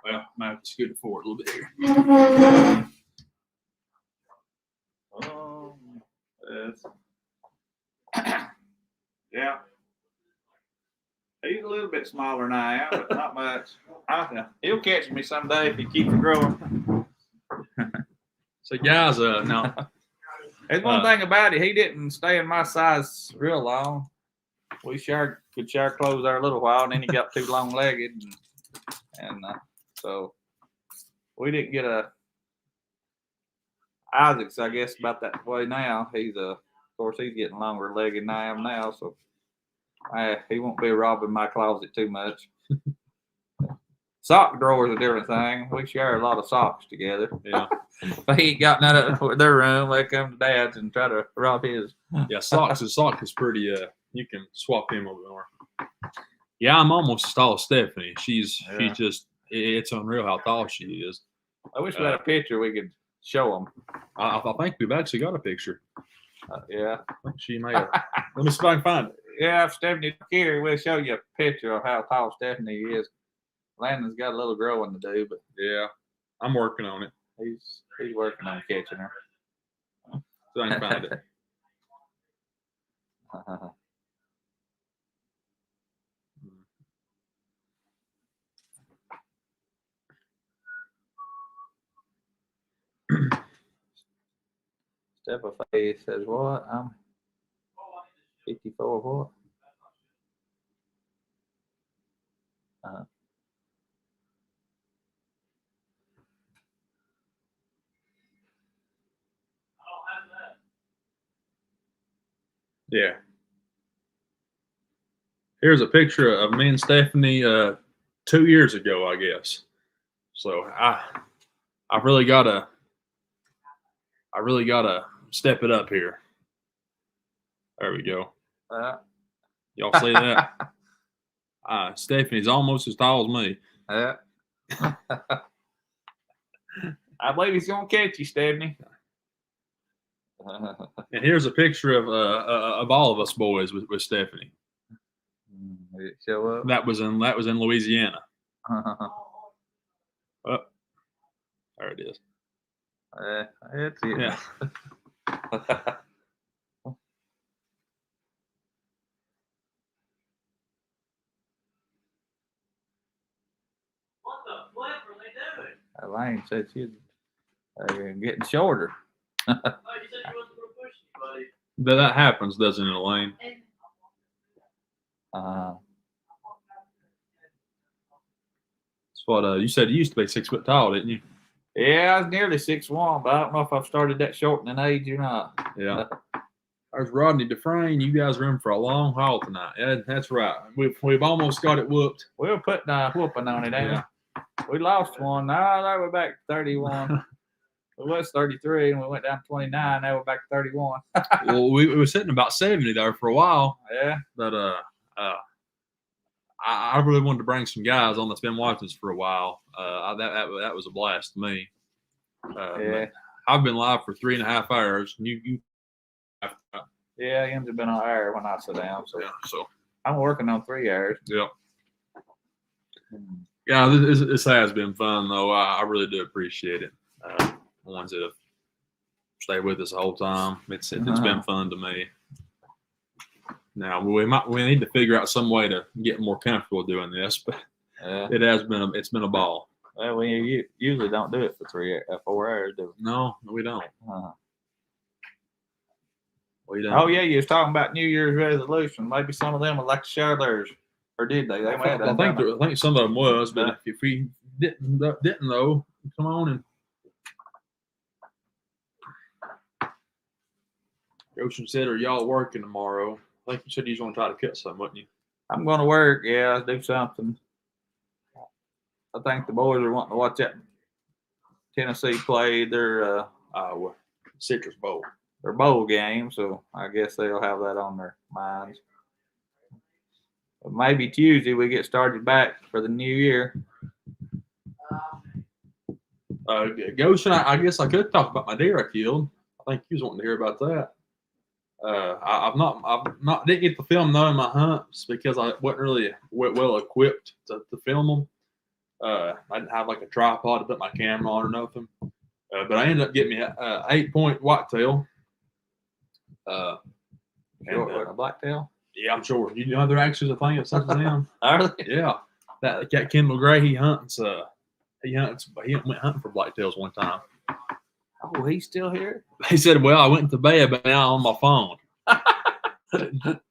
Well, I might have to scoot it forward a little bit here. Yeah. He's a little bit smaller than I am, but not much. He'll catch me someday if he keeps growing. So, guys, now. There's one thing about it. He didn't stay in my size real long. We could share clothes there a little while, and then he got too long-legged. And so we didn't get Isaac's, I guess, about that way now. Of course, he's getting longer legged than I am now, so he won't be robbing my closet too much. Sock drawer's a different thing. We share a lot of socks together. Yeah. If he ain't got none of their room, they come to Dad's and try to rob his. Yeah, sock is pretty. You can swap him over there. Yeah, I'm almost as tall as Stephanie. She's just. It's unreal how tall she is. I wish we had a picture we could show them. I think we've actually got a picture. Yeah. I think she may have. Let me see if I can find it. Yeah, if Stephanie's here, we'll show you a picture of how tall Stephanie is. Landon's got a little growing to do, but yeah, I'm working on it. He's working on catching her. So I can find it. Step of faith says what? I'm 54. What? Yeah. Here's a picture of me and Stephanie 2 years ago, I guess. So I really gotta step it up here. There we go. Y'all see that? Stephanie's almost as tall as me. Yeah. I believe he's gonna catch you, Stephanie. And here's a picture of all of us boys with Stephanie. Did it show up? That was in Louisiana. Oh, there it is. That's it. Yeah. Elaine said she's getting shorter. That happens, doesn't it, Elaine? Uh, That's what you said. You used to be 6 foot tall, didn't you? yeah, I was nearly 6'1", but I don't know if I've started that shortening age or not. Yeah. There's Rodney Dufresne. You guys are in for a long haul tonight. Yeah, that's right. We've almost got it whooped. We were putting a whooping on it, ain't Yeah. we? We lost one. Now we're back to 31. It was 33, and we went down to 29. Now we're back to 31. Well, we were sitting about 70 there for a while. Yeah. But I really wanted to bring some guys on that's been watching us for a while. That was a blast to me. Yeah. I've been live for 3.5 hours. You Yeah, Ian's been on air when I sit down, so yeah. So I'm working on 3 hours. yeah. Yeah, this has been fun though. I really do appreciate it. The ones that have stayed with us the whole time. It's been fun to me. Now we need to figure out some way to get more comfortable doing this, but it's been a ball. Well, we usually don't do it for 4 hours, do we? No, we don't. We don't. Oh yeah, you was talking about New Year's resolution. Maybe some of them would like to share theirs, or did they? They might have I think some of them was, but if we didn't though, come on and Ocean said, "Are y'all working tomorrow?" I think you said you was going to try to cut something, wouldn't you? I'm going to work. Yeah, do something. I think the boys are wanting to watch that Tennessee play their Citrus Bowl. Their bowl game, so I guess they'll have that on their minds. But maybe Tuesday we get started back for the new year. Goshen, I guess I could talk about my deer I killed. I think you was wanting to hear about that. I've not didn't get to film none of my hunts because I wasn't really well equipped to film them. I didn't have like a tripod to put my camera on or nothing. But I ended up getting me a 8-point whitetail. A blacktail? Yeah, I'm sure. You know, there actually is a thing that such as him. Are they? Yeah, that Kendall Gray, he went hunting for blacktails one time. Oh, he's still here? He said, "Well, I went to bed, but now I'm on my phone."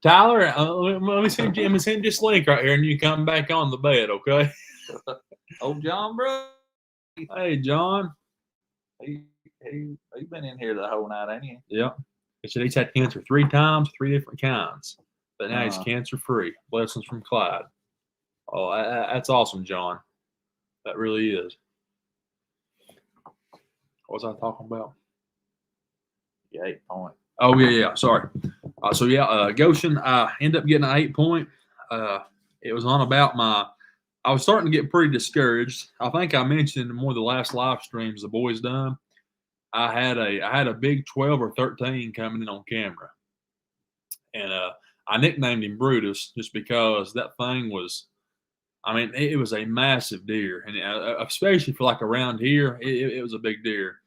Tyler, let me send you this link right here, and you come back on the bed, okay? Old John, bro. Hey, John. He been in here the whole night, ain't he? Yeah. He said he's had cancer 3 times, 3 different kinds, but now he's cancer free. Blessings from Clyde. Oh, that's awesome, John. That really is. What was I talking about? Yeah, 8-point. Oh yeah. Sorry. Goshen. I ended up getting an 8-point. It was on about I was starting to get pretty discouraged. I think I mentioned in one of the last live streams the boys done. I had a big 12 or 13 coming in on camera, and I nicknamed him Brutus just because that thing was. I mean, it was a massive deer, and especially for like around here, it was a big deer.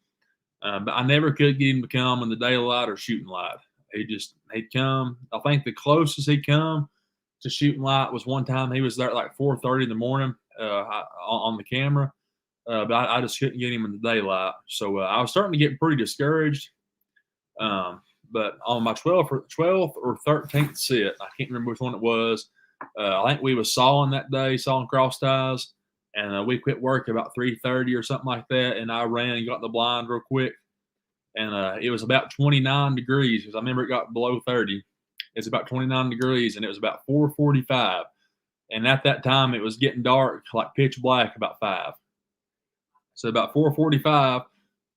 But I never could get him to come in the daylight or shooting light. he'd come. I think the closest he'd come to shooting light was one time he was there at like 4:30 in the morning on the camera. But I just couldn't get him in the daylight. So I was starting to get pretty discouraged. But on my 12th or 13th sit, I can't remember which one it was. I think we was sawing that day, sawing cross ties, and we quit work about 3:30 or something like that. And I ran and got the blind real quick, and it was about 29 degrees because I remember it got below 30. It's about 29 degrees, and it was about 4:45. And at that time, it was getting dark, like pitch black, about 5. So about 4:45,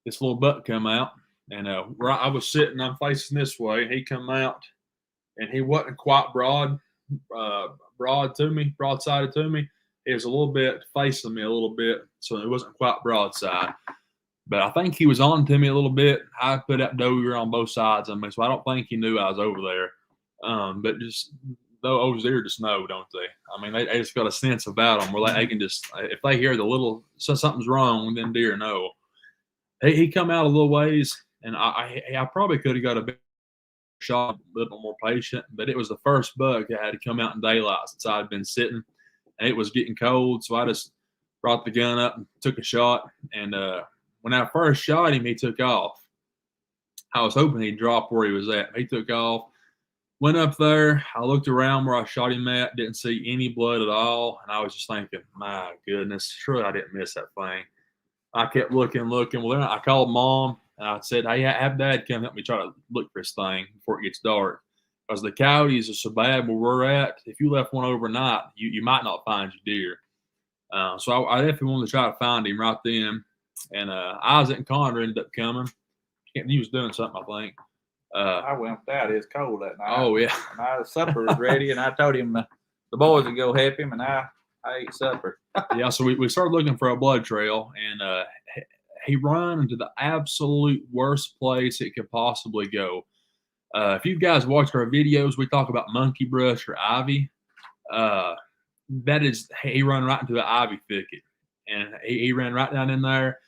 this little buck come out, and where I was sitting, I'm facing this way. He come out, and he wasn't quite broadsided to me. It was a little bit facing me a little bit, so it wasn't quite broadside. But I think he was on to me a little bit. I put that doe ear on both sides of me, so I don't think he knew I was over there. But just those deer just know, don't they? I mean, they just got a sense about them where they can just, if they hear the little something's wrong, then deer know. He come out a little ways, and I probably could have got a bit shot, a little more patient, but it was the first buck that had to come out in daylight since I'd been sitting, and it was getting cold, so I just brought the gun up and took a shot. And when I first shot him, he took off. I was hoping he'd drop where he was at. He took off. Went up there. I looked around where I shot him at. Didn't see any blood at all. And I was just thinking, my goodness, surely I didn't miss that thing. I kept looking. Well, then I called Mom, and I said, hey, have Dad come help me try to look for this thing before it gets dark. Because the coyotes are so bad where we're at. If you left one overnight, you might not find your deer. So I definitely wanted to try to find him right then. And Isaac and Connor ended up coming. He was doing something, I think. I went out. It was cold that night. Oh, yeah. And supper was ready, and I told him the boys would go help him, and I ate supper. Yeah, so we started looking for a blood trail, and he ran into the absolute worst place it could possibly go. If you guys watch our videos, we talk about monkey brush or ivy. He ran right into the ivy thicket, and he ran right down in there.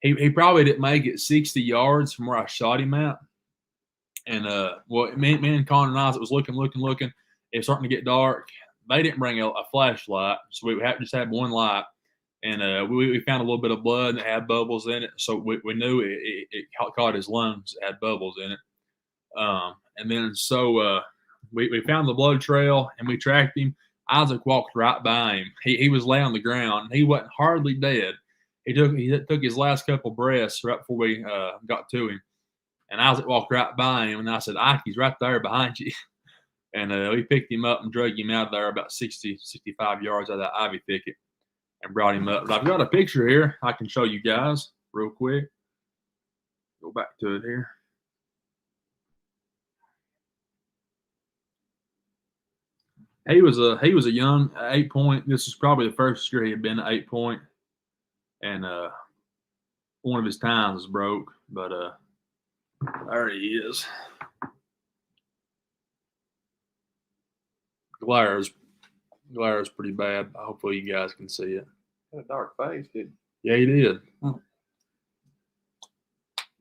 He probably didn't make it 60 yards from where I shot him at. And me and Connor and Isaac was looking. It was starting to get dark. They didn't bring a flashlight, so we just had one light. And we found a little bit of blood that had bubbles in it, so we knew it caught his lungs. It had bubbles in it. And then we found the blood trail, and we tracked him. Isaac walked right by him. He was laying on the ground. He wasn't hardly dead. He took his last couple breaths right before we got to him. And Isaac walked right by him, and I said, Ike, he's right there behind you. And we picked him up and dragged him out of there about 65 yards out of that ivy thicket and brought him up. But I've got a picture here I can show you guys real quick. Go back to it here. He was a young 8-point. This is probably the first year he had been an 8-point. And one of his tines was broke, but there he is. Glare is pretty bad. Hopefully you guys can see it. Had a dark face, didn't Yeah, he did. Hmm.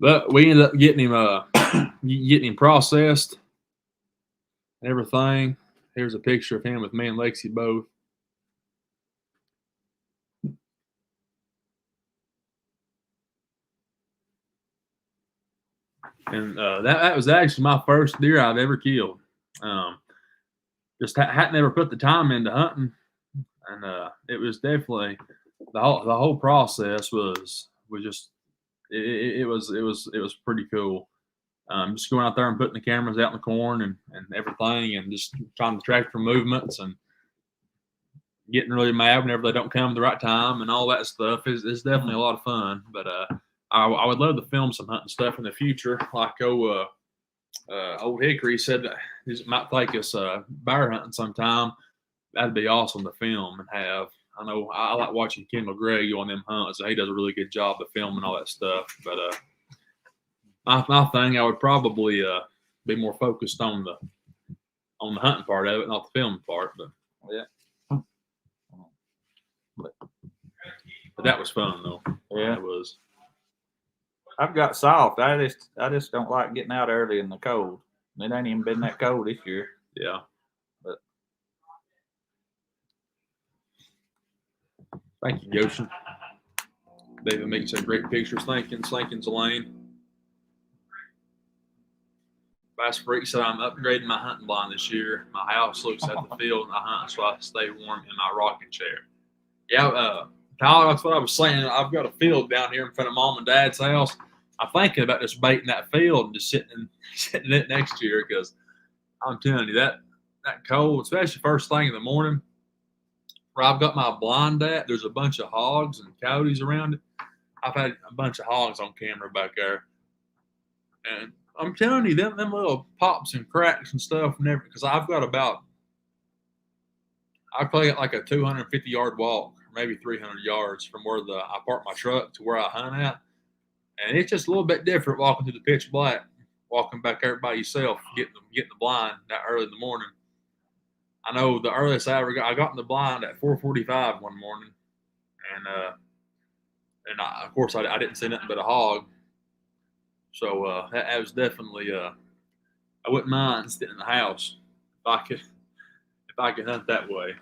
But we ended up getting him processed and everything. Here's a picture of him with me and Lexi both. And that was actually my first deer I've ever killed. Just hadn't ever put the time into hunting, and it was definitely the whole process was just it was pretty cool. Just going out there and putting the cameras out in the corn and everything, and just trying to track for movements and getting really mad whenever they don't come at the right time and all that stuff. It's definitely a lot of fun. But I would love to film some hunting stuff in the future. Like old Hickory said that he might take us bear hunting sometime. That'd be awesome to film and have. I know I like watching Kendall Gray go on them hunts. He does a really good job of filming all that stuff. But my thing, I would probably be more focused on the hunting part of it, not the filming part. But yeah. But that was fun though. Yeah, it was. I've got soft. I just don't like getting out early in the cold. It ain't even been that cold this year. Yeah. But thank you, Goshen. David makes some great pictures. Thank Lane. Bass Freak said I'm upgrading my hunting blind this year. My house looks at the field and I hunt so I stay warm in my rocking chair. Yeah, Tyler, that's what I was saying. I've got a field down here in front of Mom and Dad's house. I'm thinking about just baiting that field and just sitting in it next year because I'm telling you that cold, especially first thing in the morning, where I've got my blind at, there's a bunch of hogs and coyotes around it. I've had a bunch of hogs on camera back there. And I'm telling you, them little pops and cracks and stuff, never, because I play like a 250-yard walk, maybe 300 yards from where I park my truck to where I hunt at. And it's just a little bit different walking through the pitch black, walking back there by yourself, getting the blind that early in the morning. I know the earliest I got in the blind at 4:45 one morning, and of course I didn't see nothing but a hog. So that was definitely I wouldn't mind sitting in the house if I could hunt that way.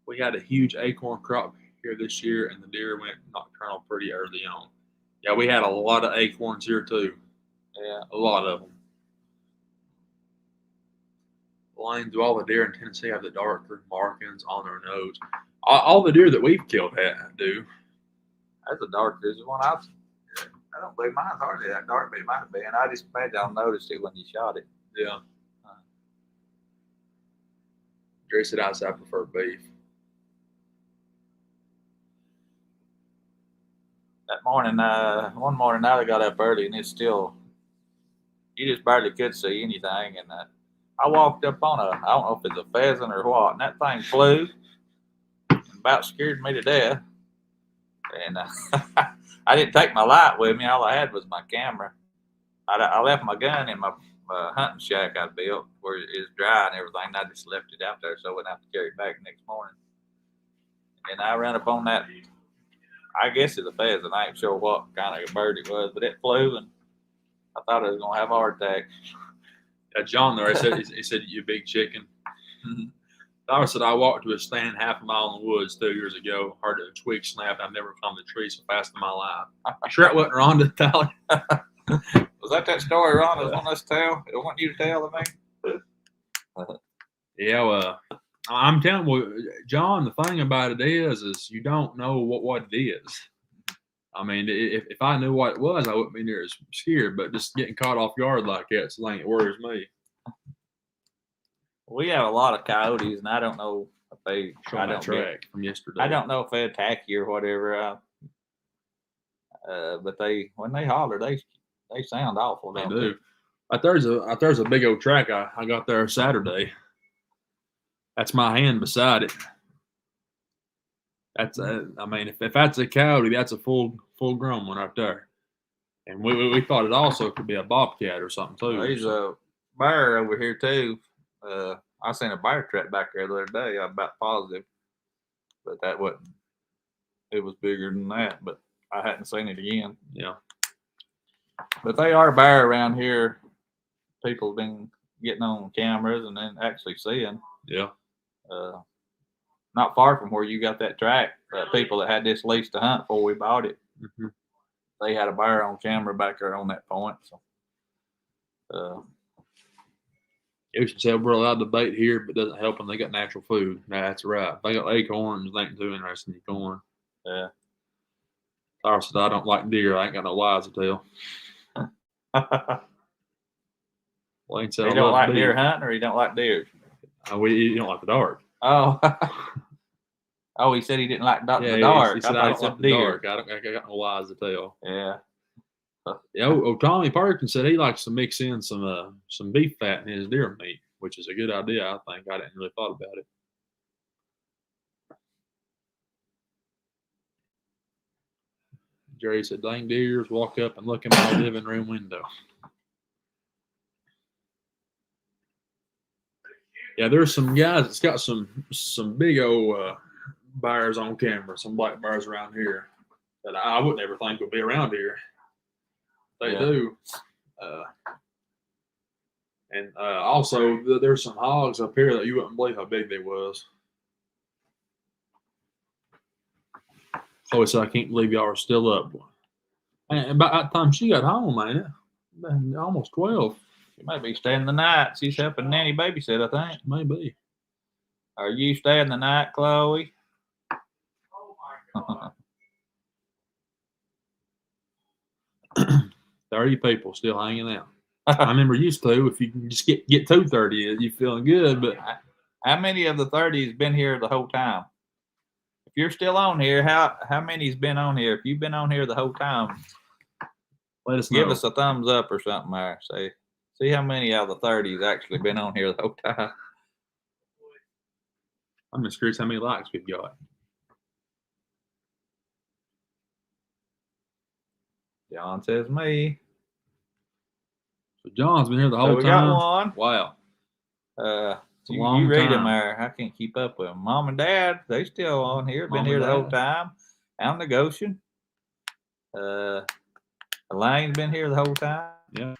We had a huge acorn crop here this year, and the deer went nocturnal pretty early on. Yeah, we had a lot of acorns here too. yeah, A lot of them. Lane, do all the deer in Tennessee have the darker markings on their nose? All the deer that we've killed do. that's a dark vision one. I don't believe mine's hardly that dark, but it might have been. I just made y'all notice it when you shot it. Yeah. Jerry said I prefer beef. That morning, one morning I got up early and it's still, you just barely could see anything. And I walked up on I don't know if it's a pheasant or what, and that thing flew and about scared me to death. And I didn't take my light with me. All I had was my camera. I left my gun in my hunting shack I built where it's dry and everything. And I just left it out there so I wouldn't have to carry it back next morning. And I ran up on that. I guess it's a pheasant. I ain't sure what kind of a bird it was, but it flew and I thought I was gonna have a heart attack. Yeah, John there, he said you big chicken. Tyler said I walked to a stand half a mile in the woods 2 years ago, heard a twig snap, and I've never climbed a tree so fast in my life. You sure it wasn't Rhonda, Tyler? Was that story Rhonda want us to tell? It want you to tell to me? Yeah, I'm telling you, John, the thing about it is you don't know what it is. I mean, if I knew what it was, I wouldn't be near as scared, but just getting caught off guard like that, so it worries me. We have a lot of coyotes, and I don't know if they. From yesterday. I don't know if they attack you or whatever. But when they holler, they sound awful. They do. There's a big old track I got there Saturday. That's my hand beside it. That's I mean, if that's a coyote, that's a full grown one right there. And we thought it also could be a bobcat or something too. There's a bear over here too. I seen a bear trap back there the other day. I'm about positive, but that wasn't. It was bigger than that, but I hadn't seen it again. Yeah. But they are bear around here. People have been getting on cameras and then actually seeing. Yeah. Not far from where you got that track, people that had this lease to hunt before we bought it, they had a bear on camera back there on that point. So, you should say we're allowed to bait here, but it doesn't help when they got natural food. That's right. If they got acorns, they ain't too interested in corn. Yeah. Tyler said I don't like deer. I ain't got no lies to tell. Wayne said You don't like deer hunting, or you don't like deer? You don't like the dark. Oh. Oh, he said he didn't like the dark. He said I don't like the dark. I got no lies to tell. Yeah. Yeah. Tommy Perkins said he likes to mix in some beef fat in his deer meat, which is a good idea. I think I didn't really thought about it. Jerry said, "Dang deers walk up and look in my living room window." Yeah, there's some guys that's got some big old bears on camera, some black bears around here that I wouldn't ever think would be around here. They do. And also, there's some hogs up here that you wouldn't believe how big they was. Chloe said, I can't believe y'all are still up. And about that time she got home, ain't it? Been almost 12. She might be staying the night. She's helping Nanny babysit, I think. Maybe. Are you staying the night, Chloe? 30 people still hanging out. I remember used to, if you can just get to 30, you feeling good. But how many of the 30's been here the whole time? If you're still on here, how many's been on here? If you've been on here the whole time, let us know. Give us a thumbs up or something there. See how many out of the 30's actually been on here the whole time. I'm just curious how many likes we've got. John says me. So John's been here the whole we time. Got one. Wow. You read them there. I can't keep up with them. Mom and Dad, they still on here. Been here the whole time. Out in the Goshen. Elaine's been here the whole time. Yeah.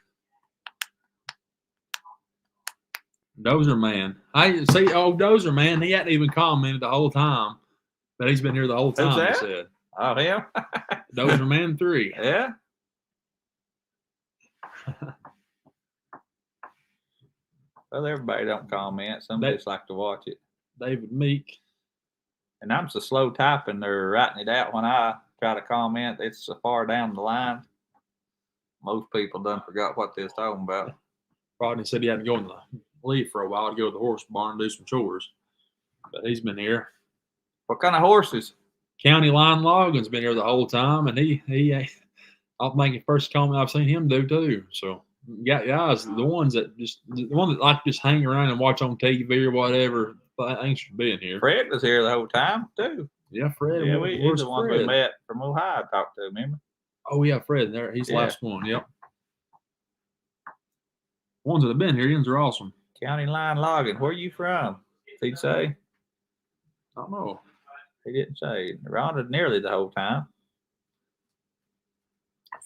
Dozer Man. I see. Oh, Dozer Man. He hadn't even commented the whole time, but he's been here the whole time. Who's that? He said. Oh, him. Dozer Man 3. Yeah. Well, everybody don't comment. Some just like to watch it. David Meek. And I'm so slow typing, they're writing it out when I try to comment. It's so far down the line. Most people done forgot what they was talking about. Rodney said he had to go in the leave for a while to go to the horse barn and do some chores. But he's been here. What kind of horses? County Line Logan's been here the whole time, and he I'll make the first comment I've seen him do too. So yeah, guys, the one that like just hang around and watch on TV or whatever. Thanks for being here. Fred was here the whole time too. Yeah, Fred. Yeah, he's the one we met from Ohio. I talked to, remember? Oh yeah, Fred. There, he's the last one. Yep. Ones that have been here, are awesome. County Line Logging. Where are you from? He'd say. I don't know. He didn't say. Rhonda nearly the whole time.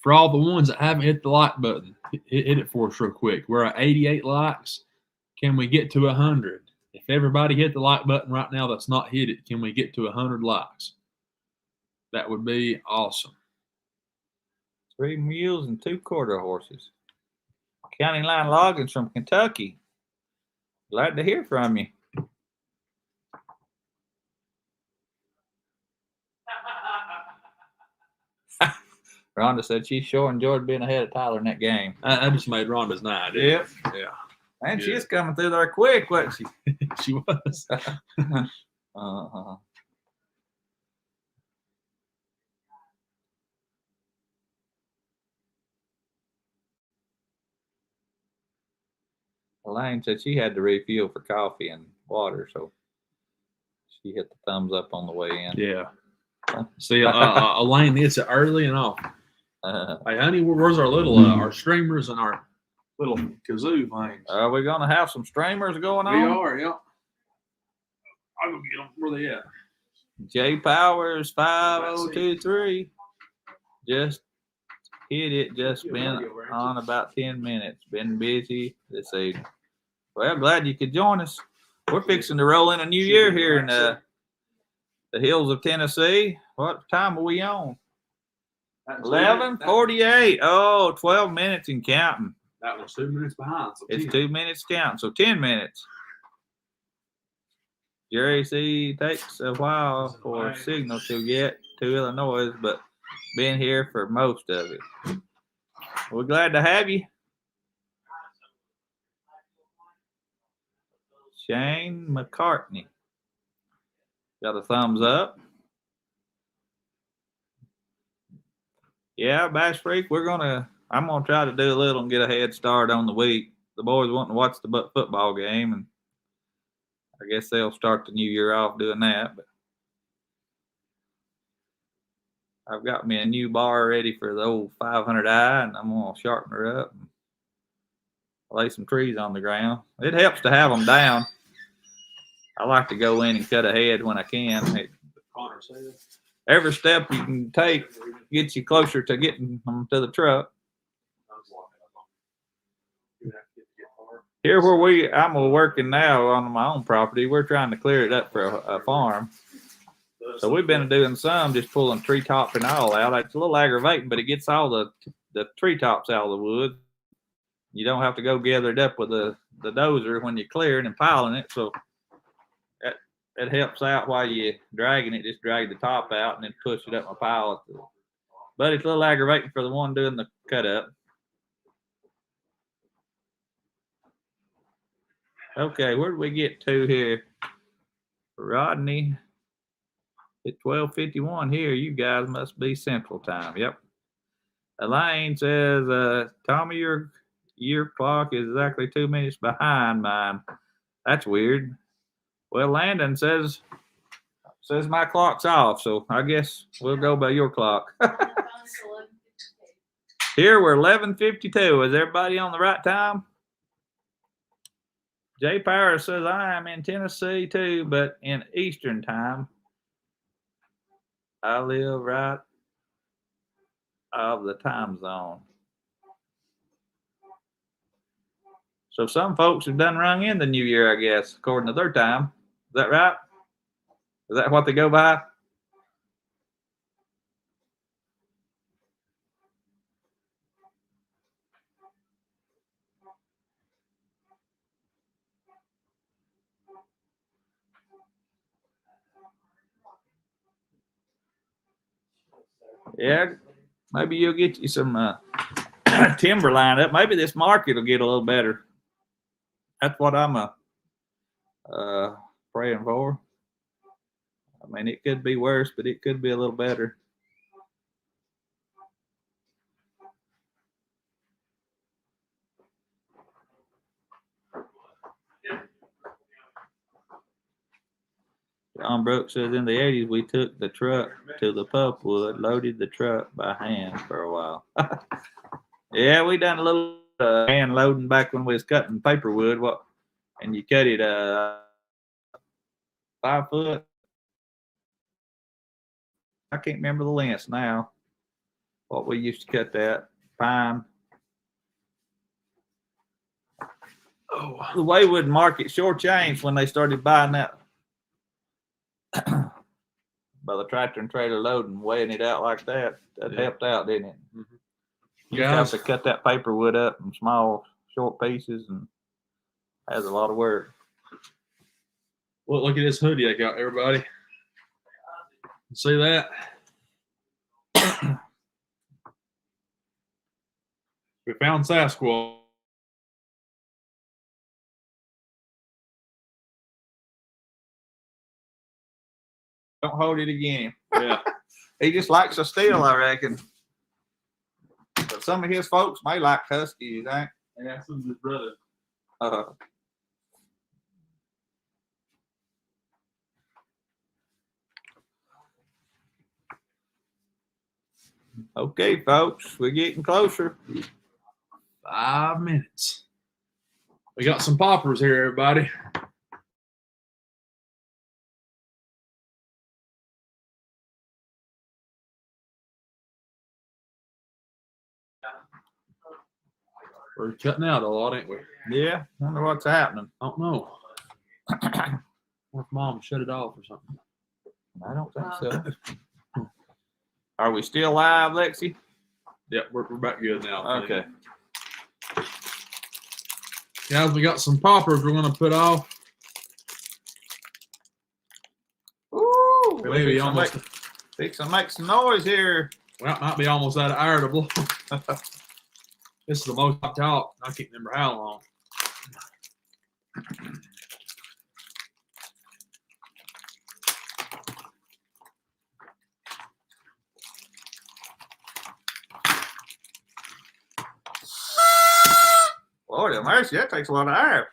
For all the ones that haven't hit the like button, hit it for us real quick. We're at 88 likes. Can we get to 100? If everybody hit the like button right now that's not hit it, can we get to 100 likes? That would be awesome. 3 mules and 2 quarter horses. County Line Loggins from Kentucky. Glad to hear from you. Rhonda said she sure enjoyed being ahead of Tyler in that game. I just made Rhonda's night. Yep. Yeah. And she's coming through there quick, wasn't she? She was. Elaine said she had to refuel for coffee and water, so she hit the thumbs up on the way in. Yeah. See, Elaine, it's early and off. Hey, honey, where's our little our streamers and our little kazoo things? Are we gonna have some streamers going on? We are, yeah. I'll go get them. Where they at? J Powers 5023. Just hit it. Just been on about 10 minutes. Been busy this evening. Well, glad you could join us. We're fixing to roll in a new year here in the hills of Tennessee. What time are we on? 11:48. Oh, 12 minutes and counting. That was 2 minutes behind. So it's 2 minutes counting, so 10 minutes. Jerry C takes a while for a signal to get to Illinois, but been here for most of it. We're glad to have you. Shane McCartney. Got a thumbs up. Yeah, Bass Freak, I'm gonna try to do a little and get a head start on the week. The boys want to watch the football game, and I guess they'll start the new year off doing that. But I've got me a new bar ready for the old 500i, and I'm gonna sharpen her up and lay some trees on the ground. It helps to have them down. I like to go in and cut ahead when I can. Every step you can take gets you closer to getting them to the truck. Here where I'm working now on my own property, we're trying to clear it up for a farm. So we've been doing some just pulling treetop and all out. It's a little aggravating, but it gets all the treetops out of the wood. You don't have to go gather it up with the dozer when you're clearing and piling it. So it helps out while you're dragging it. Just drag the top out and then push it up my pile. But it's a little aggravating for the one doing the cut up. Okay, where did we get to here? Rodney, at 12:51 here. You guys must be Central Time. Yep. Elaine says, Tommy, your clock is exactly 2 minutes behind mine. That's weird. Well, Landon says my clock's off, so I guess we'll go by your clock. Here we're 11:52. Is everybody on the right time? Jay Power says I am in Tennessee too, but in Eastern Time. I live right of the time zone. So some folks have done rung in the new year, I guess, according to their time. Is that right? Is that what they go by? Yeah, maybe you'll get you some timber lined up. Maybe this market will get a little better. That's what I'm praying for. I mean, it could be worse, but it could be a little better. John Brooks says in the 80s, we took the truck to the pulpwood, loaded the truck by hand for a while. Yeah, we done a little hand loading back when we was cutting paper wood. And you cut it 5 foot. I can't remember the lengths now. What we used to cut that pine. Oh, the Waywood market sure changed when they started buying that by the tractor and trailer load and weighing it out like that. That helped out, didn't it? Mm-hmm. You have to cut that paper wood up in small, short pieces, and has a lot of work. Well, look at this hoodie I got, everybody. See that? We found Sasquatch. Don't hold it again. Yeah. He just likes to steal, I reckon. But some of his folks may like huskies, you think? Yeah, some of his brother. Okay, folks, we're getting closer. 5 minutes. We got some poppers here, everybody. We're cutting out a lot, ain't we? Yeah, wonder what's happening. I don't know. Or if Mom shut it off or something. I don't think so. Are we still live, Lexi? Yep, we're back good now. Okay. Guys, we got some poppers we're going to put off. Ooh, Maybe almost. Fix and make some noise here. Well, it might be almost out of irritable. This is the most I've talked. I can't remember how long. Lord have mercy, that takes a lot of air.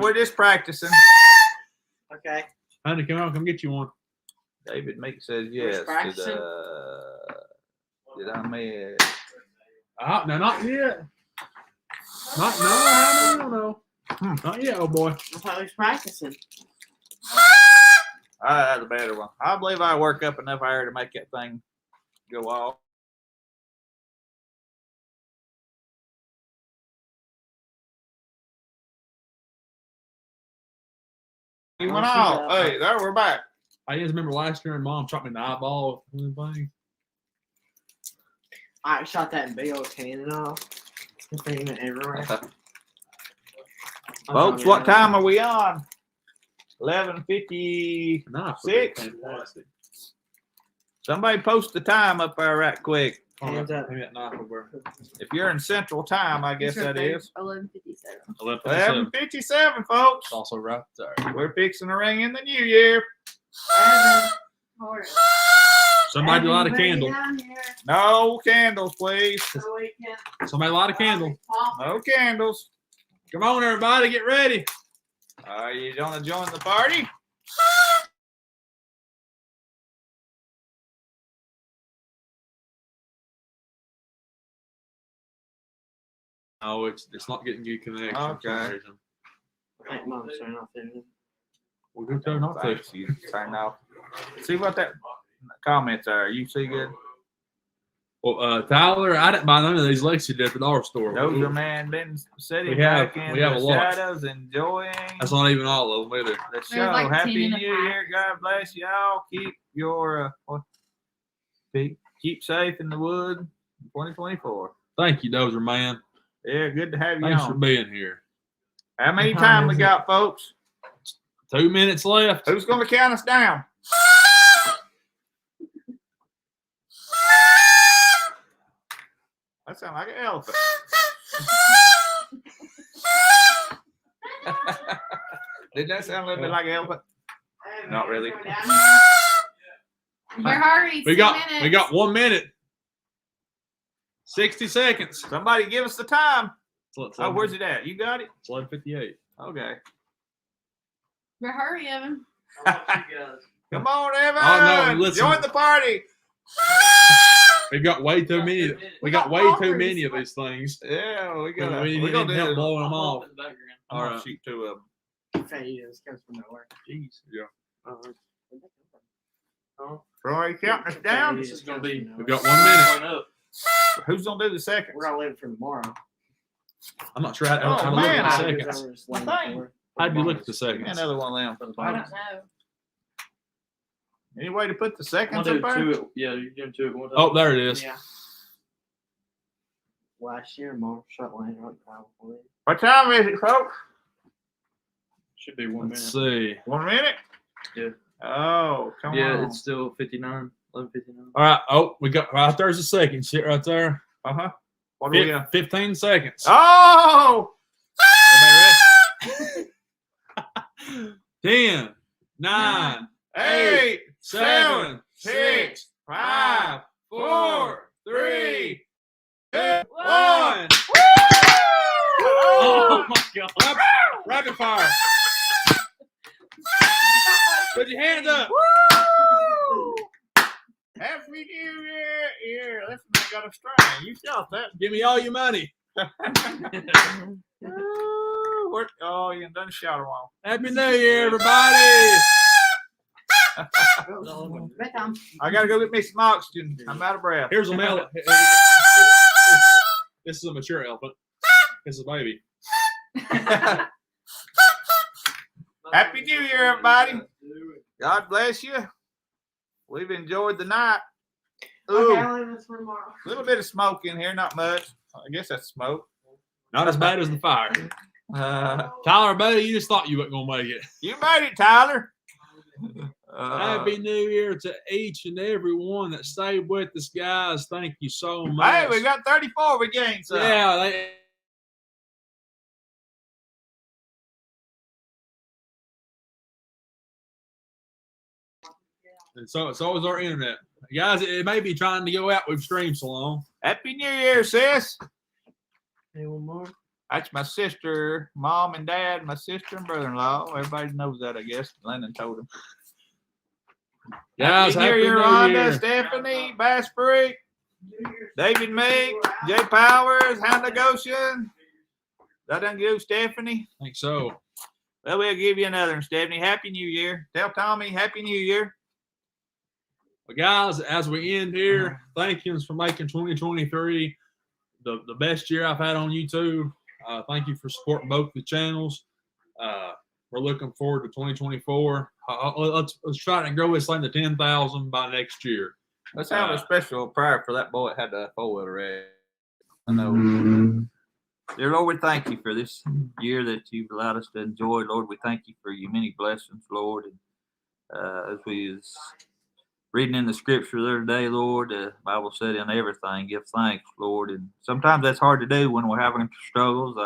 We're just practicing. Okay. Honey, come on, come get you one. David Meek says yes. Did I miss? No, not yet. No. Not yet, oh boy. I thought we was practicing. That's a better one. I believe I work up enough air to make that thing go off. He went off. Hey, there we're back. I just remember last year, and Mom shot me in the eyeball. I shot that big old cannon off. The thing went everywhere. Folks, what time are we on? 11:56. Fantastic. Somebody post the time up there right quick. Hands up. Give me that knife over. If you're in Central Time, I guess that is. 11:57. 11:57, folks. It's also right there. We're fixing to ring in the new year. Somebody light a candle. No candles, please. Somebody light a candle. No candles. Come on, everybody, get ready. Are you gonna join the party? Oh, it's not getting good connection. for some Okay. reason. I think Mom's turning off there. We'll go turn off there. Thanks, you turned off. See what that comments are. You see good? Well, Tyler, I didn't buy none of these Lexi at the dollar store. Those are man been sitting We have- back in we have the a lot. shadows enjoying That's not even all of them either. the There's show. like 10 Happy in a New pack. Year. God bless y'all. Keep your keep safe in the wood. 2024. Thank you, Dozer man. Yeah, good to have you Thanks for on. being here. How many What time time we is got, folks? 2 minutes left. Who's gonna count us down? That sounds like an elephant. Did that sound a little bit like an elephant? Not really. Better hurry. We 2 got minutes. 1 minute. 60 seconds. Somebody give us the time. It's Oh, where's it at? You got it? 11:58. Okay. Better hurry, Evan. Come on, Evan. Oh, no, listen. Join the party. We've got way too many. We got way too many of these things. Yeah, we got. We need help blowing them off. All All right. right. Shoot two of them. Fades comes from nowhere. Jeez. Yeah. Troy, counting us down. This is gonna be. We've got 1 minute. Who's gonna do the second? We're gonna leave for tomorrow. I'm not sure how Oh, to look man. at the seconds. How do you look at the Give me seconds? another one of them. I don't know. Any way to put the seconds up there? Yeah, you're doing two at one time. Oh, there it is. Yeah. Last year, Mom shot land right probably. What time is it, folks? Should be 1 Let's minute. see. 1 minute? Yeah. Oh, come Yeah, on. it's still 59, 11:59. All right. Oh, we got right there's a second. Sit right there. Uh-huh. What do we got? 15 seconds. Oh! Everybody ready? 10, 9, 8, 7, 6, 5, 4, 3, 2, 1. Oh my God. Rapid fire. Put your hands up. Happy New Year! Here, listen, I got a string. You shot that. Give me all your money. Oh, you done shot her off. Happy New Year, everybody. Bedtime. I gotta go get me some oxygen. I'm out of breath. Here's a male. This is a mature elephant. This is a baby. Happy New Year, everybody. God bless you. We've enjoyed the night. Ooh, Okay, I'll leave this for tomorrow. a little bit of smoke in here, not much. I guess that's smoke. Not as bad as the fire. Tyler, buddy, you just thought you weren't gonna make it. You made it, Tyler. Happy New Year to each and every one that stayed with us, guys. Thank you so much. Hey, we got 34. We gained some. Yeah, they, and so is our internet. Guys, it may be trying to go out. We've streamed so long. Happy New Year, sis. Hey, one more. That's my sister, mom and dad, my sister and brother-in-law. Everybody knows that, I guess. Lennon told them. Guys, Happy New Year, Rhonda, Stephanie, Bass Freak, David Meek, Jay Powers, Hannah Goshen. That done give Stephanie? I think so. Well, we'll give you another one, Stephanie. Happy New Year. Tell Tommy, Happy New Year. Well, guys, as we end here, thank you for making 2023 the best year I've had on YouTube. Thank you for supporting both the channels. we're looking forward to 2024. Let's try to grow this thing to 10,000 by next year. Let's have a special prayer for that boy that had the 4-wheeler wreck. I know. Dear Lord, we thank you for this year that you've allowed us to enjoy. Lord, we thank you for your many blessings, Lord. And as we was reading in the scripture the other day, Lord, the Bible said in everything, give thanks, Lord. And sometimes that's hard to do when we're having struggles.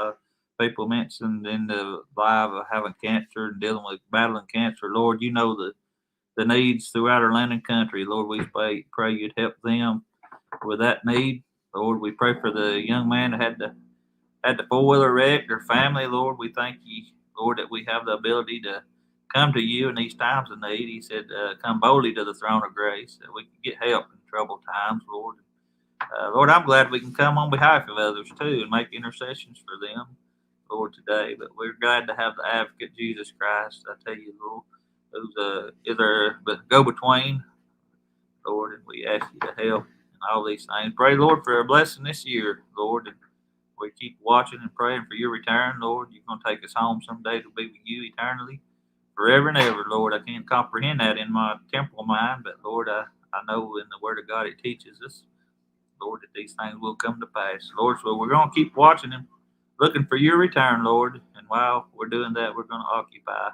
People mentioned in the live of having cancer and dealing with battling cancer. Lord, you know the needs throughout our land and country. Lord, we pray you'd help them with that need. Lord, we pray for the young man that had the 4-wheeler wreck, their family. Lord, we thank you, Lord, that we have the ability to come to you in these times of need. He said, come boldly to the throne of grace that we can get help in troubled times, Lord. Lord, I'm glad we can come on behalf of others too and make intercessions for them, Lord, today. But we're glad to have the advocate, Jesus Christ. I tell you, Lord, who's is our go-between, Lord, and we ask you to help in all these things. Pray, Lord, for a blessing this year, Lord, and we keep watching and praying for your return, Lord. You're going to take us home someday to be with you eternally, forever and ever, Lord. I can't comprehend that in my temporal mind, but Lord, I know in the Word of God it teaches us, Lord, that these things will come to pass. Lord, so we're going to keep watching and looking for your return, Lord. And while we're doing that, we're going to occupy.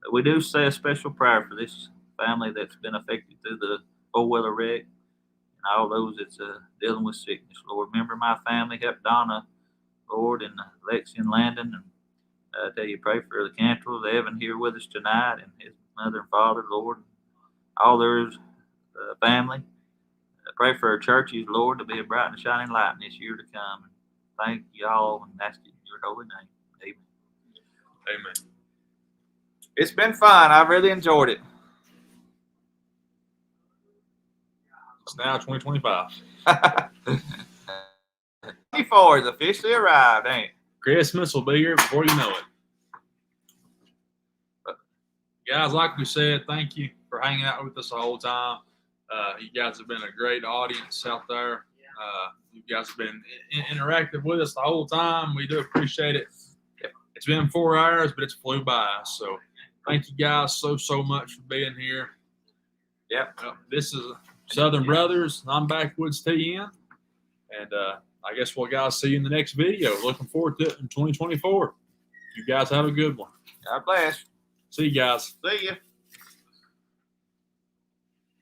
But we do say a special prayer for this family that's been affected through the 4-wheeler wreck and all those that's dealing with sickness, Lord. Remember my family, help Donna, Lord, and Lexi and Landon, and I tell you, pray for the Cantrells, Evan here with us tonight, and his mother and father, Lord, all their family. Pray for our churches, Lord, to be a bright and shining light in this year to come. And thank you all, and that's in your holy name. Amen. Amen. It's been fun. I've really enjoyed it. It's now 2025. 24 has officially arrived, ain't it? Christmas will be here before you know it. But guys, like we said, thank you for hanging out with us the whole time. You guys have been a great audience out there. You guys have been interactive with us the whole time. We do appreciate it. It's been 4 hours, but it's flew by. So thank you guys so much for being here. Yep. This is Southern Brothers. I'm Backwoods TN. And I guess we'll guys see you in the next video. Looking forward to it in 2024. You guys have a good one. God bless. See you guys. See you.